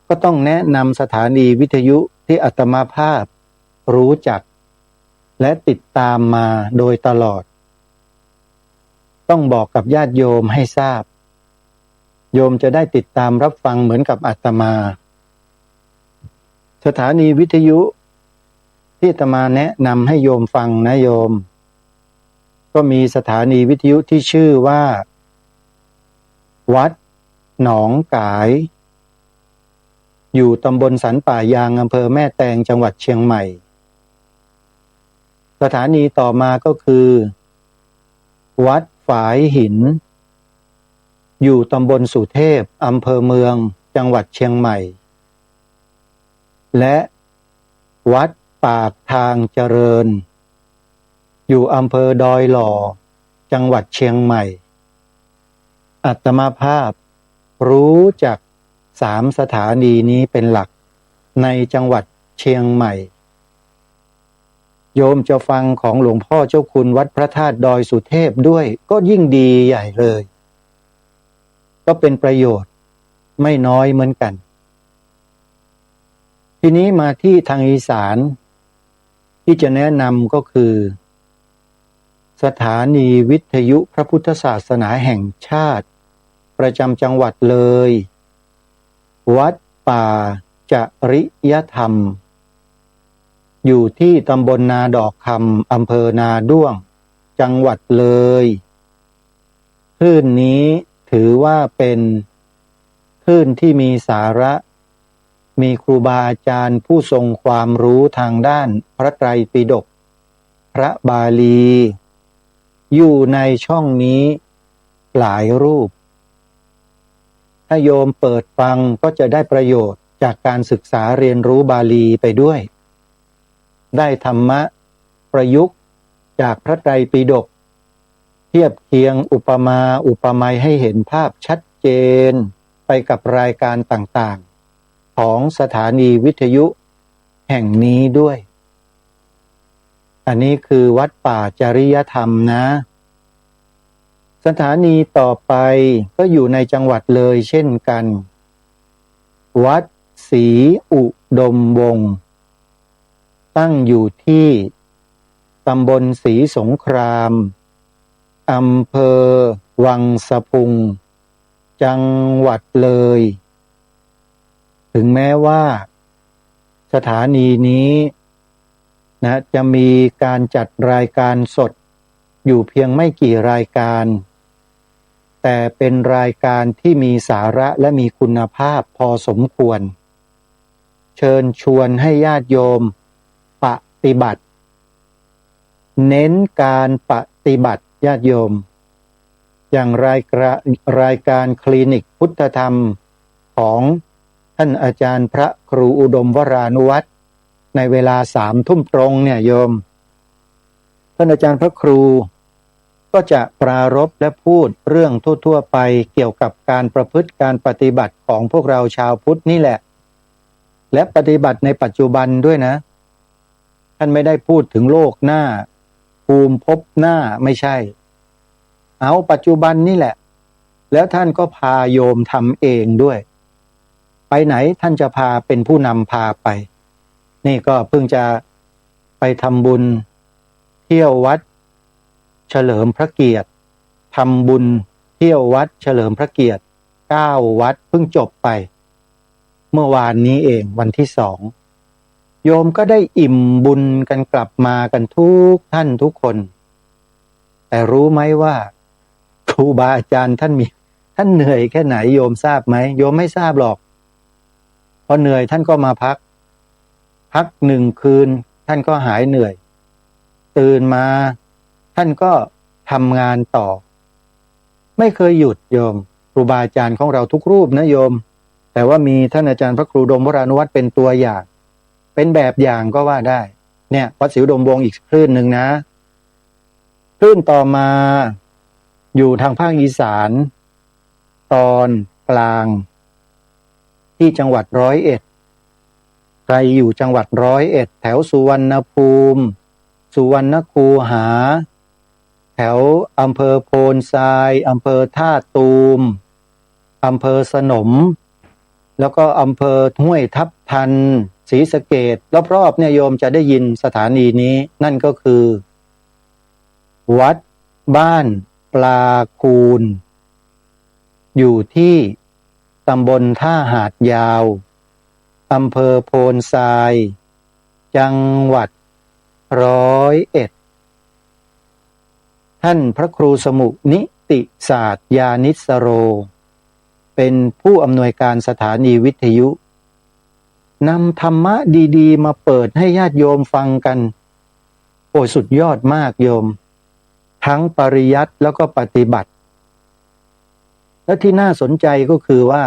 ก็ต้องแนะนำสถานีวิทยุที่อาตมาภาพรู้จักและติดตามมาโดยตลอดต้องบอกกับญาติโยมให้ทราบโยมจะได้ติดตามรับฟังเหมือนกับอาตมาสถานีวิทยุที่อาตมาแนะนำให้โยมฟังนะโยมก็มีสถานีวิทยุที่ชื่อว่าวัดหนองกายอยู่ตำบลสันป่ายางอำเภอแม่แตงจังหวัดเชียงใหม่สถานีต่อมาก็คือวัดฝายหินอยู่ตำบลสุเทพอำเภอเมืองจังหวัดเชียงใหม่และวัดปากทางเจริญอยู่อำเภอดอยหล่อจังหวัดเชียงใหม่อาตมาภาพรู้จัก3 สถานีนี้เป็นหลักในจังหวัดเชียงใหม่โยมจะฟังของหลวงพ่อเจ้าคุณวัดพระธาตุดอยสุเทพด้วยก็ยิ่งดีใหญ่เลยก็เป็นประโยชน์ไม่น้อยเหมือนกันทีนี้มาที่ทางอีสานที่จะแนะนำก็คือสถานีวิทยุพระพุทธศาสนาแห่งชาติประจำจังหวัดเลยวัดป่าจริยธรรมอยู่ที่ตำบลนาดอกคำอำเภอนาด้วงจังหวัดเลยคลื่นนี้ถือว่าเป็นคลื่นที่มีสาระมีครูบาอาจารย์ผู้ทรงความรู้ทางด้านพระไตรปิฎกพระบาลีอยู่ในช่องนี้หลายรูปถ้าโยมเปิดฟังก็จะได้ประโยชน์จากการศึกษาเรียนรู้บาลีไปด้วยได้ธรรมะประยุกต์จากพระไตรปิฎกเทียบเคียงอุปมาอุปไมยให้เห็นภาพชัดเจนไปกับรายการต่างๆของสถานีวิทยุแห่งนี้ด้วยอันนี้คือวัดป่าจริยธรรมนะสถานีต่อไปก็อยู่ในจังหวัดเลยเช่นกันวัดศรีอุดมวงศ์ตั้งอยู่ที่ตำบลศรีสงครามอำเภอวังสะพุงจังหวัดเลยถึงแม้ว่าสถานีนี้จะมีการจัดรายการสดอยู่เพียงไม่กี่รายการแต่เป็นรายการที่มีสาระและมีคุณภาพพอสมควรเชิญชวนให้ญาติโยมปฏิบัติเน้นการปฏิบัติญาติโยมอย่างรายการคลินิกพุทธธรรมของท่านอาจารย์พระครูอุดมวรานุวัฒน์ในเวลา3 ทุ่มตรงเนี่ยโยมท่านอาจารย์พระครูก็จะปรารภและพูดเรื่องทั่วๆไปเกี่ยวกับการประพฤติการปฏิบัติของพวกเราชาวพุทธนี่แหละ และปฏิบัติในปัจจุบันด้วยนะท่านไม่ได้พูดถึงโลกหน้าภูมิภพหน้าไม่ใช่เอาปัจจุบันนี่แหละแล้วท่านก็พาโยมทำเองด้วยไปไหนท่านจะพาเป็นผู้นำพาไปนี่ก็เพิ่งจะไปทำบุญเที่ยววัดเฉลิมพระเกียรติทำบุญเที่ยววัดเฉลิมพระเกียรติ9 วัดเพิ่งจบไปเมื่อวานนี้เองวันที่2โยมก็ได้อิ่มบุญกันกลับมากันทุกท่านทุกคนแต่รู้ไหมว่าครูบาอาจารย์ท่านเหนื่อยแค่ไหนโยมทราบไหมโยมไม่ทราบหรอกพอเหนื่อยท่านก็มาพัก1 คืนท่านก็หายเหนื่อยตื่นมาท่านก็ทำงานต่อไม่เคยหยุดโยมครูบาอาจารย์ของเราทุกรูปนะโยมแต่ว่ามีท่านอาจารย์พระครูดมวรานุวัฒน์เป็นตัวอย่างเป็นแบบอย่างก็ว่าได้เนี่ยวัดศรีอุดมวงศ์อีกคลื่นหนึ่งนะคลื่นต่อมาอยู่ทางภาคอีสานตอนกลางที่จังหวัด101ใครอยู่จังหวัด101แถวสุวรรณภูมิสุวรรณคูหาแถวอำเภอโพนทรายอำเภอท่าตูมอำเภอสนมแล้วก็อำเภอห้วยทับทันศรีสะเกษรอบๆเนี่ยโยมจะได้ยินสถานีนี้นั่นก็คือวัดบ้านปลาคูนอยู่ที่ตำบลท่าหาดยาวอำเภอโพนทรายจังหวัด101ท่านพระครูสมุนิติศาสตร์ญาณิสโรเป็นผู้อำนวยการสถานีวิทยุนำธรรมะดีๆมาเปิดให้ญาติโยมฟังกันโอ้สุดยอดมากโยมทั้งปริยัติแล้วก็ปฏิบัติและที่น่าสนใจก็คือว่า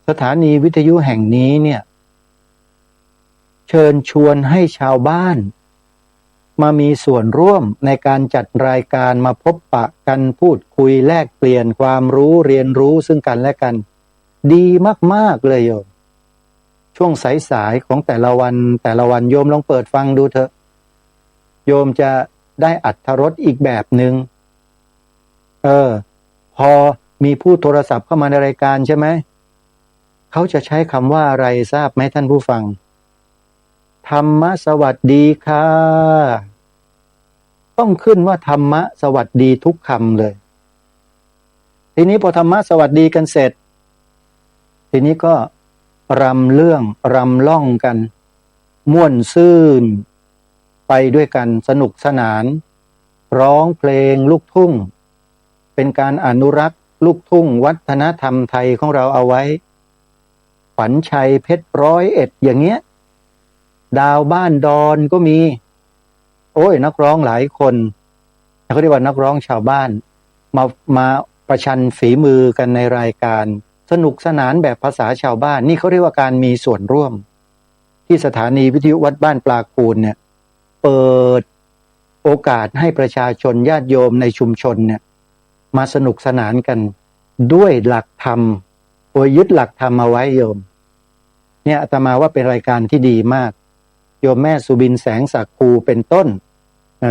สถานีวิทยุแห่งนี้เนี่ยเชิญชวนให้ชาวบ้านมามีส่วนร่วมในการจัดรายการมาพบปะกันพูดคุยแลกเปลี่ยนความรู้เรียนรู้ซึ่งกันและกันดีมากๆเลยโยมช่วงสายๆของแต่ละวันโยมลองเปิดฟังดูเถอะโยมจะได้อรรถรสอีกแบบหนึ่งพอมีผู้โทรศัพท์เข้ามาในรายการใช่ไหมเขาจะใช้คำว่าอะไรทราบไหมท่านผู้ฟังธรรมะสวัสดีค่ะต้องขึ้นว่าธรรมะสวัสดีทุกคำเลยทีนี้พอธรรมะสวัสดีกันเสร็จทีนี้ก็รำเรื่องรำล่องกันม่วนซื่นไปด้วยกันสนุกสนานร้องเพลงลูกทุ่งเป็นการอนุรักษ์ลูกทุ่งวัฒนธรรมไทยของเราเอาไว้ขวัญชัยเพชร101อย่างเงี้ยดาวบ้านดอนก็มีโอ้ยนักร้องหลายคนเขาเรียกว่านักร้องชาวบ้านมาประชันฝีมือกันในรายการสนุกสนานแบบภาษาชาวบ้านนี่เขาเรียกว่าการมีส่วนร่วมที่สถานีวิทยุวัดบ้านปลาคูนเนี่ยเปิดโอกาสให้ประชาชนญาติโยมในชุมชนเนี่ยมาสนุกสนานกันด้วยหลักธรรมโดยยึดหลักธรรมเอาไว้โยมเนี่ยอาตมาว่าเป็นรายการที่ดีมากโยมแม่สุบินแสงศักดิ์ภูเป็นต้น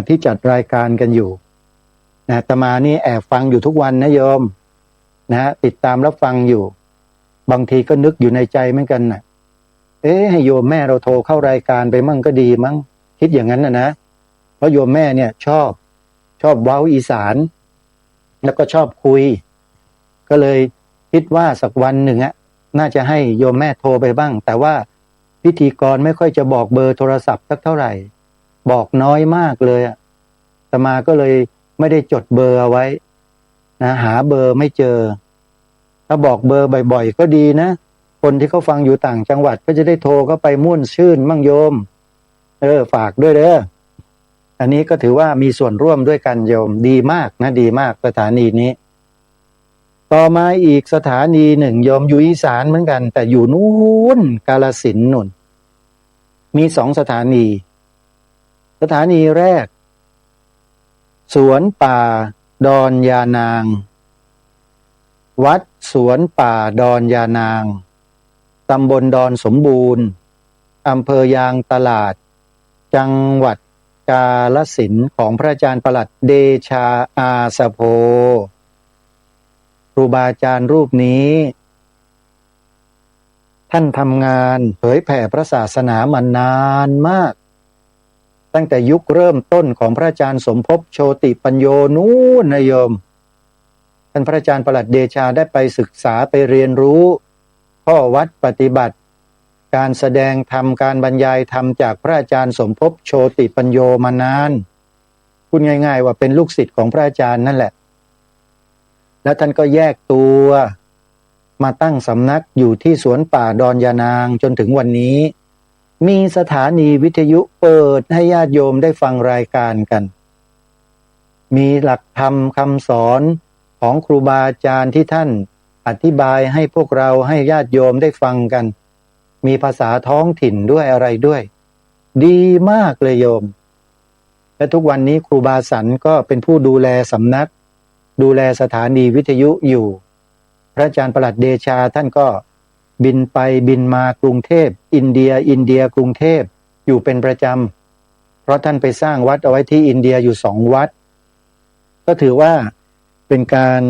ที่จัดรายการกันอยู่อาตมานี่แอบฟังอยู่ทุกวันนะโยมนะติดตามรับฟังอยู่บางทีก็นึกอยู่ในใจเหมือนกันนะให้โยมแม่เราโทรเข้ารายการไปมั่งก็ดีมั้งคิดอย่างนั้นนะเพราะโยมแม่เนี่ยชอบเว้าอีสานแล้วก็ชอบคุยก็เลยคิดว่าสักวันหนึ่งน่าจะให้โยมแม่โทรไปบ้างแต่ว่าพิธีกรไม่ค่อยจะบอกเบอร์โทรศัพท์สักเท่าไหร่บอกน้อยมากเลยอาตมาก็เลยไม่ได้จดเบอร์เอาไว้นะหาเบอร์ไม่เจอถ้าบอกเบอร์บ่อยๆก็ดีนะคนที่เขาฟังอยู่ต่างจังหวัดก็จะได้โทรเข้าไปม่วนชื่นมั่งโยมฝากด้วยเด้ออันนี้ก็ถือว่ามีส่วนร่วมด้วยกันโยมดีมากนะดีมากสถานีนี้ต่อมาอีกสถานีหนึ่งโยมอยู่อีสานเหมือนกันแต่อยู่นู้นกาฬสินธุ์นู่นมี2 สถานีสถานีแรกสวนป่าดอนยานางวัดสวนป่าดอนยานางตำบลดอนสมบูรณ์ อำเภอยางตลาดจังหวัดกาฬสินธุ์ของพระอาจารย์ประหลัดเดชาอาสโพครูบาอาจารย์รูปนี้ท่านทำงานเผยแผ่พระศาสนามานานมากตั้งแต่ยุคเริ่มต้นของพระอาจารย์สมภพโชติปัญโยนู้นนะโยมท่านพระอาจารย์ประหลัดเดชาได้ไปศึกษาไปเรียนรู้ข้อวัดปฏิบัติการแสดงธรรมการบรรยายธรรมจากพระอาจารย์สมภพโชติปัญโยมานานพูดง่ายๆว่าเป็นลูกศิษย์ของพระอาจารย์นั่นแหละแล้วท่านก็แยกตัวมาตั้งสำนักอยู่ที่สวนป่าดอนยานางจนถึงวันนี้มีสถานีวิทยุเปิดให้ญาติโยมได้ฟังรายการกันมีหลักธรรมคำสอนของครูบาอาจารย์ที่ท่านอธิบายให้พวกเราให้ญาติโยมได้ฟังกันมีภาษาท้องถิ่นด้วยอะไรด้วยดีมากเลยโยมและทุกวันนี้ครูบาสันก็เป็นผู้ดูแลสำนักดูแลสถานีวิทยุอยู่พระอาจารย์ประหลัดเดชาท่านก็บินไปบินมากรุงเทพอินเดียกรุงเทพอยู่เป็นประจำเพราะท่านไปสร้างวัดเอาไว้ที่อินเดียอยู่2 วัดก็ถือว่าเป็นการ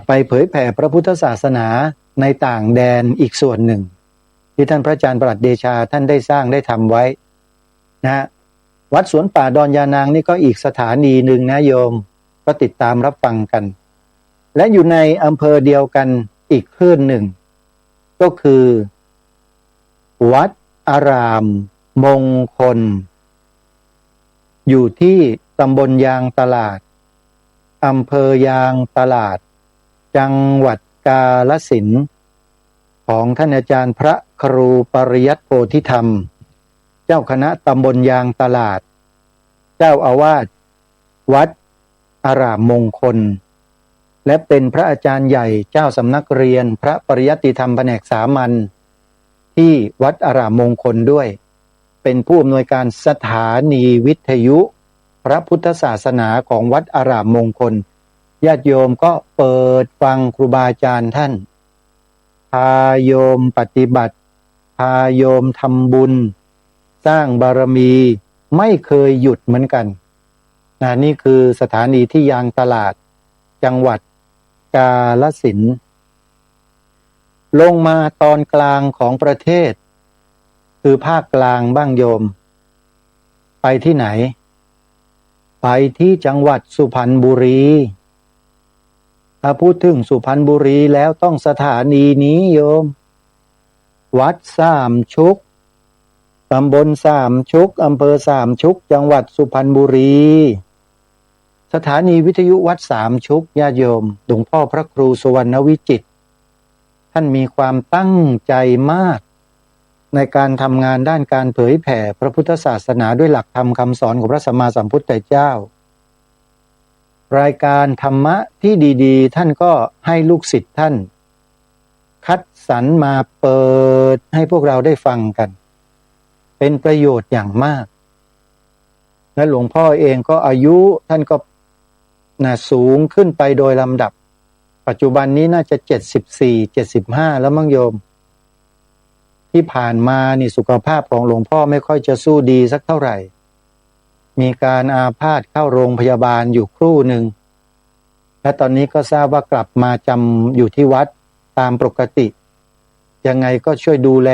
ไปเผยแผ่พระพุทธศาสนาในต่างแดนอีกส่วนหนึ่งที่ท่านพระอาจารย์ประหลัดเดชาท่านได้สร้างได้ทำไว้นะวัดสวนป่าดอนยานางนี่ก็อีกสถานีหนึ่งนะโยมก็ติดตามรับฟังกันและอยู่ในอำเภอเดียวกันอีกคลื่นหนึ่งก็คือวัดอารามมงคลอยู่ที่ตำบลยางตลาดอำเภอยางตลาดจังหวัดกาฬสินธุ์ของท่านอาจารย์พระครูปริยัติโพธิธรรมเจ้าคณะตำบลยางตลาดเจ้าอาวาสวัดอารามมงคลและเป็นพระอาจารย์ใหญ่เจ้าสำนักเรียนพระปริยัติธรรมแผนกสามัญที่วัดอารามมงคลด้วยเป็นผู้อำนวยการสถานีวิทยุพระพุทธศาสนาของวัดอารามมงคลญาติโยมก็เปิดฟังครูบาอาจารย์ท่านพาโยมปฏิบัติพาโยมทำบุญสร้างบารมีไม่เคยหยุดเหมือนกันนี่คือสถานีที่ยางตลาดจังหวัดกาฬสินธุ์ลงมาตอนกลางของประเทศคือภาคกลางบ้างโยมไปที่ไหนไปที่จังหวัดสุพรรณบุรีถ้าพูดถึงสุพรรณบุรีแล้วต้องสถานีนี้โยมวัดสามชุกตำบลสามชุกอำเภอสามชุกจังหวัดสุพรรณบุรีสถานีวิทยุวัดสามชุกญาติโยมหลวงพ่อพระครูสุวรรณวิจิตรท่านมีความตั้งใจมากในการทำงานด้านการเผยแผ่พระพุทธศาสนาด้วยหลักธรรมคำสอนของพระสัมมาสัมพุทธเจ้ารายการธรรมะที่ดีๆท่านก็ให้ลูกศิษย์ท่านคัดสรรมาเปิดให้พวกเราได้ฟังกันเป็นประโยชน์อย่างมากและหลวงพ่อเองก็อายุท่านก็สูงขึ้นไปโดยลำดับปัจจุบันนี้น่าจะ74-75แล้วมั้งโยมที่ผ่านมานี่สุขภาพของหลวงพ่อไม่ค่อยจะสู้ดีสักเท่าไหร่มีการอาพาธเข้าโรงพยาบาลอยู่ครู่หนึ่งและตอนนี้ก็ทราบว่ากลับมาจำอยู่ที่วัดตามปกติยังไงก็ช่วยดูแล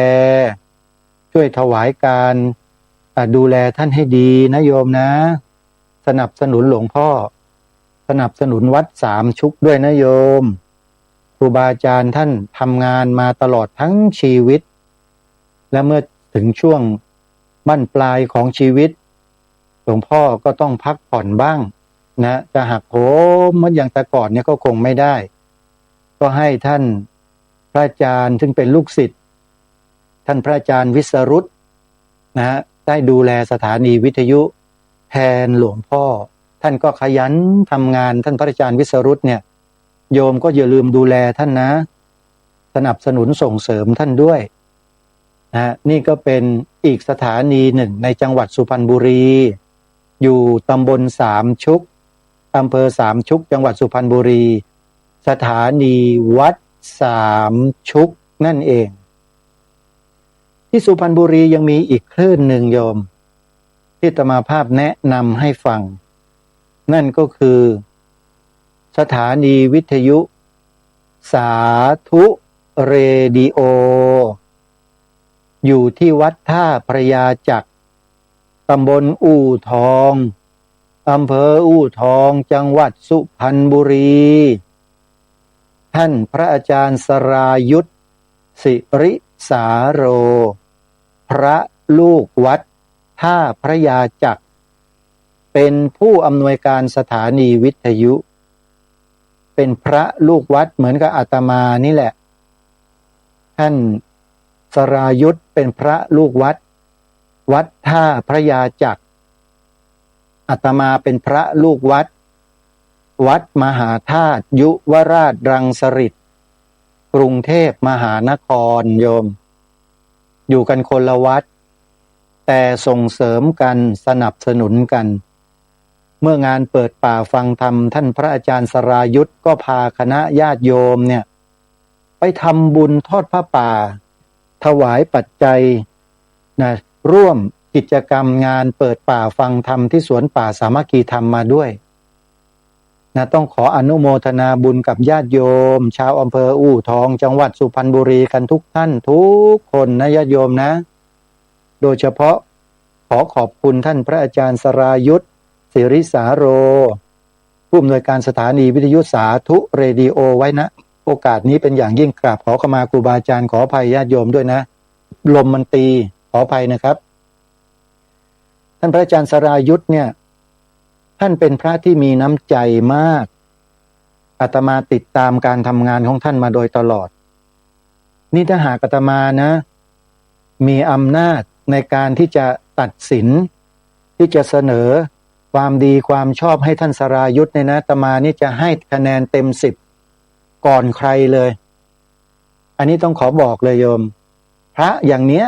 ช่วยถวายการดูแลท่านให้ดีนะโยมนะสนับสนุนหลวงพ่อสนับสนุนวัดสามชุกด้วยนะโยมครูบาอาจารย์ท่านทำงานมาตลอดทั้งชีวิตและเมื่อถึงช่วงบั้นปลายของชีวิตหลวงพ่อก็ต้องพักผ่อนบ้างนะจะหักโหมเหมือนอย่างแต่ก่อนเนี่ยก็คงไม่ได้ก็ให้ท่านพระอาจารย์ซึ่งเป็นลูกศิษย์ท่านพระอาจารย์วิสรุตนะได้ดูแลสถานีวิทยุแทนหลวงพ่อท่านก็ขยันทำงานท่านพระอาจารย์วิสรุตเนี่ยโยมก็อย่าลืมดูแลท่านนะสนับสนุนส่งเสริมท่านด้วยนะนี่ก็เป็นอีกสถานีหนึ่งในจังหวัดสุพรรณบุรีอยู่ตำบลสามชุกอำเภอสามชุกจังหวัดสุพรรณบุรีสถานีวัดสามชุกนั่นเอง ที่สุพรรณบุรียังมีอีกคลื่นหนึ่งโยมที่อาตมาภาพแนะนำให้ฟังนั่นก็คือสถานีวิทยุสาธุเรดิโออยู่ที่วัดท่าพระยาจักรตำบลอู่ทองอำเภออู่ทองจังหวัดสุพรรณบุรีท่านพระอาจารย์สรายุทธสิริสาโรพระลูกวัดท่าพระยาจักรเป็นผู้อำนวยการสถานีวิทยุเป็นพระลูกวัดเหมือนกับอาตมานี่แหละท่านสรายุทธเป็นพระลูกวัดวัดท่าพระยาจักรอาตมาเป็นพระลูกวัดวัดมหาธาตุยุวราชรังสฤษฎ์กรุงเทพมหานครโยมอยู่กันคนละวัดแต่ส่งเสริมกันสนับสนุนกันเมื่องานเปิดป่าฟังธรรมท่านพระอาจารย์สรายุทธก็พาคณะญาติโยมเนี่ยไปทำบุญทอดผ้าป่าถวายปัจจัยนะร่วมกิจกรรมงานเปิดป่าฟังธรรมที่สวนป่าสามัคคีธรรมมาด้วยนะต้องขออนุโมทนาบุญกับญาติโยมชาวอำเภออู่ทองจังหวัดสุพรรณบุรีกันทุกท่านทุกคนนะญาติโยมนะโดยเฉพาะขอขอบคุณท่านพระอาจารย์สรายุทธสิริสาโรผู้อำนวยการสถานีวิทยุสาธุเรดิโอไว้นะโอกาสนี้เป็นอย่างยิ่งกราบขอขมาครูบาอาจารย์ขออภัยญาติโยมด้วยนะลมมันตีขออภัยนะครับท่านพระอาจารย์สรายุทธเนี่ยท่านเป็นพระที่มีน้ำใจมากอาตมาติดตามการทำงานของท่านมาโดยตลอดนี่ถ้าหากอาตมานะมีอำนาจในการที่จะตัดสินที่จะเสนอความดีความชอบให้ท่านสรายุทธเนี่ยนะอาตมานี่จะให้คะแนนเต็ม10ก่อนใครเลยอันนี้ต้องขอบอกเลยโยมพระอย่างเนี้ย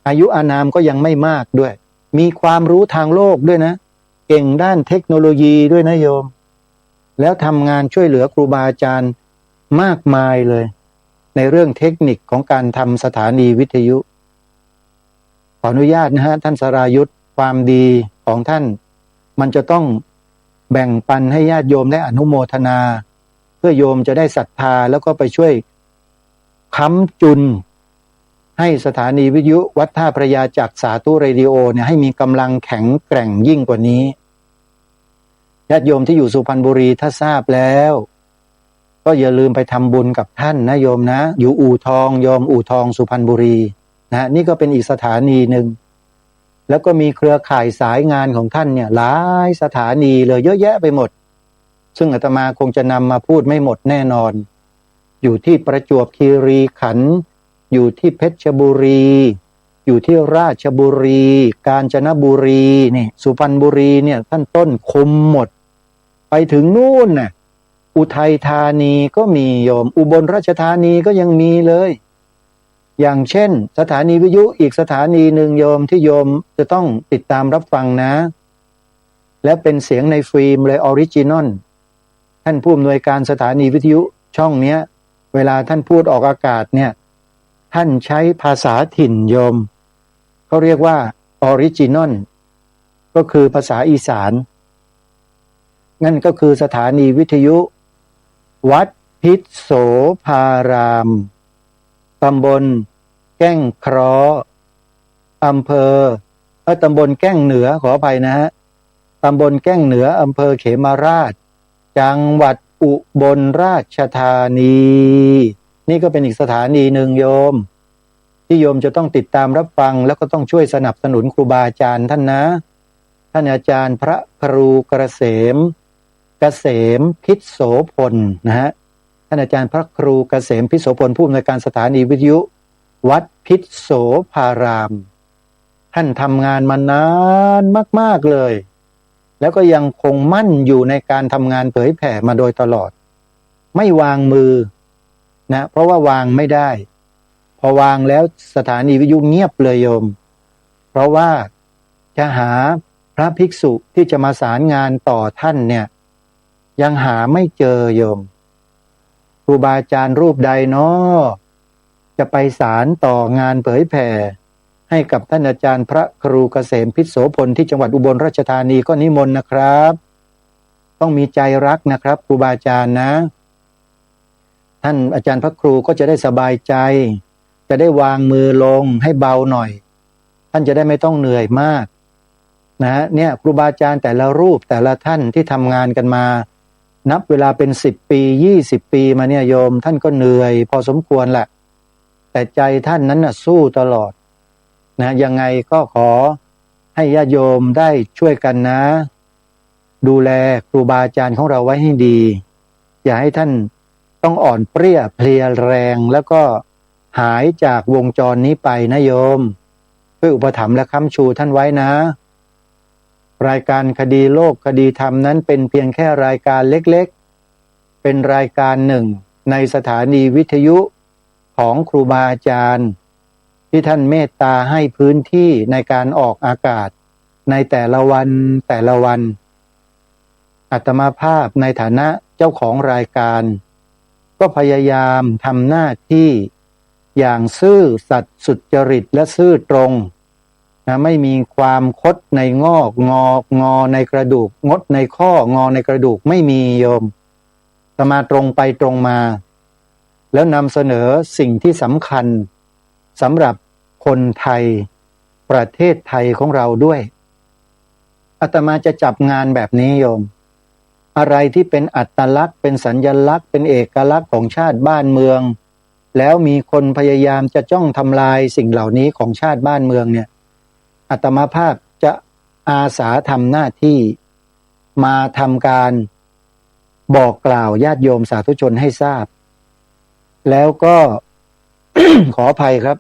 อายุอานามก็ยังไม่มากด้วยมีความรู้ทางโลกด้วยนะเก่งด้านเทคโนโลยีด้วยนะโยมแล้วทำงานช่วยเหลือครูบาอาจารย์มากมายเลยในเรื่องเทคนิคของการทำสถานีวิทยุขออนุญาตนะฮะท่านสรายุทธความดีของท่านมันจะต้องแบ่งปันให้ญาติโยมได้อนุโมทนาเพื่อโยมจะได้ศรัทธาแล้วก็ไปช่วยค้ำจุนให้สถานีวิทยุวัดท่าพระยาจักรสาธุเรดิโอเนี่ยให้มีกำลังแข็งแกร่งยิ่งกว่านี้ญาติโยมที่อยู่สุพรรณบุรีถ้าทราบแล้วก็อย่าลืมไปทำบุญกับท่านนะโยมนะอยู่อู่ทองโยมอู่ทองสุพรรณบุรีนะนี่ก็เป็นอีกสถานีหนึ่งแล้วก็มีเครือข่ายสายงานของท่านเนี่ยหลายสถานีเลยเยอะแยะไปหมดซึ่งอาตมาคงจะนำมาพูดไม่หมดแน่นอนอยู่ที่ประจวบคีรีขันธ์อยู่ที่เพชรบุรีอยู่ที่ราชบุรีกาญจนบุรีนี่สุพรรณบุรีเนี่ยท่านต้นคุมหมดไปถึงนู่นน่ะอุทัยธานีก็มีโยมอุบลราชธานีก็ยังมีเลยอย่างเช่นสถานีวิทยุอีกสถานีหนึ่งโยมที่โยมจะต้องติดตามรับฟังนะและเป็นเสียงในฟิล์มเลยออริจินอลท่านผู้อำนวยการสถานีวิทยุช่องเนี้ยเวลาท่านพูดออกอากาศเนี่ยท่านใช้ภาษาถิ่นโยมเขาเรียกว่าออริจินอลก็คือภาษาอีสานนั่นก็คือสถานีวิทยุวัดพิษโสภารามตำบลแก้งเคราะห์อำเภอตำบลแก้งเหนือขออภัยนะฮะตำบลแก้งเหนืออำเภอเขมราชจังหวัดอุบลราชธานีนี่ก็เป็นอีกสถานีหนึ่งโยมที่โยมจะต้องติดตามรับฟังแล้วก็ต้องช่วยสนับสนุนครูบาอาจารย์ท่านนะท่านอาจารย์พระครูเกษมพิษโสพลนะฮะท่านอาจารย์พระครูเกษมพิษโสพลผู้อำนวยการสถานีวิทยุวัดพิษโสภารามท่านทำงานมานานมากๆเลยแล้วก็ยังคงมั่นอยู่ในการทำงานเผยแผ่มาโดยตลอดไม่วางมือนะเพราะว่าวางไม่ได้พอวางแล้วสถานีวิทยุเงียบเลยโยมเพราะว่าจะหาพระภิกษุที่จะมาสารงานต่อท่านเนี่ยยังหาไม่เจอโยมครูบาอาจารย์รูปใดเนาะ จะไปสารต่องานเผยแผ่ให้กับท่านอาจารย์พระครูเกษมพิษโสพลที่จังหวัดอุบลราชธานีก็นิมนต์นะครับ ต้องมีใจรักนะครับครูบาอาจารย์นะท่านอาจารย์พระครูก็จะได้สบายใจจะได้วางมือลงให้เบาหน่อยท่านจะได้ไม่ต้องเหนื่อยมากนะเนี่ยครูบาอาจารย์แต่ละรูปแต่ละท่านที่ทำงานกันมานับเวลาเป็น10 ปี20 ปีมาเนี่ยโยมท่านก็เหนื่อยพอสมควรแหละแต่ใจท่านนั้นน่ะสู้ตลอดนะยังไงก็ขอให้ญาติโยมได้ช่วยกันนะดูแลครูบาอาจารย์ของเราไว้ให้ดีอย่าให้ท่านต้องอ่อนเปรี้ยเพลียแรงแล้วก็หายจากวงจรนี้ไปนะโยมช่วยอุปถัมภ์และค้ำชูท่านไว้นะรายการคดีโลกคดีธรรมนั้นเป็นเพียงแค่รายการเล็กๆเป็นรายการหนึ่งในสถานีวิทยุของครูบาอาจารย์ที่ท่านเมตตาให้พื้นที่ในการออกอากาศในแต่ละวันอาตมาภาพในฐานะเจ้าของรายการก็พยายามทำหน้าที่อย่างซื่อสัตย์สุจริตและซื่อตรงนะไม่มีความคดในงอกงอในกระดูกงดในข้องอในกระดูกไม่มีโยมอาตมาตรงไปตรงมาแล้วนำเสนอสิ่งที่สำคัญสำหรับคนไทยประเทศไทยของเราด้วยอาตมาจะจับงานแบบนี้โยมอะไรที่เป็นอัตลักษณ์เป็นสัญลักษณ์เป็นเอกลักษณ์ของชาติบ้านเมืองแล้วมีคนพยายามจะจ้องทำลายสิ่งเหล่านี้ของชาติบ้านเมืองเนี่ยอาตมาภาพจะอาสาทำหน้าที่มาทำการบอกกล่าวญาติโยมสาธุชนให้ทราบแล้วก็ ขออภัยครับ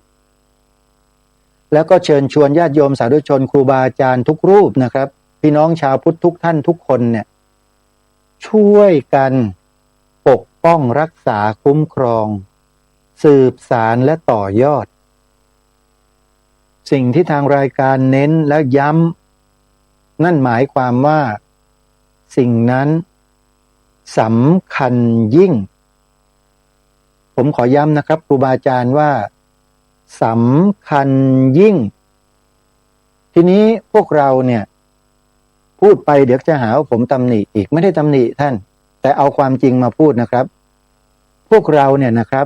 แล้วก็เชิญชวนญาติโยมสาธุชนครูบาอาจารย์ทุกรูปนะครับพี่น้องชาวพุทธทุกท่านทุกคนเนี่ยช่วยกันปกป้องรักษาคุ้มครองสืบสารและต่อยอดสิ่งที่ทางรายการเน้นและย้ำนั่นหมายความว่าสิ่งนั้นสำคัญยิ่งผมขอย้ำนะครับครูบาอาจารย์ว่าสำคัญยิ่งทีนี้พวกเราเนี่ยพูดไปเดี๋ยวจะหาว่าผมตำหนิอีกไม่ได้ตำหนิท่านแต่เอาความจริงมาพูดนะครับพวกเราเนี่ยนะครับ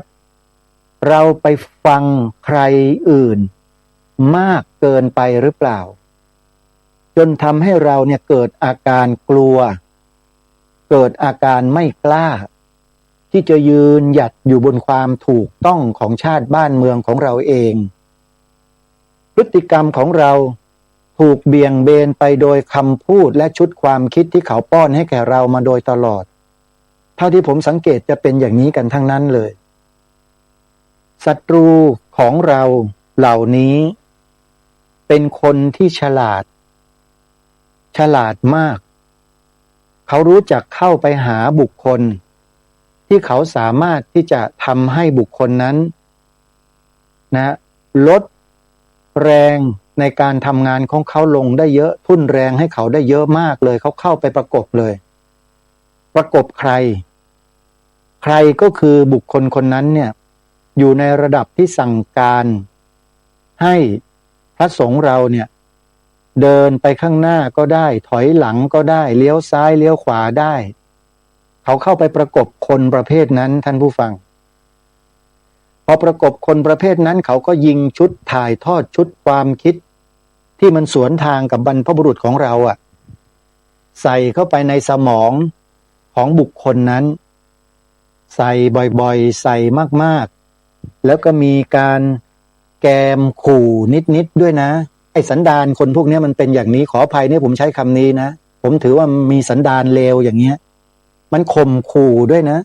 เราไปฟังใครอื่นมากเกินไปหรือเปล่าจนทำให้เราเนี่ยเกิดอาการกลัวเกิดอาการไม่กล้าที่จะยืนหยัดอยู่บนความถูกต้องของชาติบ้านเมืองของเราเองพฤติกรรมของเราถูกเบี่ยงเบนไปโดยคำพูดและชุดความคิดที่เขาป้อนให้แก่เรามาโดยตลอดเท่าที่ผมสังเกตจะเป็นอย่างนี้กันทั้งนั้นเลยศัตรูของเราเหล่านี้เป็นคนที่ฉลาดมากเขารู้จักเข้าไปหาบุคคลที่เขาสามารถที่จะทำให้บุคคลนั้นนะลดแรงในการทำงานของเขาลงได้เยอะทุ่นแรงให้เขาได้เยอะมากเลยเขาเข้าไปประกบเลยประกบใครก็คือบุคคลคนนั้นเนี่ยอยู่ในระดับที่สั่งการให้พระสงฆ์เราเนี่ยเดินไปข้างหน้าก็ได้ถอยหลังก็ได้เลี้ยวซ้ายเลี้ยวขวาได้เขาเข้าไปประกบคนประเภทนั้นท่านผู้ฟังพอประกบคนประเภทนั้นเขาก็ยิงชุดถ่ายทอดชุดความคิดที่มันสวนทางกับบรรพบุรุษของเราใส่เข้าไปในสมองของบุคคลนั้นใส่บ่อยๆใส่มากๆแล้วก็มีการแกมขู่นิดๆด้วยนะไอ้สันดานคนพวกนี้มันเป็นอย่างนี้ขออภัยเนี่ยผมใช้คำนี้นะผมถือว่ามีสันดานเลวอย่างเงี้ยมันข่มขู่ด้วยนะ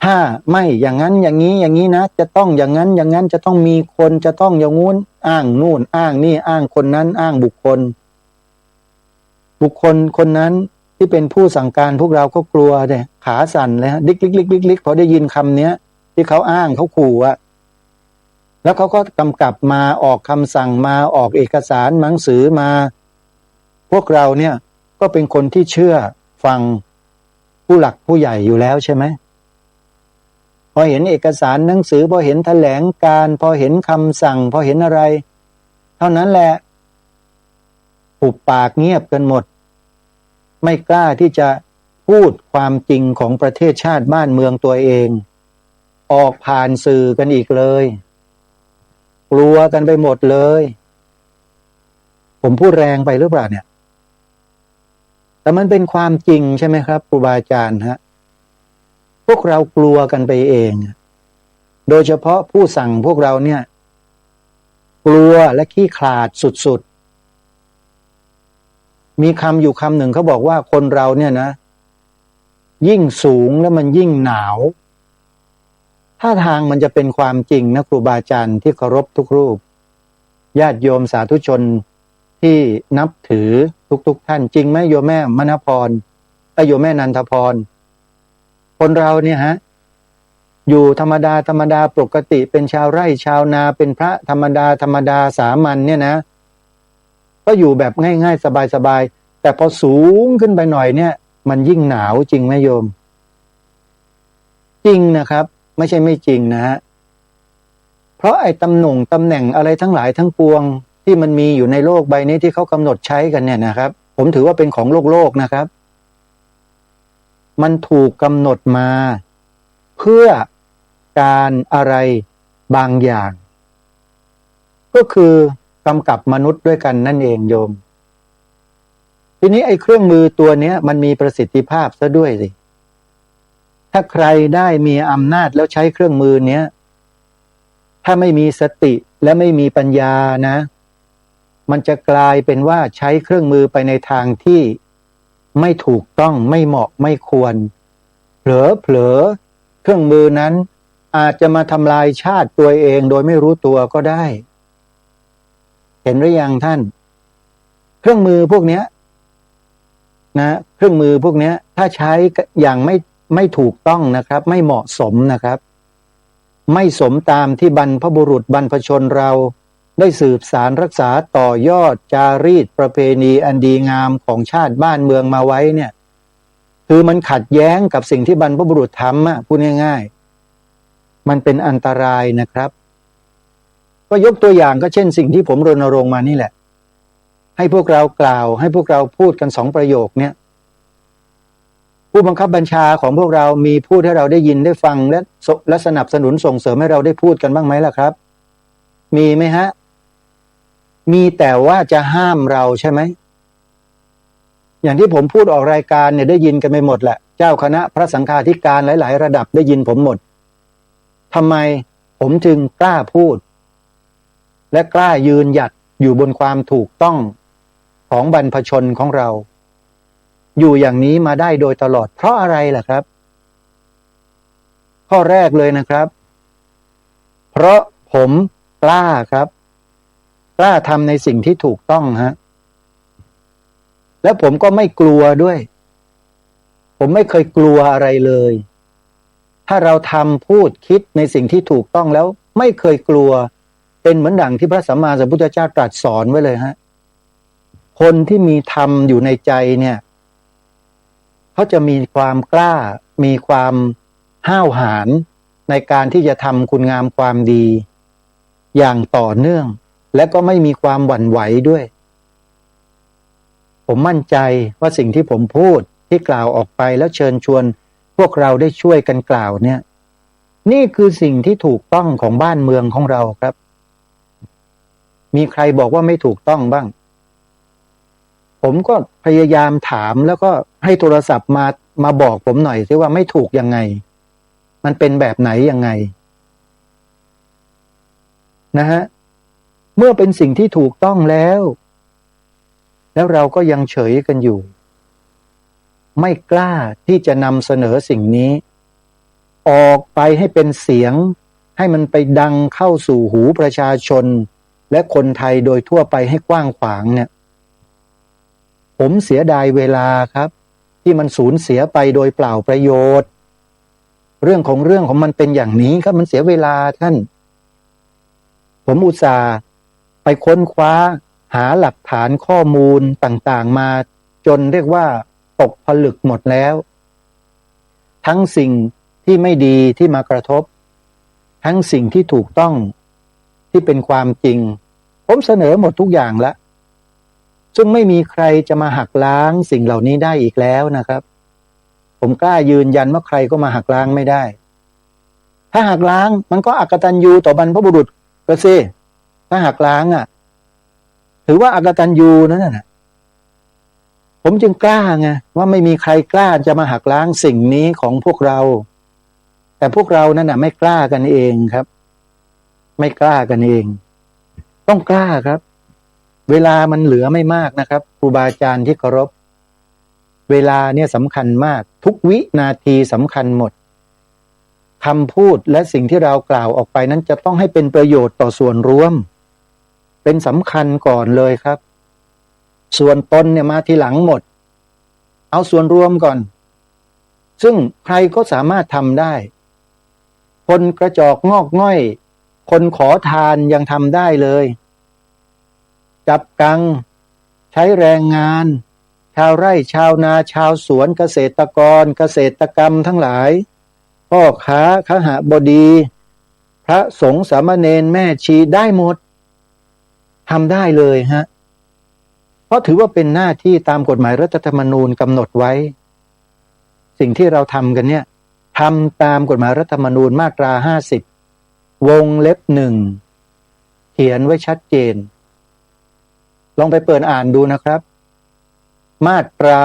ถ้าไม่อย่างนั้นอย่างนี้นะจะต้องอย่างนั้นอย่างนั้นจะต้องมีคนจะต้องอย่างงู้นอ้างนู่นอ้างนี่อ้างคนนั้นอ้างบุคคลคนนั้นที่เป็นผู้สั่งการพวกเราก็กลัวเนี่ยขาสั่นเลยฮะดิ๊กพอได้ยินคำเนี้ยที่เขาอ้างเขาขู่แล้วเขาก็กำกับมาออกคำสั่งมาออกเอกสารหนังสือมาพวกเราเนี่ยก็เป็นคนที่เชื่อฟังผู้หลักผู้ใหญ่อยู่แล้วใช่ไหมพอ อเห็นเอกสารหนังสือพอเห็นแถลงการพอเห็นคำสั่งพอเห็นอะไรเท่านั้นแหละหุบปากเงียบกันหมดไม่กล้าที่จะพูดความจริงของประเทศชาติบ้านเมืองตัวเองออกผ่านสื่อกันอีกเลยกลัวกันไปหมดเลยผมพูดแรงไปหรือเปล่าเนี่ยแต่มันเป็นความจริงใช่ไหมครับครูบาอาจารย์ฮะพวกเรากลัวกันไปเองโดยเฉพาะผู้สั่งพวกเราเนี่ยกลัวและขี้ขลาดสุดๆมีคำอยู่คำหนึ่งเขาบอกว่าคนเราเนี่ยนะยิ่งสูงแล้วมันยิ่งหนาวท่าทางมันจะเป็นความจริงนะครูบาอาจารย์ที่เคารพทุกรูปญาติโยมสาธุชนที่นับถือทุกท่านจริงไหมโยมแม่มณพรโยมแม่นันทพรคนเราเนี่ยฮะอยู่ธรรมดาปกติเป็นชาวไร่ชาวนาเป็นพระธรรมดาสามัญเนี่ยนะก็อยู่แบบง่ายๆสบายๆแต่พอสูงขึ้นไปหน่อยเนี่ยมันยิ่งหนาวจริงไหมโยมจริงนะครับไม่ใช่ไม่จริงนะฮะเพราะไอ้ตำแหน่งอะไรทั้งหลายทั้งปวงที่มันมีอยู่ในโลกใบนี้ที่เขากำหนดใช้กันเนี่ยนะครับผมถือว่าเป็นของโลกนะครับมันถูกกำหนดมาเพื่อการอะไรบางอย่างก็คือกำกับมนุษย์ด้วยกันนั่นเองโยมทีนี้ไอ้เครื่องมือตัวเนี้ยมันมีประสิทธิภาพซะด้วยสิถ้าใครได้มีอำนาจแล้วใช้เครื่องมือเนี้ยถ้าไม่มีสติและไม่มีปัญญานะมันจะกลายเป็นว่าใช้เครื่องมือไปในทางที่ไม่ถูกต้องไม่เหมาะไม่ควรเผลอเครื่องมือนั้นอาจจะมาทำลายชาติตัวเองโดยไม่รู้ตัวก็ได้เห็นหรือยังท่านเครื่องมือพวกเนี้ยนะเครื่องมือพวกเนี้ยถ้าใช้อย่างไม่ถูกต้องนะครับไม่เหมาะสมนะครับไม่สมตามที่บรรพบุรุษบรรพชนเราได้สืบสารรักษาต่อยอดจารีตประเพณีอันดีงามของชาติบ้านเมืองมาไว้เนี่ยคือมันขัดแย้งกับสิ่งที่บรรพบุรุษทำพูดง่ายๆมันเป็นอันตรายนะครับก็ยกตัวอย่างก็เช่นสิ่งที่ผมรณรงค์มานี่แหละให้พวกเรากล่าวให้พวกเราพูดกัน2 ประโยคเนี่ยผู้บังคับบัญชาของพวกเรามีพูดให้เราได้ยินได้ฟังและสนับสนุนส่งเสริมให้เราได้พูดกันบ้างไหมล่ะครับมีไหมฮะมีแต่ว่าจะห้ามเราใช่ไหมอย่างที่ผมพูดออกรายการเนี่ยได้ยินกันไปหมดแหละเจ้าคณะพระสังฆาธิการหลายๆระดับได้ยินผมหมดทำไมผมจึงกล้าพูดและกล้ายืนหยัดอยู่บนความถูกต้องของบรรพชนของเราอยู่อย่างนี้มาได้โดยตลอดเพราะอะไรล่ะครับข้อแรกเลยนะครับเพราะผมกล้าครับกล้าทำในสิ่งที่ถูกต้องฮะแล้วผมก็ไม่กลัวด้วยผมไม่เคยกลัวอะไรเลยถ้าเราทำพูดคิดในสิ่งที่ถูกต้องแล้วไม่เคยกลัวเป็นเหมือนดั่งที่พระสัมมาสัมพุทธเจ้าตรัสสอนไว้เลยฮะคนที่มีธรรมอยู่ในใจเนี่ยเขาจะมีความกล้ามีความห้าวหาญในการที่จะทำคุณงามความดีอย่างต่อเนื่องและก็ไม่มีความหวั่นไหวด้วยผมมั่นใจว่าสิ่งที่ผมพูดที่กล่าวออกไปแล้วเชิญชวนพวกเราได้ช่วยกันกล่าวเนี่ยนี่คือสิ่งที่ถูกต้องของบ้านเมืองของเราครับมีใครบอกว่าไม่ถูกต้องบ้างผมก็พยายามถามแล้วก็ให้โทรศัพท์มาบอกผมหน่อยสิว่าไม่ถูกยังไงมันเป็นแบบไหนยังไงนะฮะเมื่อเป็นสิ่งที่ถูกต้องแล้วเราก็ยังเฉยกันอยู่ไม่กล้าที่จะนำเสนอสิ่งนี้ออกไปให้เป็นเสียงให้มันไปดังเข้าสู่หูประชาชนและคนไทยโดยทั่วไปให้กว้างขวางเนี่ยผมเสียดายเวลาครับที่มันสูญเสียไปโดยเปล่าประโยชน์เรื่องของมันเป็นอย่างนี้ครับมันเสียเวลาท่านผมอุตส่าห์ไปค้นคว้าหาหลักฐานข้อมูลต่างๆมาจนเรียกว่าตกผลึกหมดแล้วทั้งสิ่ง ที่ไม่ดีที่มากระทบ ทั้งสิ่งที่ถูกต้องที่เป็นความจริงผมเสนอหมดทุกอย่างแล้วซึ่งไม่มีใครจะมาหักล้างสิ่งเหล่านี้ได้อีกแล้วนะครับผมกล้ายืนยันว่าใครก็มาหักล้างไม่ได้ถ้าหักล้างมันก็อกตัญญูต่อบรรพบุรุษก็สิถ้าหักล้างอ่ะถือว่าอกตัญญูนั่นน่ะผมจึงกล้าไงว่าไม่มีใครกล้าจะมาหักล้างสิ่งนี้ของพวกเราแต่พวกเรานั่นน่ะไม่กล้ากันเองครับไม่กล้ากันเองต้องกล้าครับเวลามันเหลือไม่มากนะครับครูบาอาจารย์ที่เคารพเวลาเนี่ยสำคัญมากทุกวินาทีสำคัญหมดคำพูดและสิ่งที่เรากล่าวออกไปนั้นจะต้องให้เป็นประโยชน์ต่อส่วนรวมเป็นสำคัญก่อนเลยครับส่วนตนเนี่ยมาทีหลังหมดเอาส่วนรวมก่อนซึ่งใครก็สามารถทำได้คนกระจอกงอกง่อยคนขอทานยังทำได้เลยจับกังใช้แรงงานชาวไร่ชาวนาชาวสวนเกษตรกรเกษตรกรรมทั้งหลายพ่อค้าคหบดีพระสงฆ์สามเณรแม่ชีได้หมดทำได้เลยฮะเพราะถือว่าเป็นหน้าที่ตามกฎหมายรัฐธรรมนูญกำหนดไว้สิ่งที่เราทำกันเนี่ยทำตามกฎหมายรัฐธรรมนูญมาตรา50วงเล็บ1เขียนไว้ชัดเจนลองไปเปิดอ่านดูนะครับมาตรา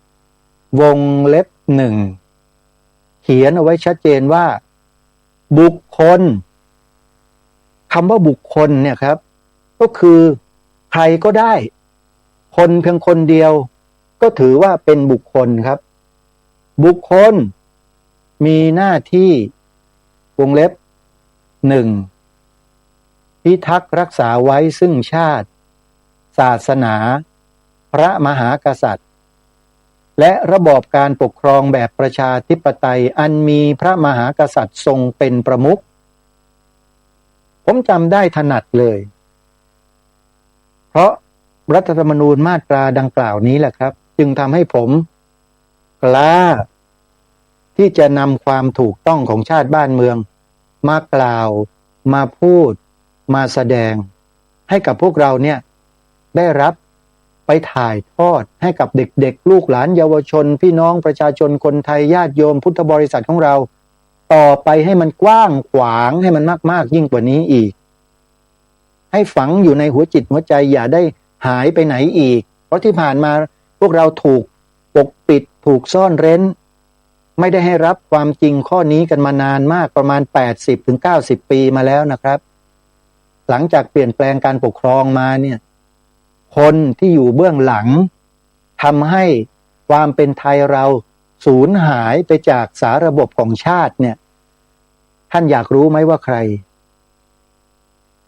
50วงเล็บ1เขียนเอาไว้ชัดเจนว่าบุคคลคำว่าบุคคลเนี่ยครับก็คือใครก็ได้คนเพียงคนเดียวก็ถือว่าเป็นบุคคลครับบุคคลมีหน้าที่วงเล็บ1พิทักษ์รักษาไว้ซึ่งชาติศาสนาพระมหากษัตริย์และระบอบการปกครองแบบประชาธิปไตยอันมีพระมหากษัตริย์ทรงเป็นประมุขผมจำได้ถนัดเลยเพราะรัฐธรรมนูญมาตราดังกล่าวนี้แหละครับจึงทำให้ผมกล้าที่จะนำความถูกต้องของชาติบ้านเมืองมากล่าวมาพูดมาแสดงให้กับพวกเราเนี่ยได้รับไปถ่ายทอดให้กับเด็กๆลูกหลานเยาวชนพี่น้องประชาชนคนไทยญาติโยมพุทธบริษัทของเราต่อไปให้มันกว้างขวางให้มันมากๆยิ่งกว่านี้อีกให้ฝังอยู่ในหัวจิตหัวใจอย่าได้หายไปไหนอีกเพราะที่ผ่านมาพวกเราถูกปกปิดถูกซ่อนเร้นไม่ได้ให้รับความจริงข้อนี้กันมานานมากประมาณ 80-90 ปีมาแล้วนะครับหลังจากเปลี่ยนแปลงการปกครองมาเนี่ยคนที่อยู่เบื้องหลังทำให้ความเป็นไทยเราสูญหายไปจากสาระบบของชาติเนี่ยท่านอยากรู้ไหมว่าใคร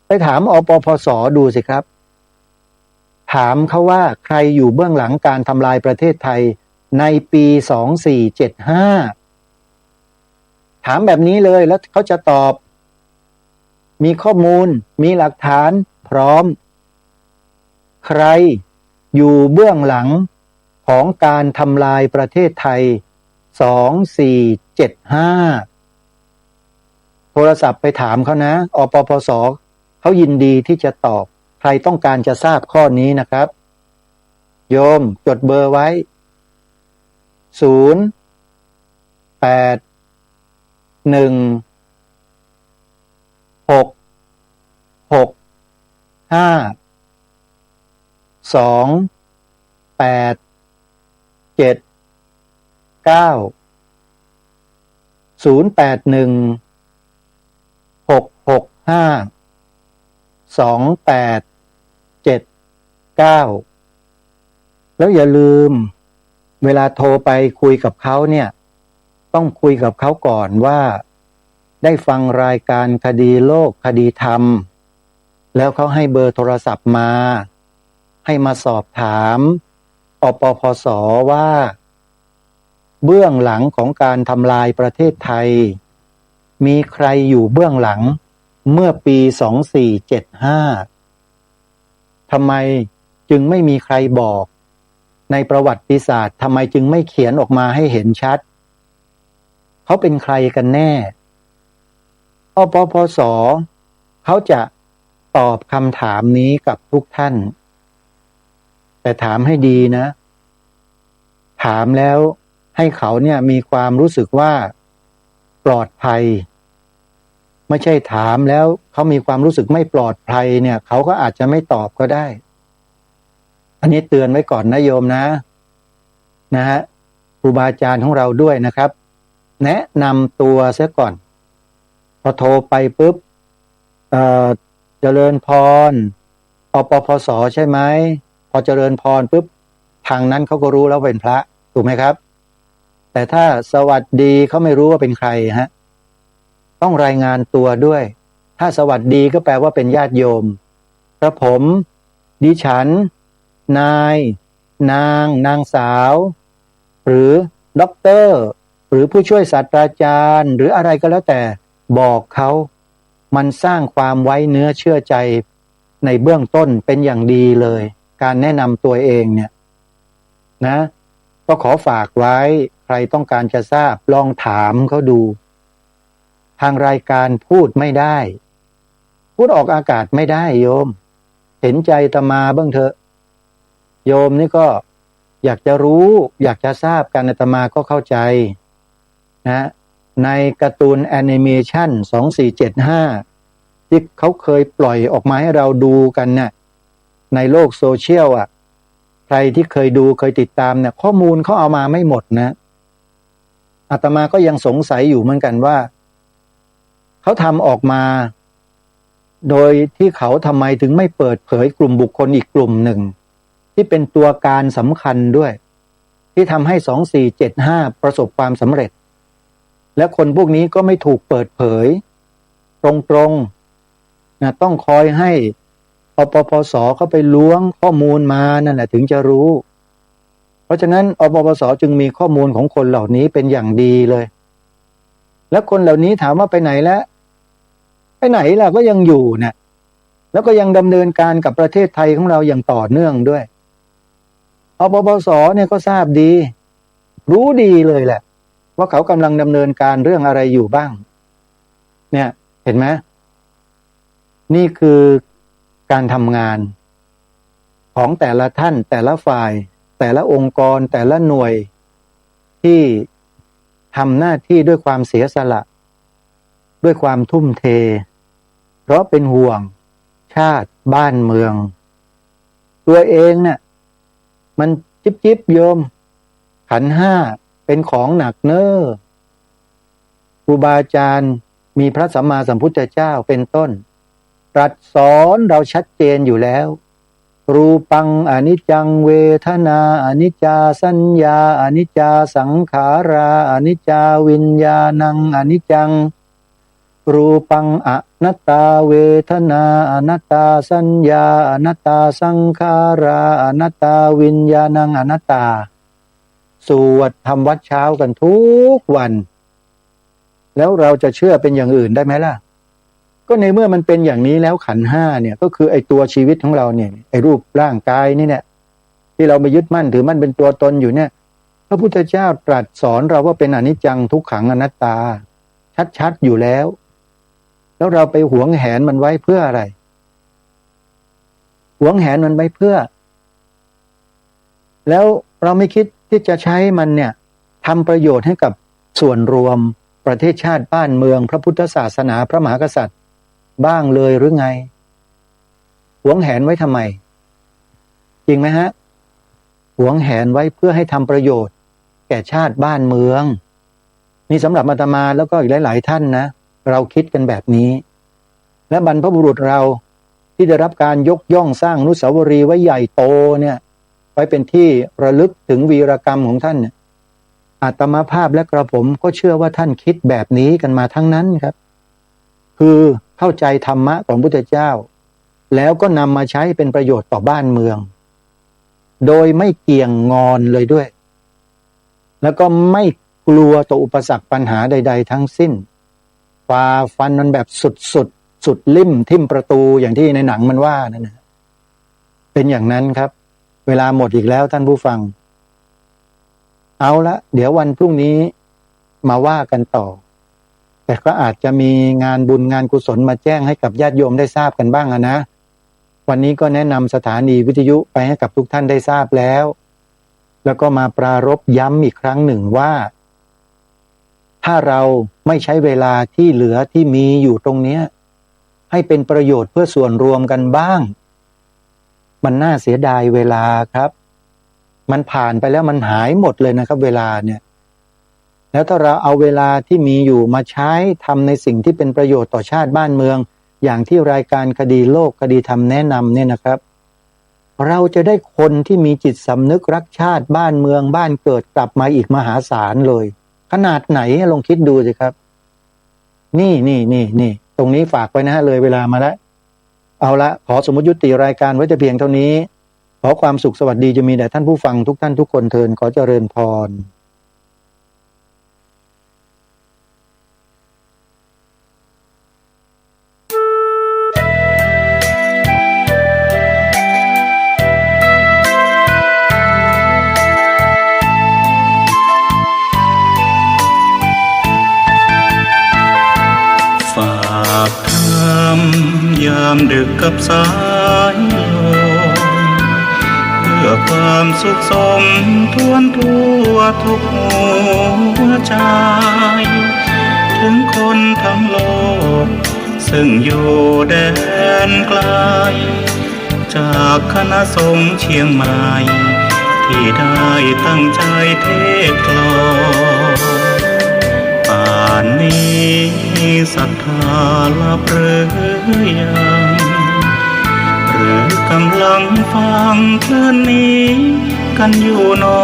ไปถามอปปส.ดูสิครับถามเขาว่าใครอยู่เบื้องหลังการทำลายประเทศไทยในปี2475ถามแบบนี้เลยแล้วเขาจะตอบมีข้อมูลมีหลักฐานพร้อมใครอยู่เบื้องหลังของการทำลายประเทศไทย2475โทรศัพท์ไปถามเขานะอปปส.เขายินดีที่จะตอบใครต้องการจะทราบข้อนี้นะครับโยมจดเบอร์ไว้แล้วอย่าลืมเวลาโทรไปคุยกับเขาเนี่ยต้องคุยกับเขาก่อนว่าได้ฟังรายการคดีโลกคดีธรรมแล้วเขาให้เบอร์โทรศัพท์มาให้มาสอบถามอปปส.ว่าเบื้องหลังของการทำลายประเทศไทยมีใครอยู่เบื้องหลังเมื่อปี2475ทำไมจึงไม่มีใครบอกในประวัติศาสตร์ทำไมจึงไม่เขียนออกมาให้เห็นชัดเข เขาเป็นใครกันแน่อปปสเขาจะตอบคำถามนี้กับทุกท่านแต่ถามให้ดีนะถามแล้วให้เขาเนี่ยมีความรู้สึกว่าปลอดภัยไม่ใช่ถามแล้วเขามีความรู้สึกไม่ปลอดภัยเนี่ยเขาก็อาจจะไม่ตอบก็ได้อันนี้เตือนไว้ก่อนนะโยมนะฮะครูบาอาจารย์ของเราด้วยนะครับแนะนำตัวเสียก่อนพอโทรไปปุ๊บเจริญพรอปปสใช่ไหมพอเจริญพรปุ๊บทางนั้นเขาก็รู้แล้วเป็นพระถูกไหมครับแต่ถ้าสวัสดีเขาไม่รู้ว่าเป็นใครฮะต้องรายงานตัวด้วยถ้าสวัสดีก็แปลว่าเป็นญาติโยมกระผมดิฉันนายนางสาวหรือด็อกเตอร์หรือผู้ช่วยศาสตราจารย์หรืออะไรก็แล้วแต่บอกเขามันสร้างความไว้เนื้อเชื่อใจในเบื้องต้นเป็นอย่างดีเลยการแนะนำตัวเองเนี่ยนะก็ขอฝากไว้ใครต้องการจะทราบลองถามเขาดูทางรายการพูดไม่ได้พูดออกอากาศไม่ได้โยมเห็นใจอาตมาบ้างเถอะโยมนี่ก็อยากจะรู้อยากจะทราบกันอาตมาก็เข้าใจนะในการ์ตูนแอนิเมชัน2475ที่เขาเคยปล่อยออกมาให้เราดูกันเนี่ยในโลกโซเชียลอ่ะใครที่เคยดูเคยติดตามเนี่ยข้อมูลเขาเอามาไม่หมดนะอาตมาก็ยังสงสัยอยู่เหมือนกันว่าเขาทำออกมาโดยที่เขาทำไมถึงไม่เปิดเผยกลุ่มบุคคลอีกกลุ่มหนึ่งที่เป็นตัวการสำคัญด้วยที่ทำให้2475ประสบความสำเร็จและคนพวกนี้ก็ไม่ถูกเปิดเผยตรงๆนะต้องคอยให้อปปสเข้าไปล้วงข้อมูลมานั่นแหละถึงจะรู้เพราะฉะนั้นอปปสจึงมีข้อมูลของคนเหล่านี้เป็นอย่างดีเลยแล้วคนเหล่านี้ถามว่าไปไหนแล้วไปไหนล่ะก็ยังอยู่เนี่ยแล้วก็ยังดำเนินการกับประเทศไทยของเราอย่างต่อเนื่องด้วยอปปสเนี่ยก็ทราบดีรู้ดีเลยแหละว่าเขากำลังดำเนินการเรื่องอะไรอยู่บ้างเนี่ยเห็นไหมนี่คือการทำงานของแต่ละท่านแต่ละฝ่ายแต่ละองค์กรแต่ละหน่วยที่ทำหน้าที่ด้วยความเสียสละด้วยความทุ่มเทเพราะเป็นห่วงชาติบ้านเมืองตัวเองเนี่ยมันจิบโยมขันธ์ห้าเป็นของหนักเน้อครูบาอาจารย์มีพระสัมมาสัมพุทธเจ้าเป็นต้นตรัสสอนเราชัดเจนอยู่แล้วรูปังอนิจจังเวทนาอนิจจาสัญญาอนิจจาสังขาราอนิจจาวิญญาณังอนิจจังรูปังอนัตตาเวทนาอนัตตาสัญญาอนัตตาสังขาราอนัตตาวิญญาณังอนัตตาสวดทำวัดเช้ากันทุกวันแล้วเราจะเชื่อเป็นอย่างอื่นได้ไหมล่ะก็ในเมื่อมันเป็นอย่างนี้แล้วขันธ์ห้าเนี่ยก็คือไอ้ตัวชีวิตของเราเนี่ยไอ้รูปร่างกายนี่เนี่ยที่เราไปยึดมั่นถือมั่นเป็นตัวตนอยู่เนี่ยพระพุทธเจ้าตรัสสอนเราว่าเป็นอนิจจังทุกขังอนัตตาชัดๆอยู่แล้วเราไปหวงแหนมันไว้เพื่ออะไรหวงแหนมันไว้เพื่อแล้วเราไม่คิดที่จะใช้มันเนี่ยทำประโยชน์ให้กับส่วนรวมประเทศชาติบ้านเมืองพระพุทธศาสนาพระมหากษัตริย์บ้างเลยหรือไงหวงแหนไว้ทำไมจริงไหมฮะหวงแหนไว้เพื่อให้ทำประโยชน์แก่ชาติบ้านเมืองนี่สำหรับอาตมาแล้วก็อีกหลายๆท่านนะเราคิดกันแบบนี้และบรรพบุรุษเราที่ได้รับการยกย่องสร้างอนุสาวรีย์ไว้ใหญ่โตเนี่ยไว้เป็นที่ระลึกถึงวีรกรรมของท่านเนี่ยอาตมาภาพและกระผมก็เชื่อว่าท่านคิดแบบนี้กันมาทั้งนั้นครับคือเข้าใจธรรมะของพุทธเจ้าแล้วก็นำมาใช้เป็นประโยชน์ต่อบ้านเมืองโดยไม่เกี่ยงงอนเลยด้วยแล้วก็ไม่กลัวต่ออุปสรรคปัญหาใดๆทั้งสิ้นฝ่าฟันมันแบบสุดลิ่มทิ่มประตูอย่างที่ในหนังมันว่านั่นนะเป็นอย่างนั้นครับเวลาหมดอีกแล้วท่านผู้ฟังเอาละเดี๋ยววันพรุ่งนี้ มาว่ากันต่อ แต่ก็อาจจะมีงานบุญงานกุศลมาแจ้งให้กับญาติโยมได้ทราบกันบ้างนะวันนี้ก็แนะนำสถานีวิทยุไปให้กับทุกท่านได้ทราบแล้วแล้วก็มาปรารภย้ำอีกครั้งหนึ่งว่าถ้าเราไม่ใช้เวลาที่เหลือที่มีอยู่ตรงนี้ให้เป็นประโยชน์เพื่อส่วนรวมกันบ้างมันน่าเสียดายเวลาครับมันผ่านไปแล้วมันหายหมดเลยนะครับเวลาเนี่ยแล้วถ้าเราเอาเวลาที่มีอยู่มาใช้ทำในสิ่งที่เป็นประโยชน์ต่อชาติบ้านเมืองอย่างที่รายการคดีโลกคดีธรรมแนะนำเนี่ยนะครับเราจะได้คนที่มีจิตสำนึกรักชาติบ้านเมืองบ้านเกิดกลับมาอีกมหาศาลเลยขนาดไหนลองคิดดูสิครับนี่ตรงนี้ฝากไว้นะฮะเลยเวลามาแล้วเอาละขอสมมติยุติรายการไว้แต่เพียงเท่านี้ขอความสุขสวัสดีจะมีแด่ท่านผู้ฟังทุกท่านทุกคนเทินขอเจริญพรฝากทำยามดึกกับสายลมเพื่อความสุขสมทวนทั่วทุกหัวใจถึงคนทั้งโลกซึ่งอยู่แดนไกลจากคณะสงฆ์เชียงใหม่ที่ได้ตั้งใจเทศกลอนป่านนี้ศรัทธาลับหรือยังหรือกำลังฟังคลื่นนี้กันอยู่หนอ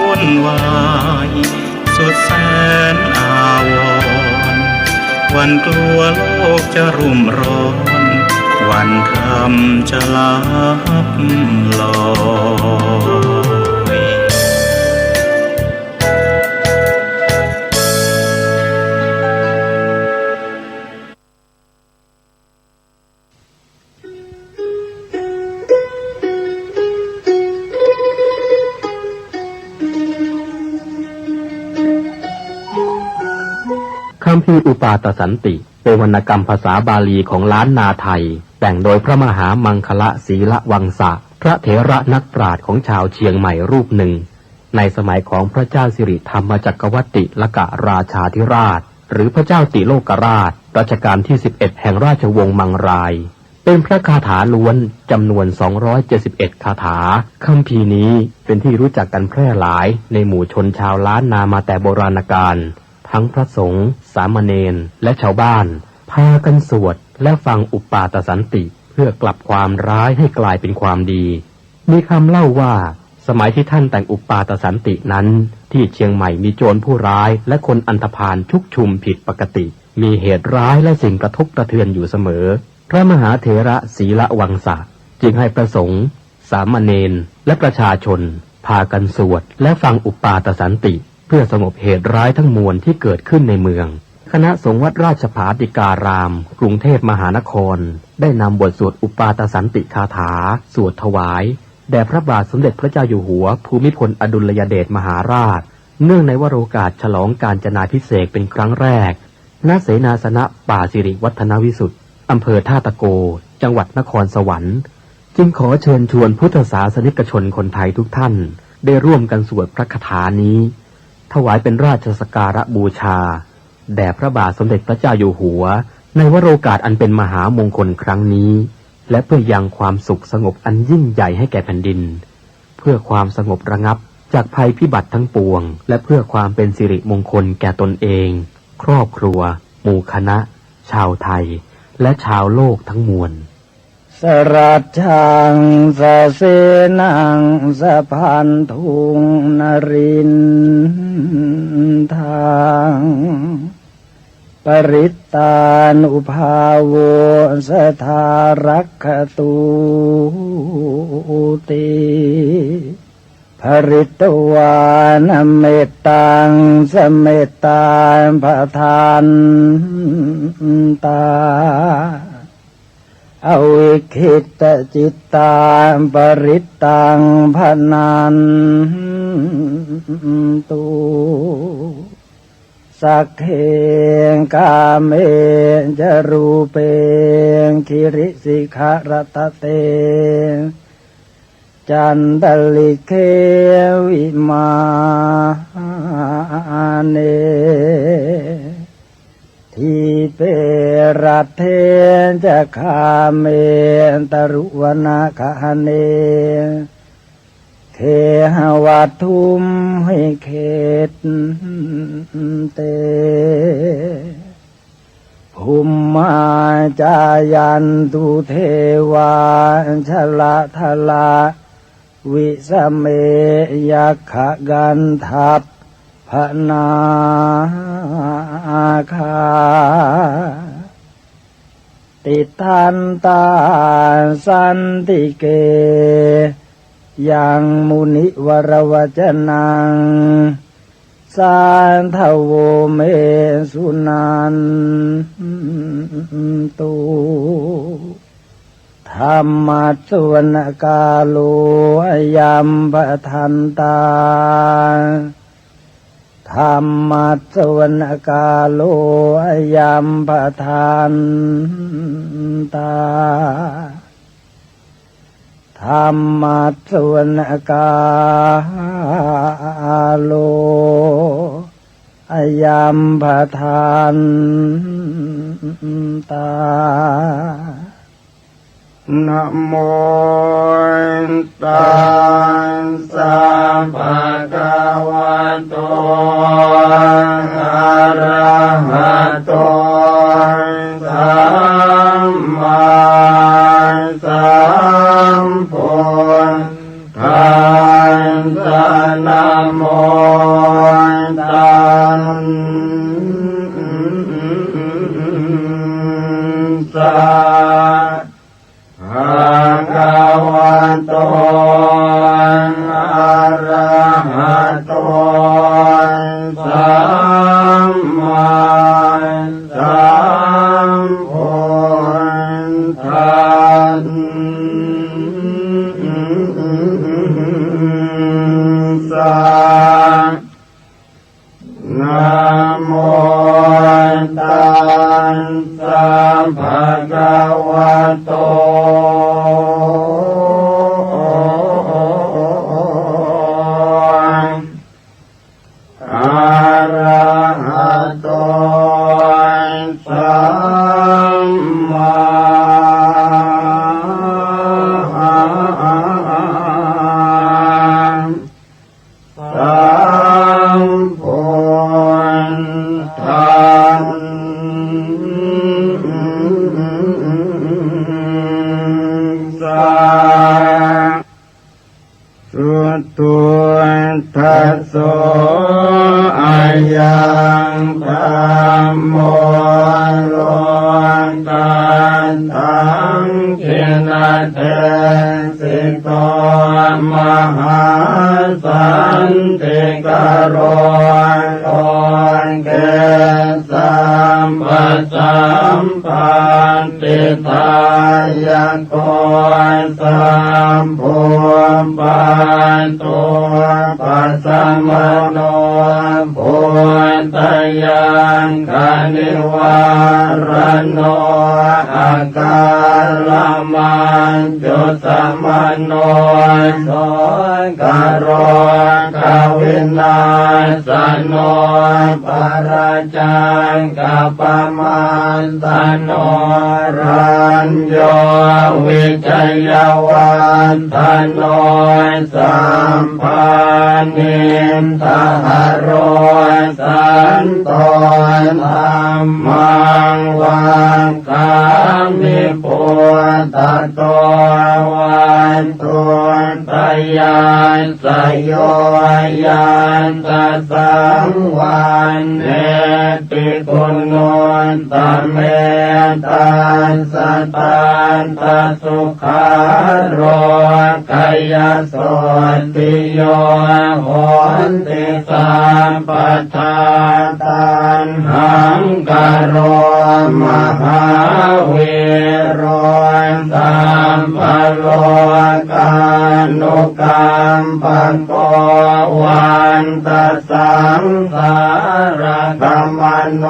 วุ่นวายสุดแสนอาวรณ์วันกลัวโลกจะรุ่มร้อนวันธรรมจะลับลอย คัมภีร์อุปาตสันติเป็นวรรณกรรมภาษาบาลีของล้านนาไทยแต่งโดยพระมหามังคละศีละวังสะ พระเถระนักปราชญ์ของชาวเชียงใหม่รูปหนึ่งในสมัยของพระเจ้าสิริธรรมจักรวรรดิลกราชาธิราชหรือพระเจ้าติโลกราชรัชกาลที่11แห่งราชวงศ์มังรายเป็นพระคาถาล้วนจำนวน271คาถาคัมภีร์นี้เป็นที่รู้จักกันแพร่หลายในหมู่ชนชาวล้านนามาแต่โบราณกาลทั้งพระสงฆ์สามเณรและชาวบ้านพากันสวดและฟังอุปาทสันติเพื่อกลับความร้ายให้กลายเป็นความดีมีคำเล่าว่าสมัยที่ท่านแต่งอุปาทสันตินั้นที่เชียงใหม่มีโจรผู้ร้ายและคนอันธพาลชุกชุมผิดปกติมีเหตุร้ายและสิ่งกระทบกระเทือนอยู่เสมอพระมหาเถระศีละวังสะจึงให้พระสงฆ์สามเณรและประชาชนพากันสวดและฟังอุปาทสันติเพื่อสงบเหตุร้ายทั้งมวลที่เกิดขึ้นในเมืองคณะสงฆ์วัดราชภาติการามกรุงเทพมหานครได้นำบทสวดอุปาทสันติคาถาสวดถวายแด่พระบาทสมเด็จพระเจ้าอยู่หัวภูมิพลอดุลยเดชมหาราชเนื่องในวโรกาสฉลองกาญจนาภิเษกเป็นครั้งแรกณเสนาสนะป่าสิริวัฒนวิสุทธิ์อำเภอท่าตะโกจังหวัดนครสวรรค์จึงขอเชิญชวนพุทธศาสนิกชนคนไทยทุกท่านได้ร่วมกันสวดพระคาถานี้ถวายเป็นราชสักการะบูชาแด่พระบาทสมเด็จพระเจ้าอยู่หัวในวโรกาสอันเป็นมหามงคลครั้งนี้และเพื่อยังความสุขสงบอันยิ่งใหญ่ให้แก่แผ่นดินเพื่อความสงบระงับจากภัยพิบัติทั้งปวงและเพื่อความเป็นสิริมงคลแก่ตนเองครอบครัวหมู่คณะชาวไทยและชาวโลกทั้งมวลสรัจฉังสะเสนังสะพันธุงนรินทางปริตตานุภาโวสทารักขตุติภริตวานเมตตังสเมตตาภทานตาอวิคิตจิตตาปริตตังพนันตุสักเขกาเมจรูเปคิริสิขารตเตจันตลิเควิมาเนทีเปรัตเทจะคาเมตรุวนาคาเนเคหวัตทุมให้เขตเตภูมิมาจายันตุเทวาชละทละวิสเมยักขกันทัพพนาคาติทันตาสันติเกยังมุนิวรวจนังสานทโวเมสุนันตุธรรมัสสวนกาโลยัมปทันตาธรรมัสสวนกาโลยัมปทันตาธรรมัสสวนกาโลยัมปทันตานะโมตัสสะภะคะวะโตอะระหะโตสัมมาสัมพุทธัสสะนะโมตัสสะภะคะวะโตอะระหะโตสัมมาสัมพุทธัสสะนะโมตัสสะภะคะวะโต โตสัมมาสัมพุทธัสสะสุตุทัสโสอายังธัมโมโลกันตังขินาเทสิโตมหาสันติกโรโลเกสัมปัสสัมปันติทายะโกสัมภูปันโตปัสสะมโนปุตตยังคณิวารโนอาการลมันจุสมโนโสกโรกวินาสโนปราจังกัปปมันตโนรัญโยวิจยวันตโนสัมปันนิทหโรสันโตธัมมังวังคามิปุตตโตวันตุตยานสยโยยันตสังวันเนติกุณโนตเมตันสตันตสุขาโรกายโสติโยโหติสัมปทาตันหังกโรมหาวิโรสัมปโลกานุกรรมปันโกวันตสังสารกรรมโน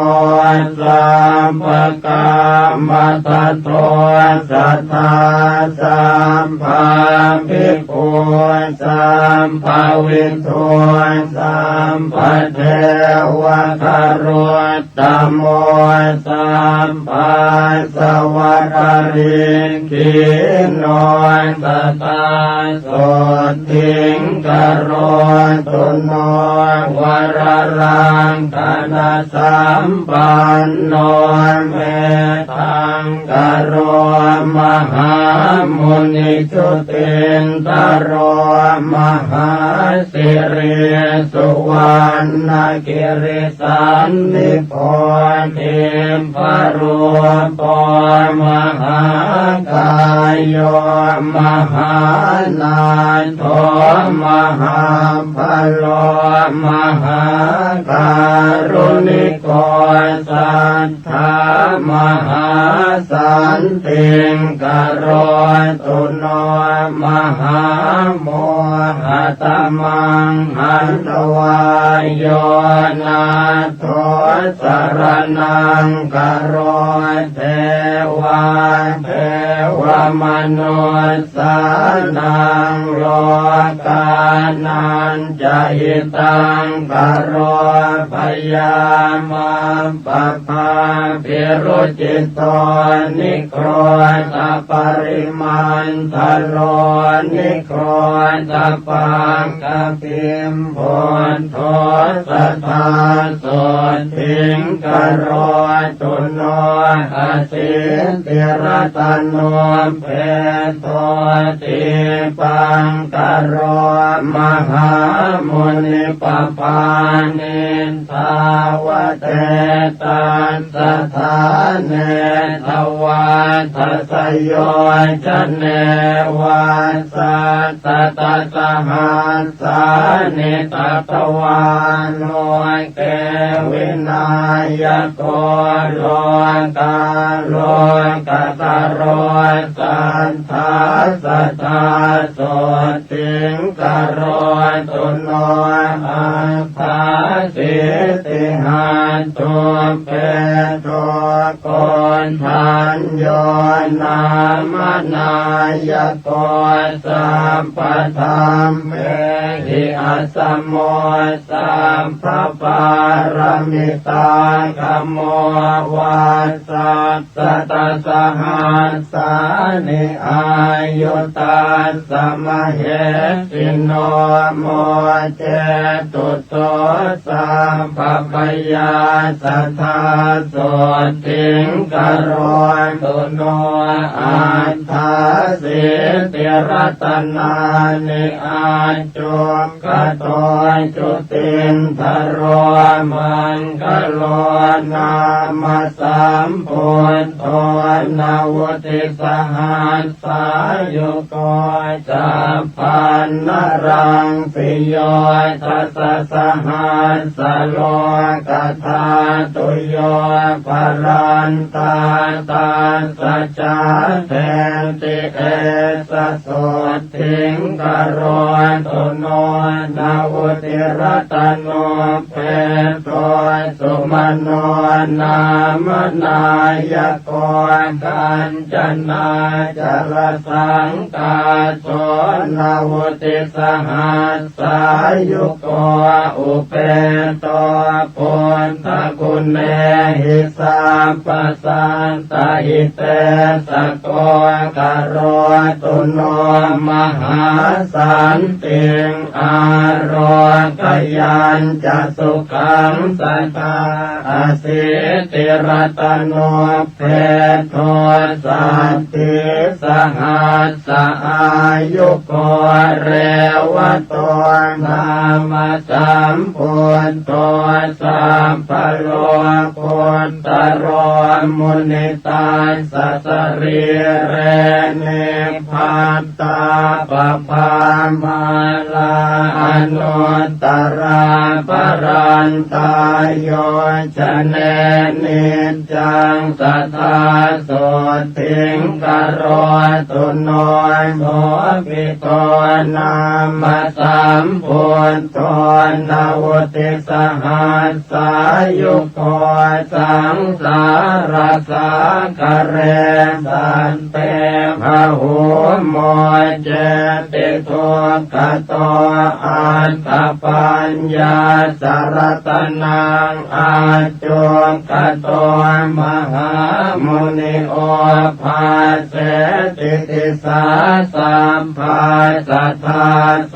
สัมปกรรมตัตโตสัทธาสัมภาภิกขุสัมภวินโทสัมปเทวะคารตโมสัมปัสสวะคาริกิโนตตาโสทิงกโรตุโนวรรังคณะสัมปันโนเมตังกโรมหามุนิจุตินตโรมหาสิริสุวรรณกิริสันนิโพธิพรุปมหากายโยมหานาโทมหาพโลมหาการุณิโกสัทธามหาสันติงกโรตุโนมหาโมหตมังหันตวายโยนาโทสรนังกโรเทวาเทวมนุสานังโลกานันจะหิตังกโรพยามาปภาภิรุจิตโตนิโครตปริมันทโลนิโครตปังกปิมโพนโทสัทธาโสทิงกโรตุโนอาสิติรตโนเพโตติปังกโรมหามุนิปปานิทาวเตตันสถาเนทวัฏสโยจะเนวัสสะตสหัสสานิตตวานโลเกวินายโกโลกาโลกตา โรสันทาสัทธาโสติงกโรตุโนอัฏฐาสิติหันตุเปโตโกนทันโยนามนายโกสัมปธรรมเมหิอัสสมโมสัมภปารมิตาคัมโมวัสสัสสะตสหัสสานิอายุตัสสะมะเหสิโนโมเจตุโตสัมภปยาสัทธาโสติงกโรตุโนอัฏฐาสิติรัตนานิอาจุกโตจุตินทโรมังกโลนามาสัมพุทโธนาวุติสหัสสายุโกจัปปันนรังปิโยทัสสะสหัสสะโลกธาตุโยปรันตาตาสัจจาแทนติเอสะโสทิงกโรตุโนนาวุติรัตโนเปโตสุมโนนามนายโกกัญจนาจรสังกาโสนาวุติสหัสสายุโกอุเปโตปุณฑกุณเนหิสัมปสันตหิเตสโกกโรตุโนมหาสันติงอารกยัญจะสุขังสัตตาอาสิติรัตโนเพโทสัตติสหัสสะอายุโกเรวโตนามาสัมพุทโธสัมปโลกุตตโรมุนิตาสัสริเรเนพัตตาปภามาลาอนุตตราปรันตายโยชเนนิจังสัทธาโสทิงกโรตุโนโมปิโตนามาสัมพุทโธนาวุติสหัสสายุโกสังสารสังกเรสันเตภะหุโมเจติทุกขโตอัตถปัญญาสารตนังอาจุกโตมหามุนิโอภาเสติติสาสัมภาสัทธาโส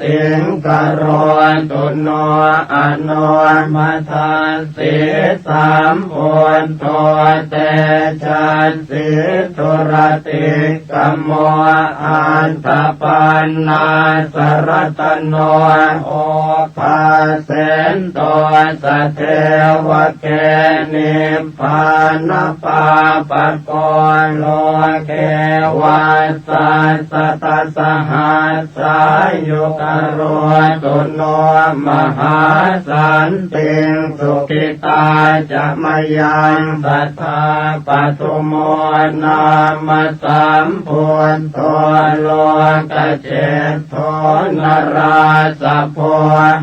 ติงกโรตุโนอโนมัทานสิสัมพุทโธเตชันสิทุรติกัมโมอันตปันนาสรตโนโอภาเสนโตสเทวเกนิพพานปาปะโกโลเกวัสสัสสะตสหัสสายุกโรตุโนมหาสันติงสุขิตาจะมยังสัทธาปทุโมนามาสัมพุทโธโลกเจตโธนราสะโพ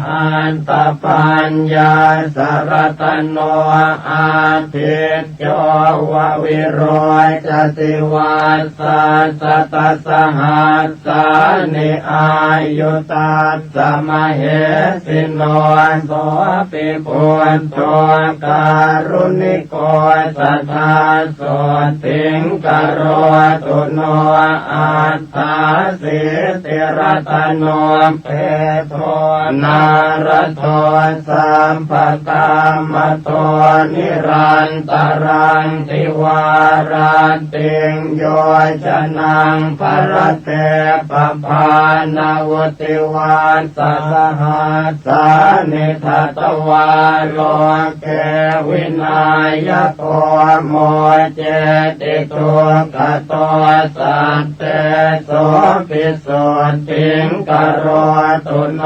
อันตปัญญาสารตโนอาทิตโยววิโรจติวัสสัสสะตสหัสสานิอายุตัสสะมะเหสิโนโสปิปุณโธการุณิโกสัทธาโสติงกโรตุโนอัฏฐาสิติรัตโนเพโทนารโทสัมปตามโทนิรันตรังติวารันติงโยชนังภรเตปภานาวุติวันสัสหัสสานิทัตวาโลเกวินายโกโมเจติตุกโต สัตเตโสภิโสติงกโรตุโน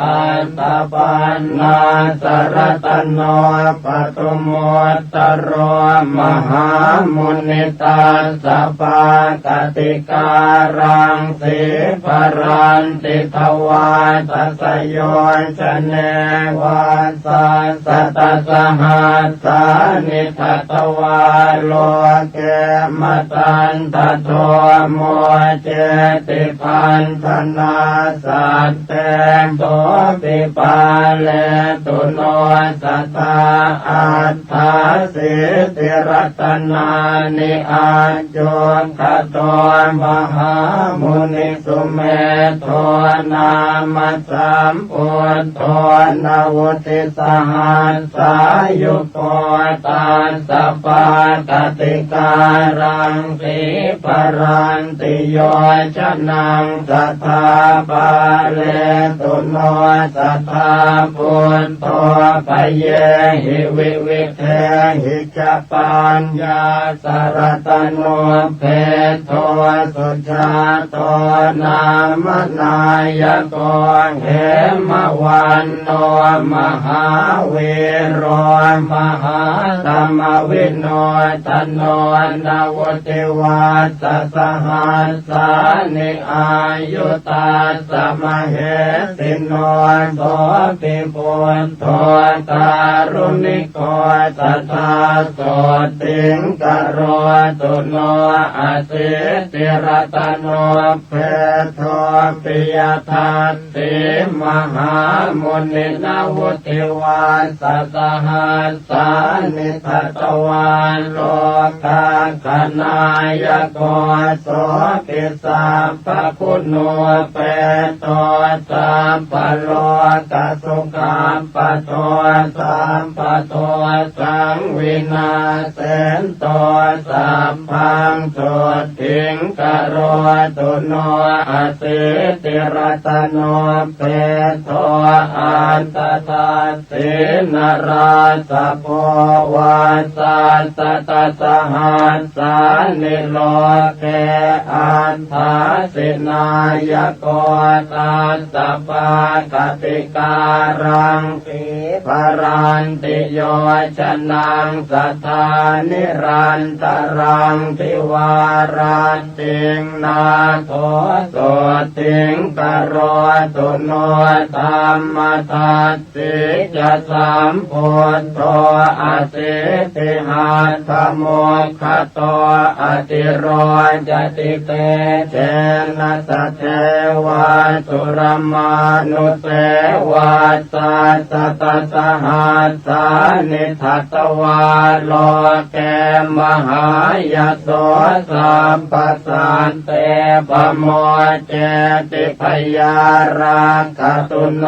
อัตตปันนาสรตโนปตุโมตตโรมหามุนิตาสปากติการังสีปรันติทวาตัสโยชเนวัสสะตสหัสสานิทัตวาโลเกมตันตโทโมเจติพันธนาสัตเตโสปิปาเลตุโนสัตตาอัฏฐาสิติรัตนานิอาโยคโตมหามุนิสุเมโทนามัสสัมพุทโธนวุติสหัสสายุโกตัสสะปากติการังสีปรันติโยชนังสัทธาปาเลตุโนสัทธาพุทโธปเยหิวิวิเทหิจปัญญาสรตโนเพโทสุชาโตนามนายโกเหมวันโนมหาเวโรมหาธรรมวิโนตโนนาวติวัสสหัสสานิอายุตาสมเหติโนโสติปุณโทการุณิโกสัทธาโสติงกโรตุโนอาสิติรัตโนเพโทปิยทัตติมหามุนินาวุติวัสสหัสสานิทัตวาโลกาคณายโกโสติสัพพคุณโนเปโตสัพพโลกสุขัมปโตสัมปโตสังวินาเสนโตสัพพังโสทิงกโรตุโนอาสิติรัตโนเปโตอันตตาสินราสโพวาสัสตสหัสสานิโลเกอันทาสินายโกตัสสะปากติการังสีปรันติโยชนังสัทธานิรันตรังทิวารันติงนาโทโสติงกโรตุโนธรรมทัสสิจะสัมพุทโธอาสิติหัตถโมคขโตอติโรจติเตเจนะสะเทวะสุรมานุเสวะสัสตสหัสสานิทัตวาโลเกมหายโสสัมปสันเตปโมเจติพยาราคตุโน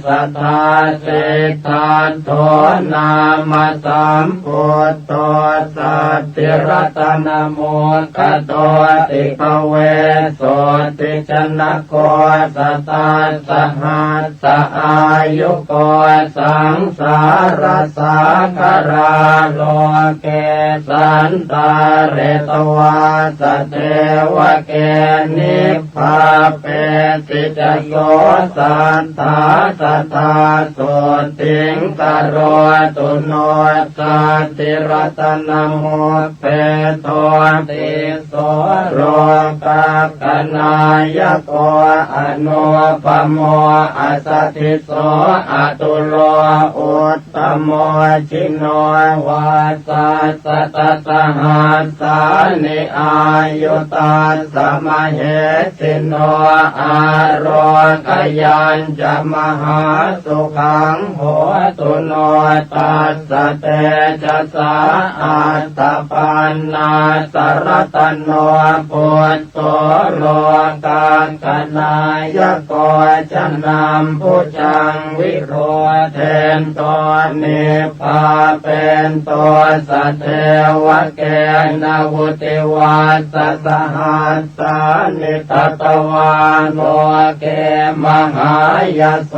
สัทธาสิทธาโทนามาสัมพุทโธสัตติรัตนโมคโตติภเวโสติชนะโกสัตตาสหัสสะอายุโกสังสารสาคาราโลเกสันตาเรตวาสเทวเกนิพพาเปติจโสสันทาสัทธาโสติงกโรตุโนสัตติรัตนโมเปโทติโสโรกาคณายโกอนุปโมอัสสติโสอตุโลอุตตโมชิโนวาสัสตสหัสสานิอายุตาสมเหสิโนอาโรกยัญจะมหาสุขังโหตุโนตัสสะเตจะสาอัตตปันนาสรตโนพุทโธโลกาคณายโกจะนำผู้จังวิโรเท เป็นตัวนิพพาเป็นตัวสัตเทวะเกณวุติวัสสหัสสานิตตวานโมเกมหายโส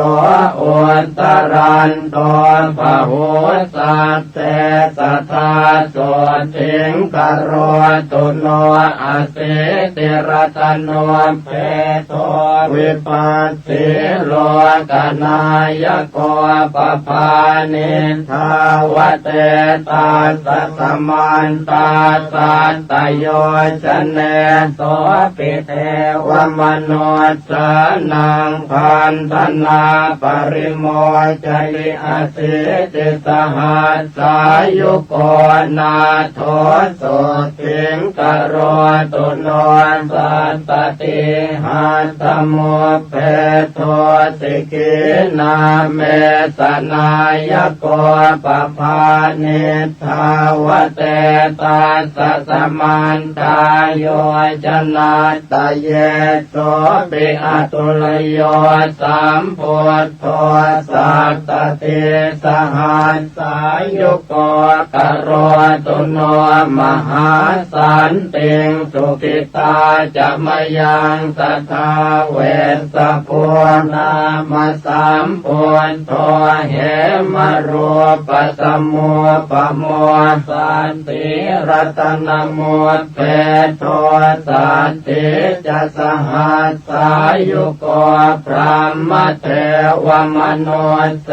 อุตตรันโตภะโหสัตเตสัทธาโสติงกโรตุโนอสิติรตโนเปโตวิปัสสิโลกนายโกปปานิทาวเตตาสัสมันตาสัตตโยชเนโสปิเทวมโนสนังพันธนาปริโมจลิอสิติสหัสสายุโกนาโทโสติงกโรตุโนสัตตติหัตถโมเพโทสิกินาเมสนายโกปภานิทาวเตตาสัสมันตาโยจนาตเยโสปิอตุลโยสัมโพธสัตตติสหัสสายุโกกโรตุโนมหาสันติงสุขิตาจะมยังสัทธาเวสสปุณามสัมปุณโตเหมรูปสมุปโมสันติรัตนโมเปโทสันติจะสหัสสายุโกพระมเทวมโนเส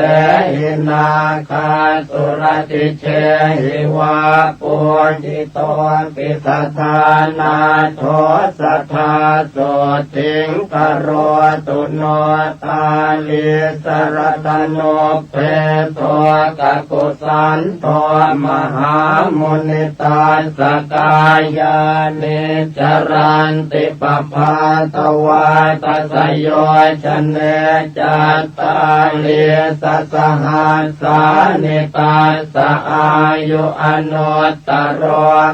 หินาคาสุรติเชหิวาปุจิโตปิสัทธานาโทสัทธาโสติงกโรตุโนตาลิสรตโนเพโทกกุสันโตมหามุนิตาสกายานิจรันติปภาตวาตสโยชเนจัตตาลิสสหัสสานิตาสอายุอนุตตร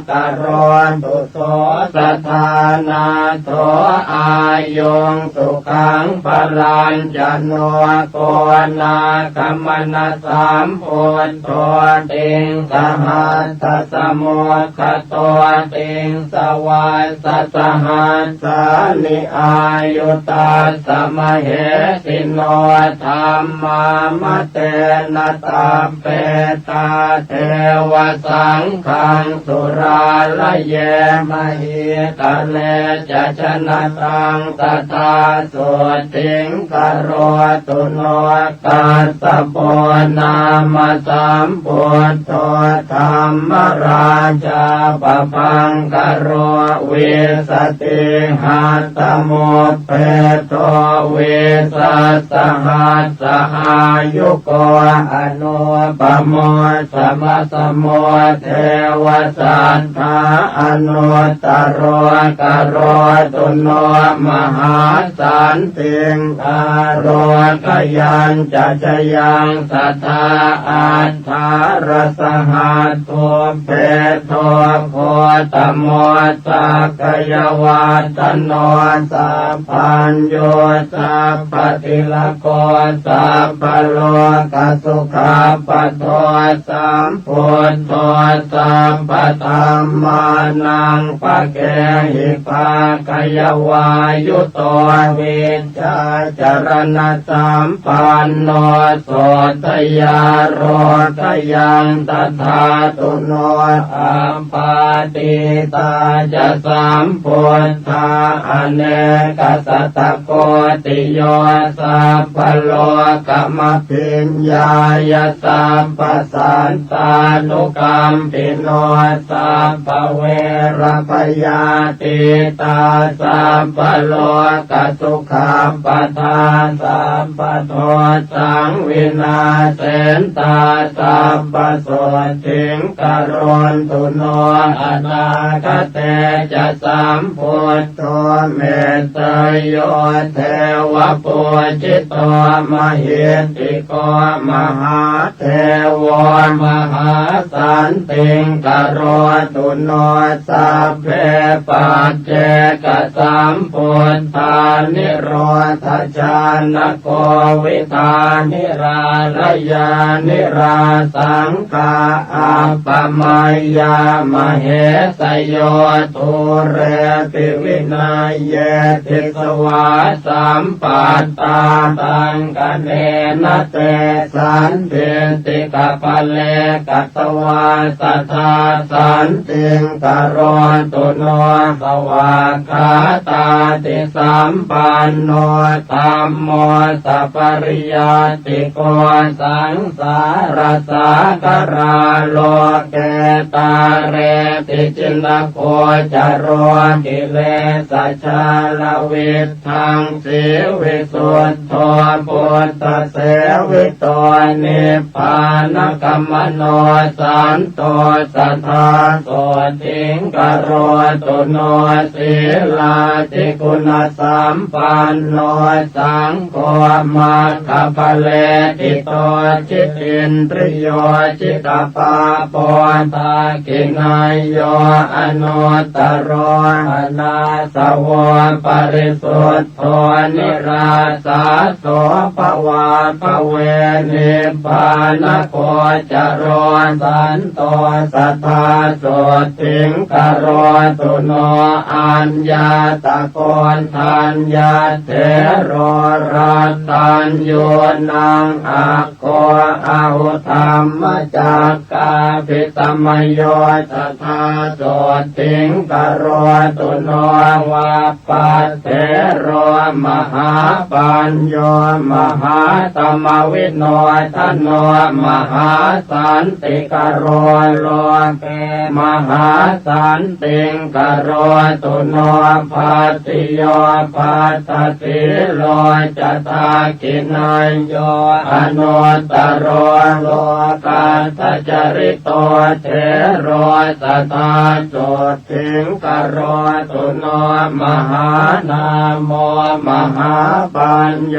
กโรตุโสสถานาโทอายุงสุขังพลัญจโนโกนาคัมมนาสามโพธโตติงสหัสสมุขโตติงสวาสสหัสสานิอายุตาสมเหสิโนธรรมามเตนะตาเปตาเทวสังฆังสุราลเยมหิตะเลจะชนะตังตถาโสติงกโรตุโนกัสสะโปนามสัมพุทโธธรรมราชาปพังกโรวิสติหัตถโมเพโตวิสัสสหัสสอายุโกอนุปโมสมสโมเทวสัทธาอนุตตรกโรตุโนมหาสันติงคารกยัญจะชยังสัทธาอัฏฐารสหัสโทเพโทโคตโมสักกยวาตโนสัพพัญโยสัพพติลโกสัพพโลกสุขาปโทสัมพุทโธสัพพธรรมานังปะเกหิภาคยวายุโตวิชชาจรณะสัมปันโนโสตยาโรทยังตถาตุโนอัมปาติตาจะสัมพุทธาอเนกสัตตโกติโยสัพพโลกมพิญญายสัพพสันตานุกรรมปิโนสัพพเวรพยาติตาสัพพโลกสุขาปทานสัพพโทสังวินาเสนตาสัพพโสติงกโรนตุโนอนาคเตจะสัมพุทโธเมตโยเทวปุจิตโตมหิติ โกมหาเทวมหาสันติงกโรตุโนสัพเพปัจเจกสัมพุทธานิโรธจานโกวิธานิราลยานิราสังฆาอัปปมัยยามเหสโยทุเรปิวินัยเยติสวาสัมปัตตาตังกเนนะเตสันติติกะปะเลกัตวาสัทธาสันติงกโรตุโนภวะคาตาติสัมปันโนธัมโมสัพปริยติโกสังสารสาคาราโลเกตาเรติจินโคจโรกิเลสชาลวิทังสีวิสุทโธปุตตะเสวิโตนิพพานกัมมโนสันโตสัทธาโสติงกโรตุโนศีลาติคุณสัมปันโนสังโฆมัคคปะเลติโตจิตตินทริโยจิตตปาปอนตากินายโยอนุตตรโรอนาสวปริสุทธโธนิราสาโสภวาภเวนิพพานโคจโรสันโตสัทธาโสติงกโรตุโนอัญญาตะโกนทัญญาเถโรรัตตัญโยนังอะโกอาหุธรรมจักกาภิตมโยสัทธาโสติงกโรตุโนวาปัสเถโรมหาปัญโยมหาธรรมวิโนทโนมหาสันติกโรโลเกมหาสันติงกโรตุโนภัตติโยภัตตติโลจตากินายโยอนุตตรโรโลกัสสจริโตเถโรสัทธาโสติงกโรตุโนมหานามโมมหาปัญโย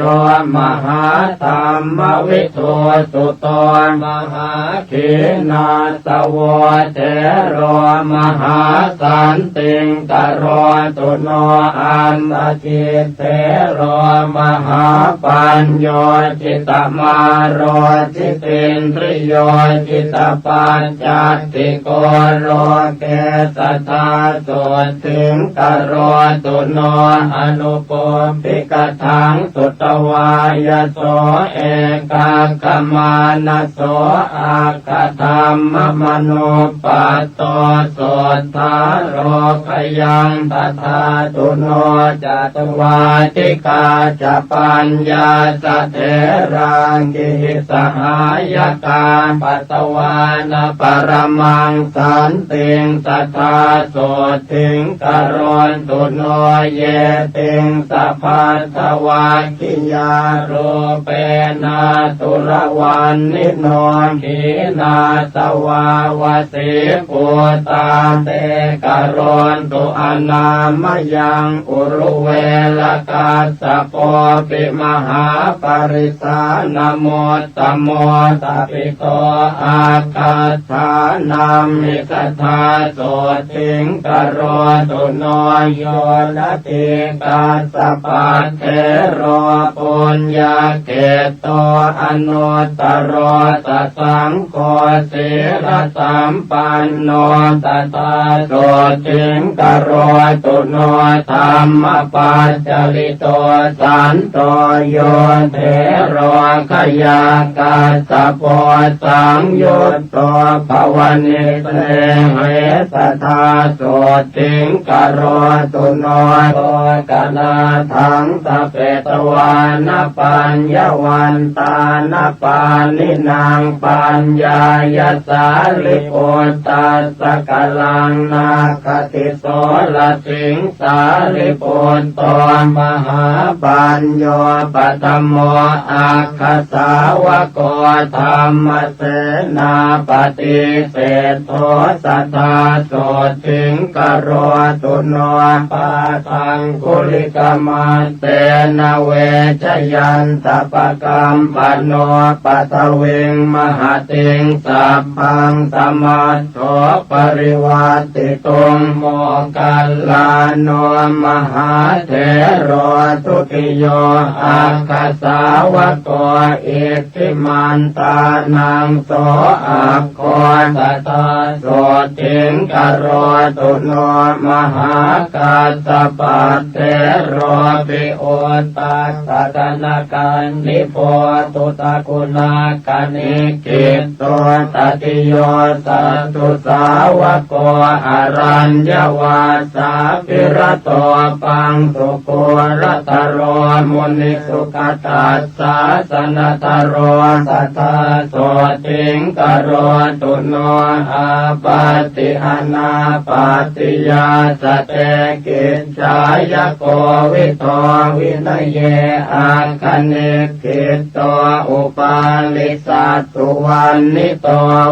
มหาธรรมวิทูสุโตมหาขีนาสวเถโรมหาสันติงกโรตุโนอันตจิตเถโรมหาปัญโยจิตตมาโรจิตตินทริโยจิตตปัญจติโกโลเกสัทธาโสติงกโรตุโนอนุปปิกทังสุตวายโสเอกขมานโสอาคธรรมมโนปัตโตโสทาโรคยังตถาตุโนจัตวาติกาจปัญญาสเถรังกิสหายกาปัตวานปรมังสันติงสัทธาโสติงกโรตุโนเยติงสัพพัทธวาคิยาโรเปนาตุระวันนิโนขีนาสวาวสิปุตตาเตกโรตุอนามยังอุรุเวลกาสโปปิมหาปริสานโมตตโมตปิโตอาคาธานามิกถาโสติงกโรตุโนโยนะติกาสปัตเถโรปุญญาเกโตอนุตตรโรตสังโฆศีลสัมปันโนตตาโสติงกโรตุโนธัมมปัจจลิโตสันโตโยเถโรขยากาสโพสังยุตโตภวนิเตเหสทาโสติงกโรตุโนโตกนาทังสเปตวานปัญญวันตานปานินางปัญญายสาลิปุตตาสกลังนาคติโสลสิงสาลิปุตโตมหาปัญโยปัตโมอาคสาวโกธรรมเสนาปฏิเสธโทสัทธาโสติงกโรตุโนปาทังกุลิกมัสเตนะเวชยันตปกรร มปันโนปัตเวงมหาเตงสัพพังสมัสโสปริวาติตุงโมกัลลาโนมหาเถโรทุติโยอาคาสาวะโกเอติมันตานังโสอาโคสัตตาโสติงกโรตุโนมหากาสปัตเถโรปิโอตัสสะตนาการนิโพตุตะกุณากานิกิตโตตติโยสัตตุสาวะโกอรัญญวาสาภิรโตปังสุโกรัตโรมุนิสุขตัสสะสนัตโรสัทธาโสติงกโรตุโนอาปาติอนาปาติยาสเตกิจจายโกวิโตวินัยเยอาคเนกิตโตอุปาลิสัตตุวันนิโต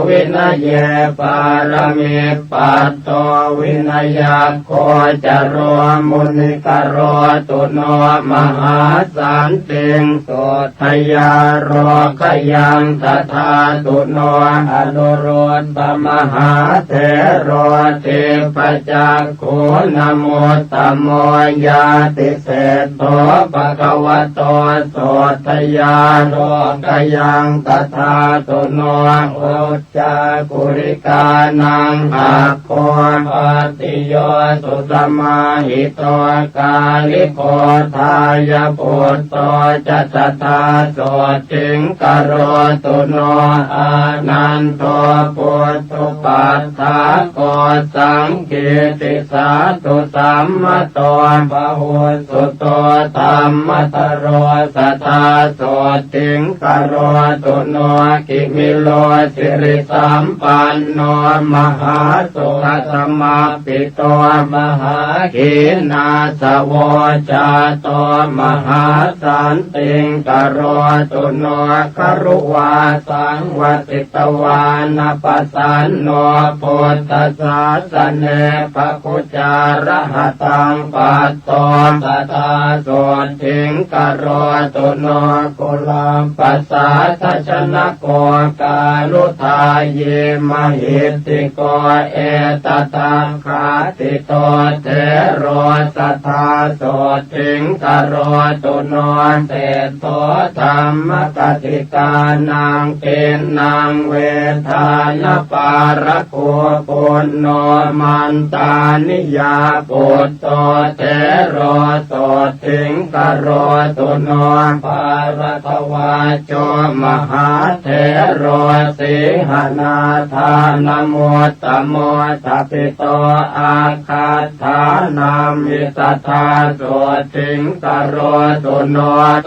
วินัยเยปารมิปัตโตวินัยโคจโรมุนิกโรตุโนมหาสันติงโสทยาโรขยังตถาตุโนอนุโรธปมหาเถโรเทปจักขุนโมตโมยาติเศษโตภะคะวะโตโสทยาโรขยังตถาตุโนโอจากุริกานังอาโคปติโยสุสมาหิโตกาลิโกทายาปุตโตจัตตาโสติงกโรตุโนอานันโตปุตตุปัฏฐาโกสังกิติสาตุสัมมโตปะหุสุโตธัมมตโรสัทธาโสติงกโรตุโนกิมิโลสิริสัมปันโนมหาสุขสมาปิโตมหาขีนาสวจาโตมหาสันติงกโรตุโนครุวาสังวติตวานาปัสสันโนพุทธศาสเนภคุจารหัตังปัตโตสัทธาโสติงกโรตุโนกุลัมปัสสะทัชนะโกกาลุทายเยมหิติโกเอตตังคาติโตเทโรสัทธาโสติงกโรตุโนเตโตธรรมกติกานังเกณังเวทานปารโคปุณโนมันตานิยาปุตโตเทโรโสติงกโรตุโนปารทวาโจมหาเทโรสิหนาทานโมตโมทัปิโตอาคาธานามิสัทธาโสติงกโรตุโน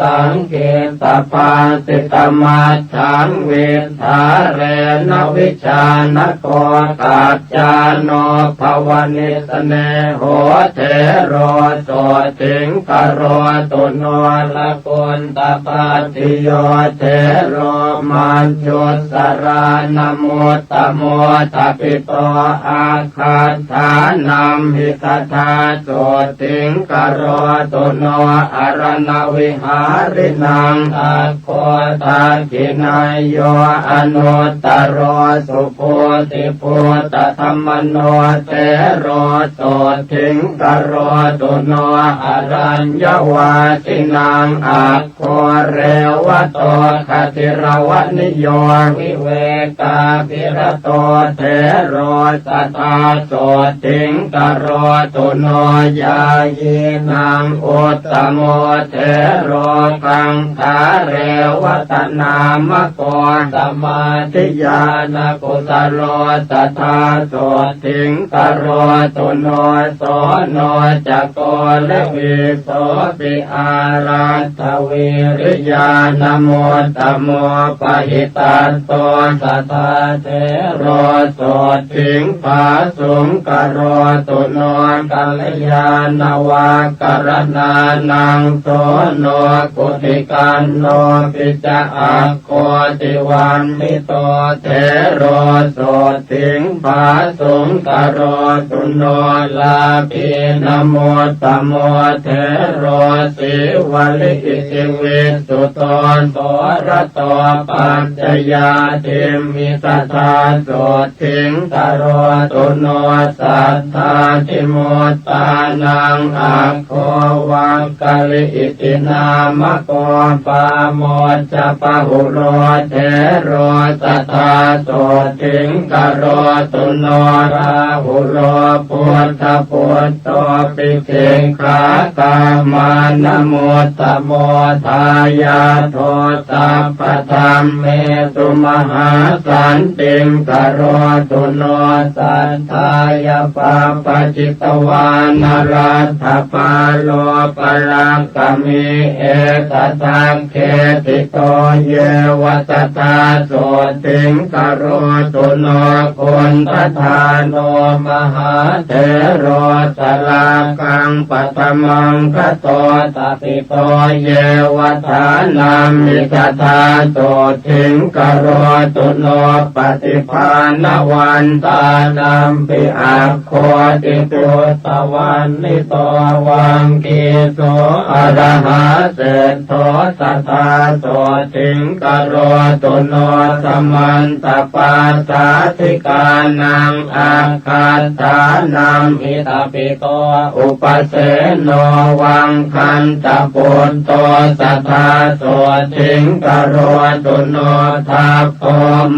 ตังเกตปาสิตมัจฉังเวทาเรนวิชานโกกัจจานโนภวนิสเนโหเทโรโสติงกโรตุโนละกุณตปาติโยเทโรมันจุสรานโมตโมทัปิโตอาคาธานัมหิตถาโสติงกโรตุโนอรณวิหารินังอาโคทากินายโยอนุตตโรสุโพธิพุทธธรรมโนเทโรโสติงกโรตุโนอรัญญวาสินังอาโคเรวโตคติรวนิโยวิเวกาภิรโตเทโรสัทธาโสติงกโรตุโนยาเยนังอุตตโมเทโรกังขาเรวตนามโกสมาธิญาณกุสโลสัทธาโสติงกโรตุโนโสโนจักโกเลวิโสปิอารัตถวิริยานโมตโมปหิตันโตสั สัทธาเทโรโสถิงผาสุงกโรตุโนกัลยาณวากรณานังโสโนกุติกันโนปิจาอัคโคติวันนิโตเทโรโสถิงผาสุงกโรตุโนลาภินโมตโมเทโรสิวลิอิติวิสุตนโตระโตปัญจยาติมิสัทธาโสถิงกโรตุโนสัทธาทิโมตานังอัคโควังกะลิอิตินามโกปาโมจะปะหุโรเทโรสัทธาโสถิงกโรตุโนราหุโรพุทธพุทโตปิเขขากามานโมตโมทายาโทสัพพธรรมเมสุมหาสันติงกโรตุโนสัทธายาปาปจิตวานรัตถปาโลปรังกมิเอตตังเขติโตเยวสัทธาโสติงกโรตุโนคนทธาโนมหาเถโรสลากังปัตมังคโตตติโตเยวทานามิสัทธาโสติงกโรตุโนปฏิภาณวันตานัมปิอาโคติตุตวันนิโตวังกีโสอะระหะเสทโธสัทธาโสติงกโรตุโนสมันตปาสาธิกานังอาคาธานัมอิตาปิโตอุปเสโนวังคันตะปุตโตสัทธาโสติงกโรตุโนทัพโพ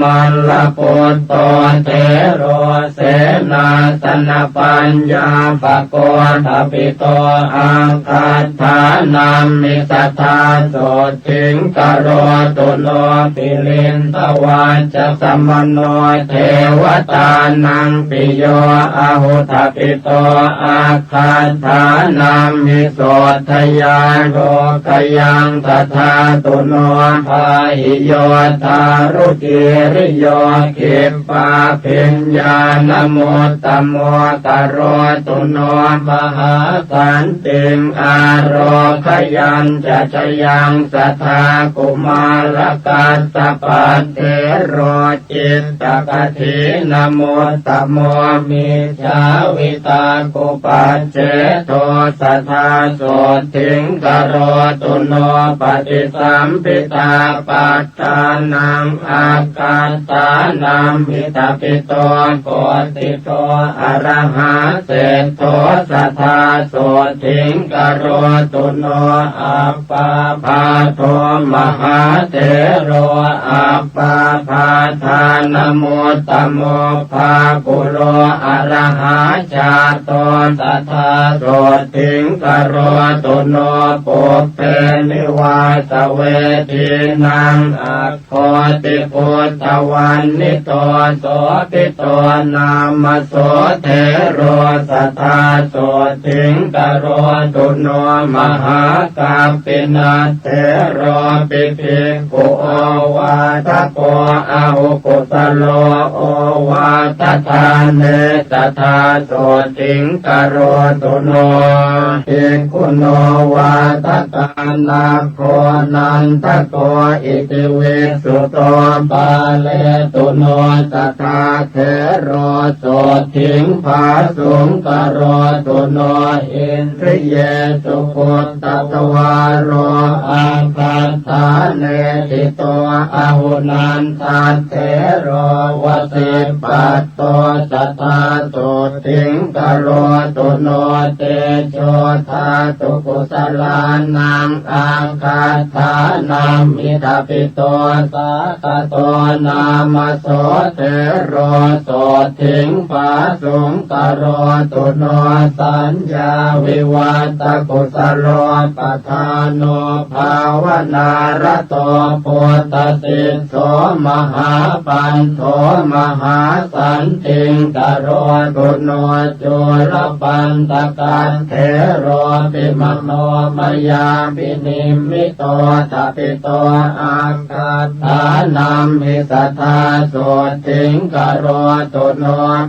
มันละปุตโตเทโรเสนาสนปัญญาปโกทปิโตอาคาธานัมมิสัทธาโสติงกโรตุโนปิลินทวันจะสมโนเทวตานังปิโยอาหุทปิโตอาคาธานัมมิโสทยาโลกยังตถาตุโนภาหิโยทารุจิริโยขิปปาภิญญาณโมตโมกโรตุโนมหาสันติงอาโรคยัญจะชยังสัทธากุมารกัสสะปัตเถโรจิตตกถินโมตโมมิจาวิตากุปัจเจโทสัทธาโสถิงกโรตุโนปฏิสัมภิตาปัตตานังอาการตานัมมิตาปิโตโกติโตอะระหะเศธโธสัทธาโสถิงกโรตุโนอัปปาภาโทมหาเถโรอัปปาภาทานโมตโมภากุโลอะระหะชาโตสัทธาโสถิงกโรตุโนปุพเพนิวาสเวทีนังอัคโคติปุตตวันนิโตโสติโตนามโสเทโรสัทธาโสถิงกโรตุโนมหากัปปินาเทโรปิภิกขุโอวาทโกอาหุกุตโลโอวาทธาเนสัทธาโสถิงกโรตุโนภิกขุโนวาทกานาโคนันทโกอิติวิสุโตปาเลตุโนสัทธาเทโรโสถิงภาสุงกโรตุโนอินทริเยสุปุตตะวาโรอาคาธาเนติโตอาหุนันทัตเทโรวสิปัตโตสัทธาโสถิงกโรตุโนเตโชธาตุกุสลานังอาคาธานัมมิทปิโตสาคโตนามโสเทโรโสถิง ปาสุงกโรตุโนสัญญาวิวัตกุสโลปทานโนภาวนารโตโพธสิโสมหาปันโทมหาสันติงกโรตุโนจุลปันตกันเทโรปิมโนมยาปินิมิโตทัปิโตอาคาธานัมหิสัทธาโสติงกโรตุโน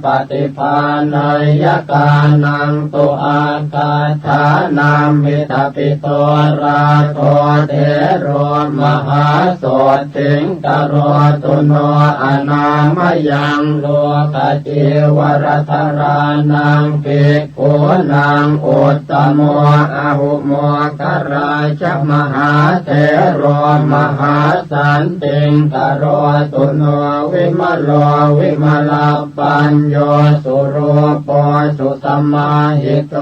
ปฏิภาณยกานังตุอาคาธานัมหิทัปิโตราโทเทโรมหาโสติงกโรตุโนอนามยังโลกจิวรัตรานังภิกขุนังอุตตโมอาหุโมกราชมหาเถโรมหาสันติงกโรตุโนวิมโลวิมลปัญโยสุโรปสุสัมมาหิโต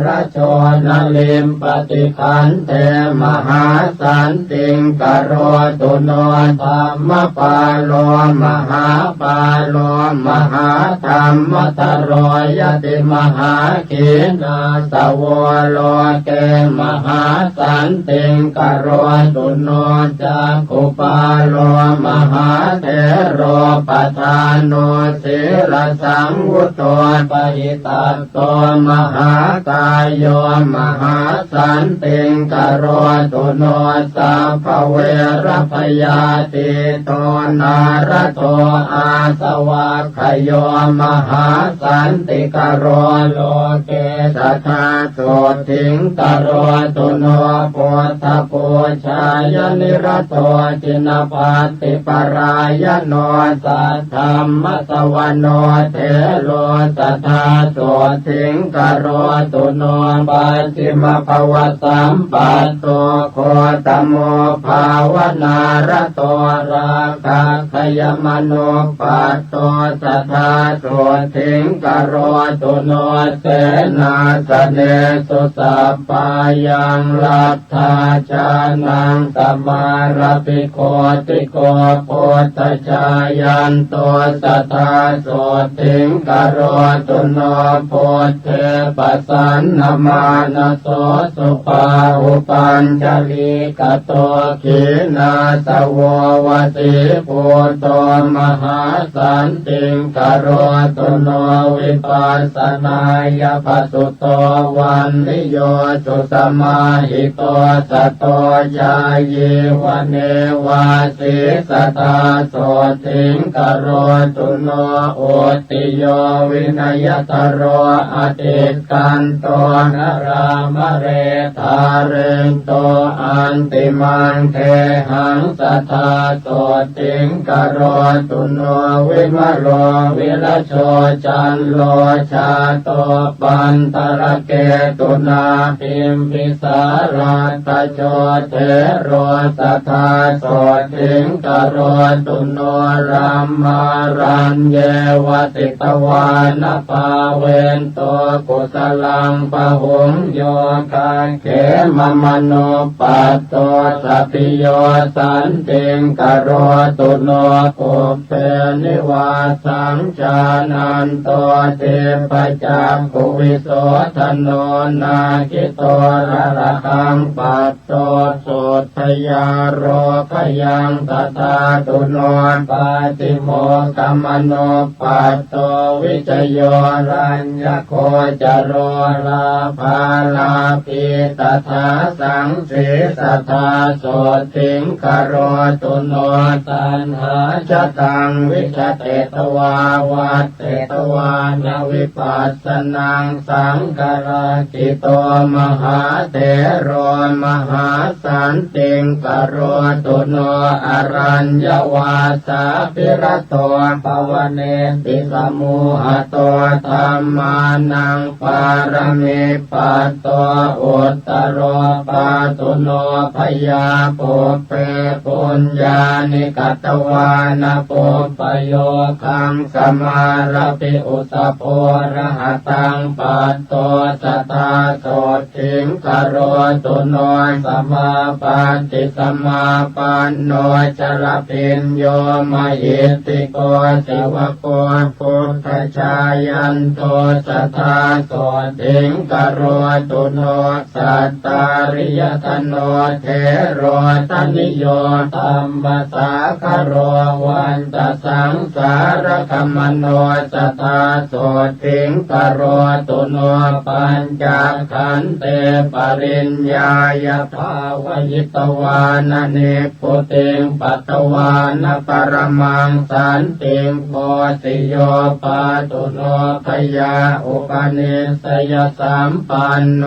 ระโชนลิมปฏิขันเทมหาสันติงกโรตุโนธรรมปาโลมหาปาโลมหาธรรมตโรยติมหาขีนาสวโลเกมหาสันติงกโรตุโนจักขุปาโลมหาเถโรปทานโนศิรสังวุตโตปหิตัตโตมหากายโยมหาสันติงกโรตุโนสัพพเวรพยาติโตนารโตอาสวะขโยมหาสันติกโรโลเกสัทธาโสทิงกโรตุโนปุถทปูชายนิรโตจินปัตติปรายโนสัทธัมมสวโนเทโลสัทธาโสทิงกโรตุโนปัจจิมภวสัมปัตโตโคตโมภาวนารโตราคะขยมโนปัตโตสัทธาโสทิงกโรตุโนเสนาสเนสุสัพพายังลัทธาจานังสมารปิโคติโกโพธชายันโตสัทธาโสทิงกโรตุโนโพเทปสันนมานโสสุปาอุปัญจลีกโตขีนาสววติปุโตมหาสันติงกโรตุโนวิปัสสนายภัสสุโตวันนิโยสุสมาหิโตสัตโตยาเยวเนวาสิสัทธาโสทิงกโรตุโนโอติโยวินัยตโรอติกันโตนรามเรธาเรนโตอันติมันเทหังสัทธาโสทิงกโรตุโนวิมโลวิรโชจันโลชาโตปันตระเกตุนาพิมพิสาราตโชเทโรสัทธาโสทิงกโรตุโนรัมมารัญเยวติตวานภาเวนโตกุสลังปะหุงโยกาเขมมโนปัตโตสัพพิโยสันติงกโรตุโนปุเพนิวาสังจานันโตเทปจักขุวิโสทโนนาคิโตระระหังปัตโตโสทยาโรขยังตถาตุโนปาติโมกมโนปัตโตวิจโยรัญญโคจโรลาภาลาภิตถาสังสีสัทธาโสทิงกโรตุโนตันหาชตังวิชเตตวาวัตเตตวานวิปัสสนังสังกราคิโตมหาเถโรมหาสันติงกโรตุโนอรัญญวาสาภิรโตภวเนติสมุหโตธรรมานังปารมิปัตโตอุตตโรปาตุโนพยาปุเปปุญญานิกัตวานปุปโยคังสมารปิอุตโพระหตังปัตโตสัทธาโสทิงกโรตุโนสมาปันติสมาปันโนจรพินโยมหิติโกสิวโกปุ ทธชายันโตสัทธาโสติงกโรตุโนสัตตาริยธโนเทโรตนิโยตัมปสาคโรวันตสังสารคมโนสัทธาโสติงกโรตุโนปัญจขันเตปริญญายภาวยิตวานเนปุติงปัตตวานปรมังสันติงโพธิโยปาตุโนพยาอุปนิสยสัมปันโน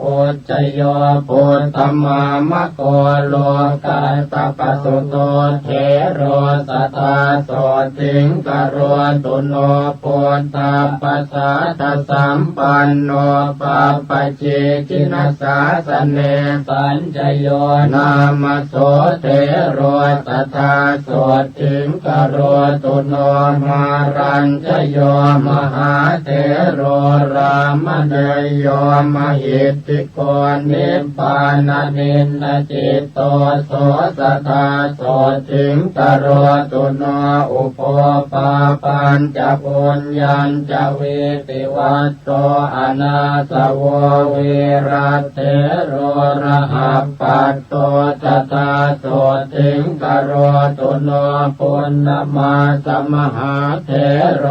อุจจโยปุตตมามะโกโลกาตปัสสุโตเทโรสัทธาโสติงกโรตุโนปุตตาปัสสะทะสัมปันโนปัปปะเจจินัสสาสเนสัญจโยนามโสเทโรสัทธาโสติงกโรตุโนมารัญจโยมหาเทโรรามเนยโยมหิตติโกนิพพานนินนจิตโตโสสัทธาโสติงกโรตุโนอุปปาปัญจปุญญัญจเวติวัตโตอนาสโวเวรัตเทโรระหัปปัตโตสัทธาโสติงกโรตุโนปุณณมาสมหาเทโร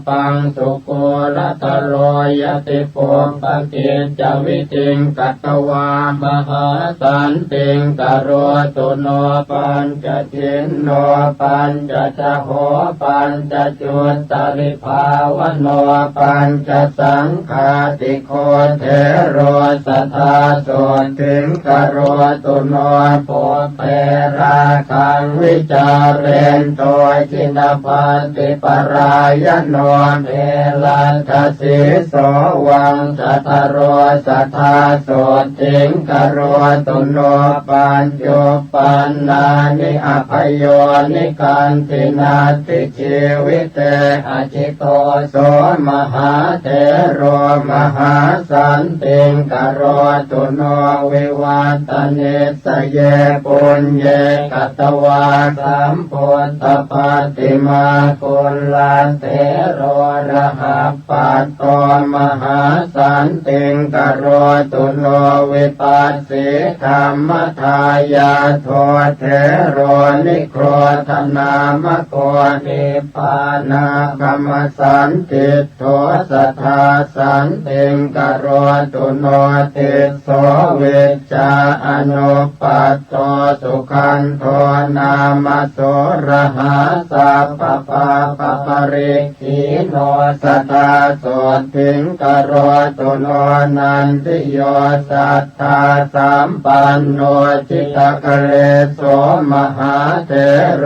ปังสุโกลตโรยติปุปปกิจจวิติงกัตตวามหาสันติงกโรตุโนปัญจทินโนปัญจชโหปัญจจุตตริภาวโนปัญจสังฆาติโคเทโรสัทธาโสติงกโรตุโนโพเปราคังวิจาเรนโตจินปาติปรายโนเทลันทสิโสวังสัทธโรสัทธาโสติงกโรตุโนปัญโยปันนานิอภโยนิการตินาติชีวิเตอจิโตโสมหาเทโรมหาสันติงกโรตุโนวิวัตเนสเยปุญเยกัตตวาสัมพุทธปฏิมากุลาเทโรระหัปปัตโตมหาสันติงกโรตุโนวิปัสสิธรรมทายาโทเทโรนิโครธนามโกนิปานากรรมสันติโทสัทธาสันติงกโรตุโนติโสวิจจาอนุปัตโตสุขันโทนามโสระหาสัพพปะปะปริขีโนสัทธาโสติงกโรตุโนนันติโยสัทธาสัมปันโนจิตกเลโสมหาเถโร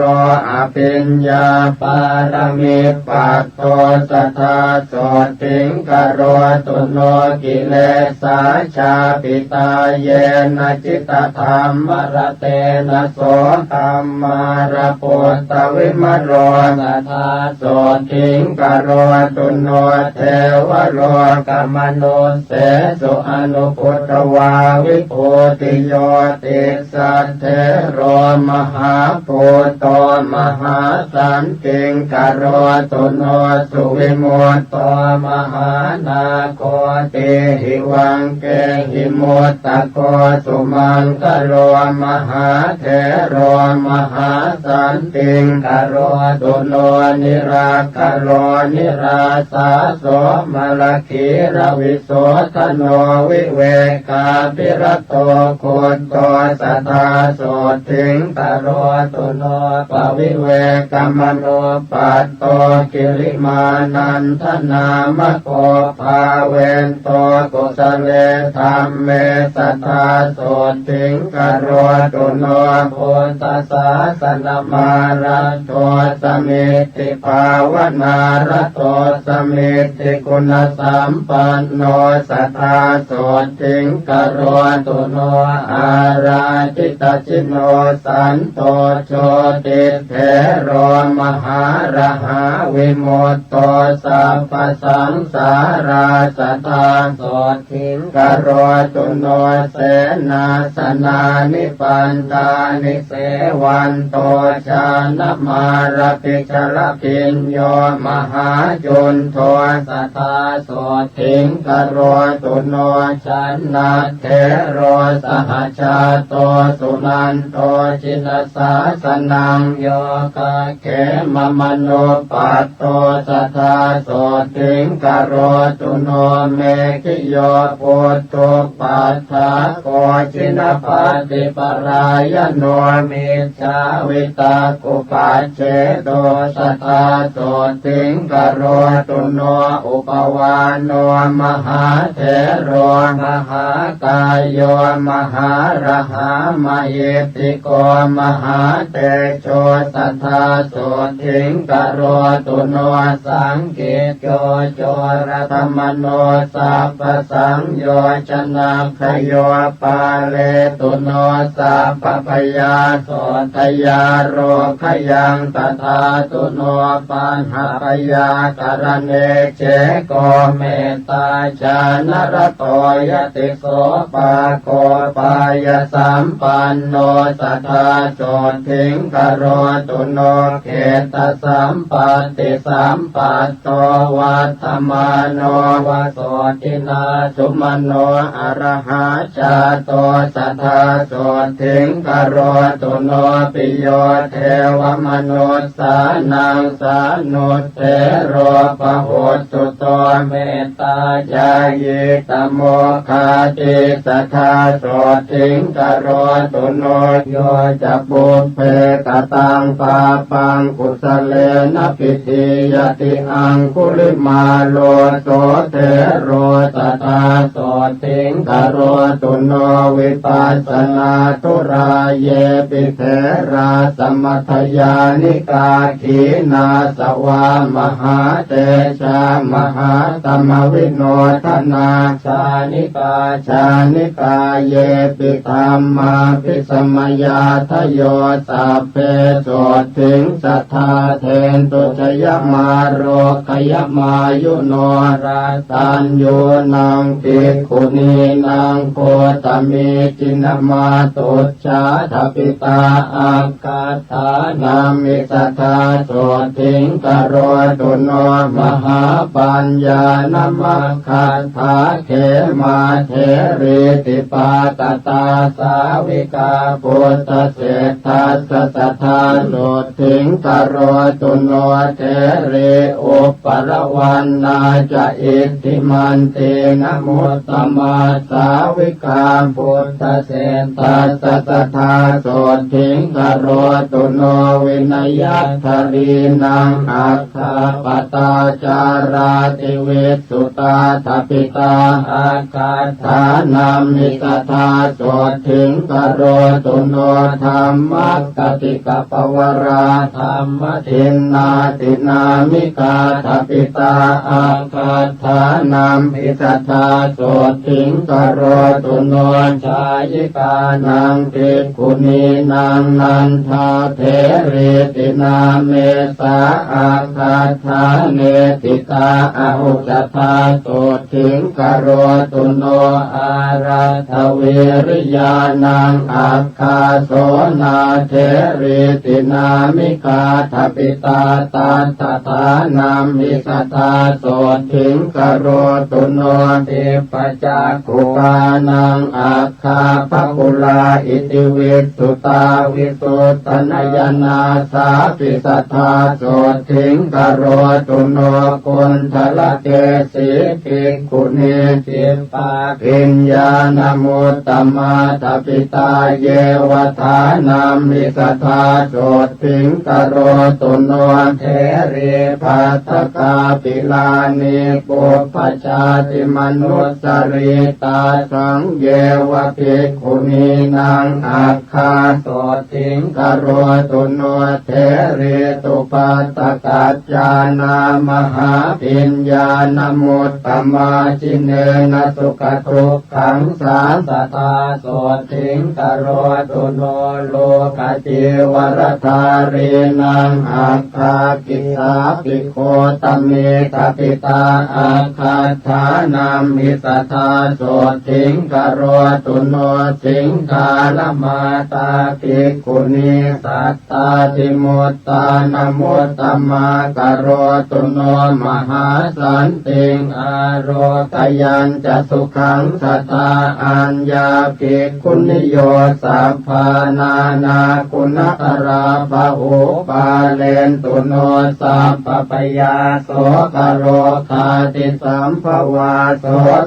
อภิญญาปารมิปัตโตสัทธาโสติงกโรตุโนกิเลสาชาปิตาเยนะจิตธรรมรเตนะโสธรรมาระปุตตวิมโรสัทธาโสติงกโรตุโนเทวโรกัมมโนเสสุอนุพุทธวาวิโพติโยติสัทเทโรมหาปุตโตมหาสันติงกโรตุโนสุวิมุตโตมหานาโคติหิวังเกหิมุตตะโกสุมังกโรมหาเถโรมหาสันติงกโรตุโนนิราคโรนิราสาโสมลคีรวิโสทโนวิเวกาปิรโตโคโตสัทธาโสติงกโรตุโนปวิเวกมโนปัตโตกิริมานันทนามโกภาเวนโตกุสเลธรรมเมสัทธาโสติงกโรตุโนโพธสาสนมาระโตสมิติภาวนาระโตสมิติคุณสัมปันโนสัทธาโสติงกโรตุโนอาราจิตจิโนสันโตโชติเถโรมหาระหาวิมุตโตสัพพสังสาราสัทธาโสติงกโรตุโนเสนาสนานิปันตานิเสวันโตชานมารปิชลพิญโย มหาจุนโทสัทธาโสถิงกโรตุโนชันนาเทโรสหชาโตสุนันโตจินสาสนังโยกะเขมมโนปัตโตสัทธาโสถิงกโรตุโนเมขิโยปุตตุปัฏฐาโกจินปาติปรายโนมิจฉาวิตากุปัจเจโตสัทธาโสถิงกโรตุโนอุปวานโนมหาเถโรมหากายโยมหาระหามหิติโกมหาเตโชสัทธาโสถิงกโรตุโนสังเกตโยโจรธรรมโนสัพพสังโยชนะขโยปาเลตุโนสัพพพยาโสทยาโรขยังตถาตุโนปัญหาพยากรเนเจโกเมตตาจานรโตยติโสปาโกปายสัมปันโนสัทธาโสถิงกโรตุโนเขตสัมปัตติสัมปัตโตวัฏมาโนวโสตินาสุมโนอรหาชาโตสัทธาโสถิงกโรตุโนปิโยเทวมนุสสานังสานุเตโรปะโหตุโตเมตตาญาเยตโมคาติสัทธาโสถิงกโรตุโนโยจะปุเพกตังปาปังกุสเลนะปิติยติอังคุลิมาโลโสเทโรสัทธาโสถิงกโรตุโนวิปัสสนาทุราเยปิเถราสมัทยานิกาขีนาสวามหาเตชามหาตมวิโนทนาชานิกาชานิกาเยปิธรรมาปิสมยาทโยสัพเพโสถิงสัทธาเทนตุชยมาโรคยมายุโนราตัญญูนังภิกขุนีนังโคตมิจินมาตุจาทปิตาอากาธานามิสัทธาโสถิงกโรตุโนมหาปัญญานมัคคันธาเขมาเถริติปาตตาสาวิกาปุตตเศรษฐาสัทธาโสถิงกโรตุโนเถริอุปรวันนาจะอิทธิมันเตนะมุตตมาสาวิกาปุตตเศรษฐาสัทธาโสถิงกโรตุโนวินัยทารีนังอัคคาปตาจาราติเวสุตาทปิตาอากาธานามิสัทธาโสถิงกโรตุโนธรรมักกติกปวราธรรมทินนาตินามิกาทปิตาอากาธานามิสัทธาโสถิงกโรตุโนชายิกานังภิกขุนีนังนันทาเถริตินาเมสาอาคาธาเนติตาอหุจธาโสถิงกโรตุโนอาราทเวริยานังอาคาโสนาเถริตินามิกาทปิตาตันตถานามิสัทธาโสถิงกโรตุโนติปจักขุปานังอาคาภปุลาอิติวิสุตาวิสุตนยนาสาปิสัทธาโสถิงกโรตุโนกุณฑลเกสีภิกขุนีจิปปาปิญญาณมุตตมาทปิตาเยวทานามิสัทธาโสถิงกโรตุโนเถรีภัตตกาปิลานิปุปปชาติมนุสสริตาสังเยวภิกขุนีนังอาคาโสถิงกโรตุโนเถรีตุปัตตกัจจานามหาปิญญาณมุตตมา จินเนนะสุขทุกขังสาสตาโสทิงกโรตุโนโลกจิวรธารีนังอัคคากิสาปิโคตเมตปิตาอาคาธานามิสทาโสทิงกโรตุโนสิงคาลมาตาภิกขุณีสัตตาทิมุตตานมุตตมากโรตุโนมหาสันติงอาโรกยัญจะสุขังสตาอัญญาภิกขุนิโยสัพพานานาคุณตราภะโอปาเลนตุโนสัพพปยาโสกโรคาติสัมภวาโส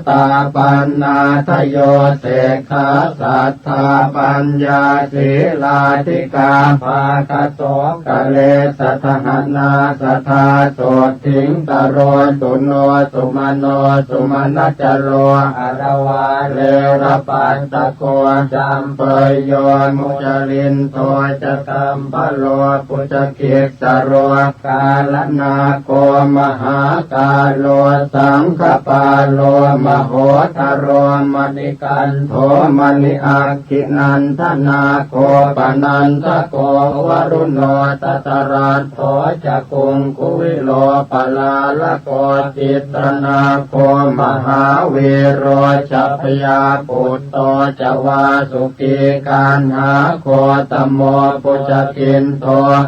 ตาปันนาทโยเสขาสัทธาปัญญาศีลาธิกาภาคโสกะเลสัทหนาสัทธาโสทิงกโรตุโนสุมาโนสุมาณจโรอรวาเลระปัสสโกจัมเปยโยมุจลินโทจะกัมปโลปุจกิสโรกาลนาโกมหากาโลสังฆปาโลมโหทโรมณิกันโทมณิอาคินันทนาโกปนันทโกวรุโนตตรัสโทจะกุงกุวิโลปลาลโกจิตนาโกมหาเวโรชัพยาปุตโตจวาสุกีการหาโคตโมปุจกินโท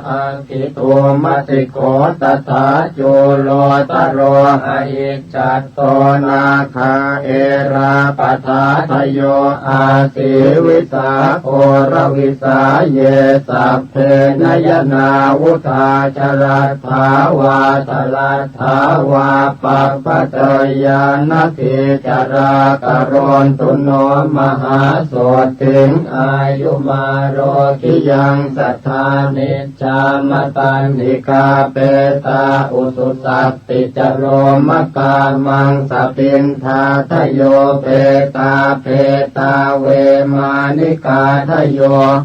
อังคิตุมัติโกตถาจุโลตโรหะอิจัตโตนาคาเอราปทาทโยอาสิวิสาโอรวิสาเยสัพเพนยนาวุธาจรัสภาวาตลัสภาวาปัปปะเตยานติจารากรณตุโนมหาโสติงอายุมาโรกิยังสัทธานิจจามตันติกาเปตาอุสุสัตติจโรมกามังสปินทาทโยเปตาเปตาเวมานิกาทโย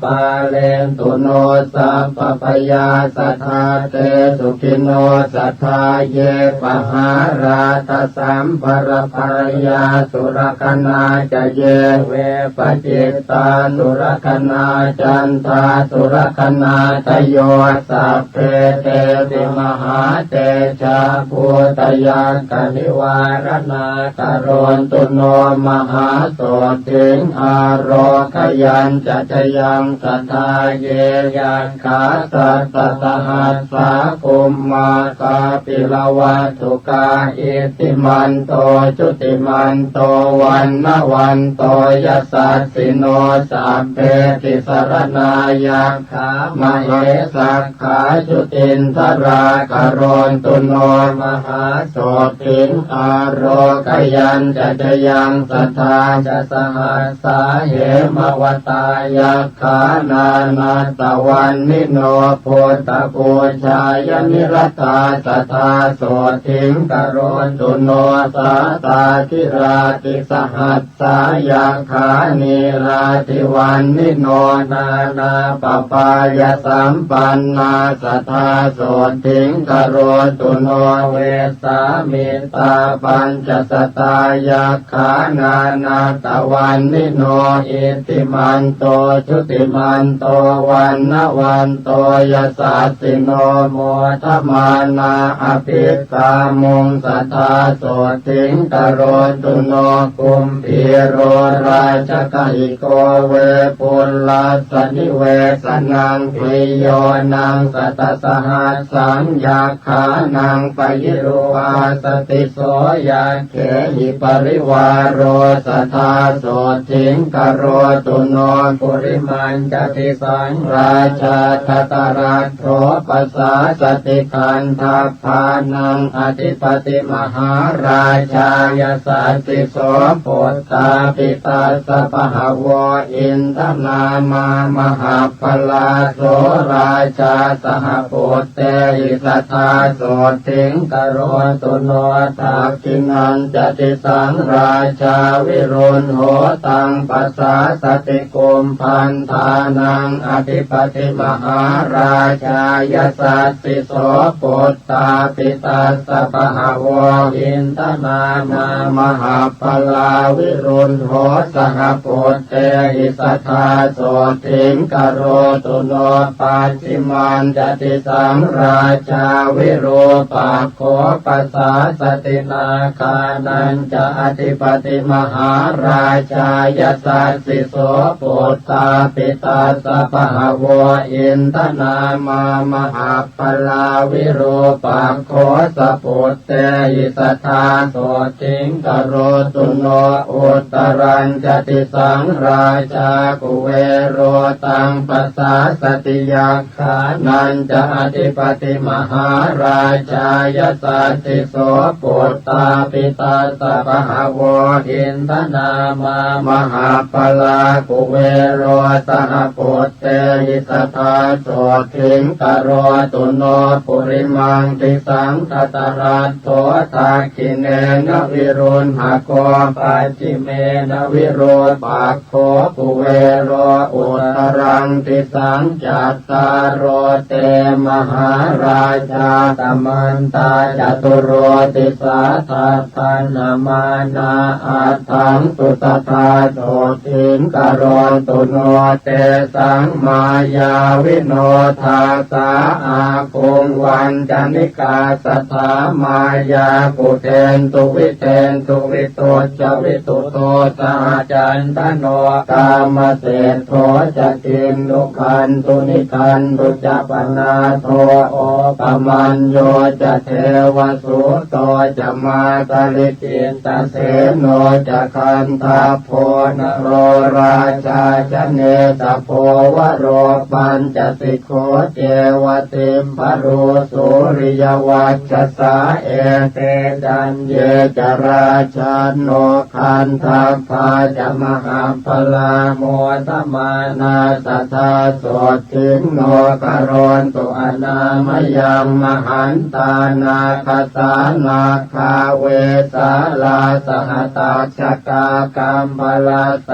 ปาเลนตุโนสัพพยาสัทธาเตสุขิโนสัทธาเยปหาราตสัมภรภรยาสุรคนาจะเยเวปจิตตาสุรคนาจันทาสุรคนาทโยสัพเพเตติมหาเตชะภูตยากนิวารณากโรนตุโนมหาโสติงอาโรคยัญจะจยังสัทธาเยยันขาสัตตหัสสะกุมมากาปิลวัตถุกาอิติมันโตจุติมันโตวันนวันโตยัสสะสิโนสัพเพติสรณายักขามเหสักขาจุตินทรากโรนตุโนมหาโสติงอาโรกยัญจะจยังสัทธาจะสหัสสาเหมวตายักขานานาตวันนิโนโพตปูชายนิรตาสัทธาโสทิงกโรนตุโนสาตาธิราติสหัสสายักขานิราติวันนิโนนานาปปายสัมปันนาสัทธาโสทิงกโรนตุโนเวสามิตาปัญจสตายักขานานาตวันนิโนอิติมันโตชุติมันโตวันนวันโตยัสสะสิโนโมทมานาอภิกามุงสัทธาโสทิงกโรนตุโนกุมพีโรราชกหิโกเวปุลลาสนิเวสนังปิโยนังสัตตสหัสสังยักขานังปยิโรอาสติโสยาเขหิปริวารโรสัทธาโสทิงกโรตุโนปุริมันจติสังราชาทัตรัสโธปัสสาสติคันทัพพานังอธิปติมหาราชายสัสติโสปุตตาปิตาสปหาวอินทนามามหาพลาโสราชาสหปุตเตหิสัทธาโสทิงกโรตุโนทักขินันจติสังราชาวิรุณโหตังปัสสาสติกุมพันธานังอธิปติมหาราชายสัสสิโสปุตตาปิตาสปหาวอินท นามามหาปลาวิรุณโหสหปุตเตหิสัทธาโสติงกโรตุโนปัจฉิมันจติสังราชาวิโรปักโขปัสสาสตินาคานันจะอธิปติมหาราชายสัสสิโสปุตตาปิตาสัพพะโวอินทนามามหาปลาวิโรปักโขสปุตเตหิสัทธาโสติงกโรตุโนอุตรัญจติสังราชากุเวโรตังปัสสาสติยักขานันจะอธิปติมหาราชายสัสสิโสปุตตาปิตาสัพพะโวอินทนามามหาปลากุเวโรสหปุตเตหิสัทธาโสติงกโรตุโนปุริมังติสังคตรัตโตทาคิเนนวิรุณหโกปัจฉิเมนวิโรปักโขกุเวโรอุตรังติสังจัตตารโรเตมหาราชาตมันตาจตุโรติสาทัพพนามานาอัตถังสุตตาโสติงกโรตุโนเตสังมายาวิโนทาสาอาคงวันจันิกาสัทธามายาปุเทนตุวิเทนตุวิโตจวิตุโตสหจันทโนกามเศรโทจะกินลุคันตุนิคันตุจะปนาโทโอปมันโยจะเทวสุโตจะมาตลิกินตเสโนจะคันทาโพนโรราชาจะเนตโพวโรปัญจสิกโขเจวติมปรุสุริยวัชสาเอเตจันเยจราชาโนคันทาภาจะมหาปลาโมตมานาสัทธาโสติงโนกรณตุอานามยังมหันตานาคสานาคาเวสาลาสหตาชกากรรมปลา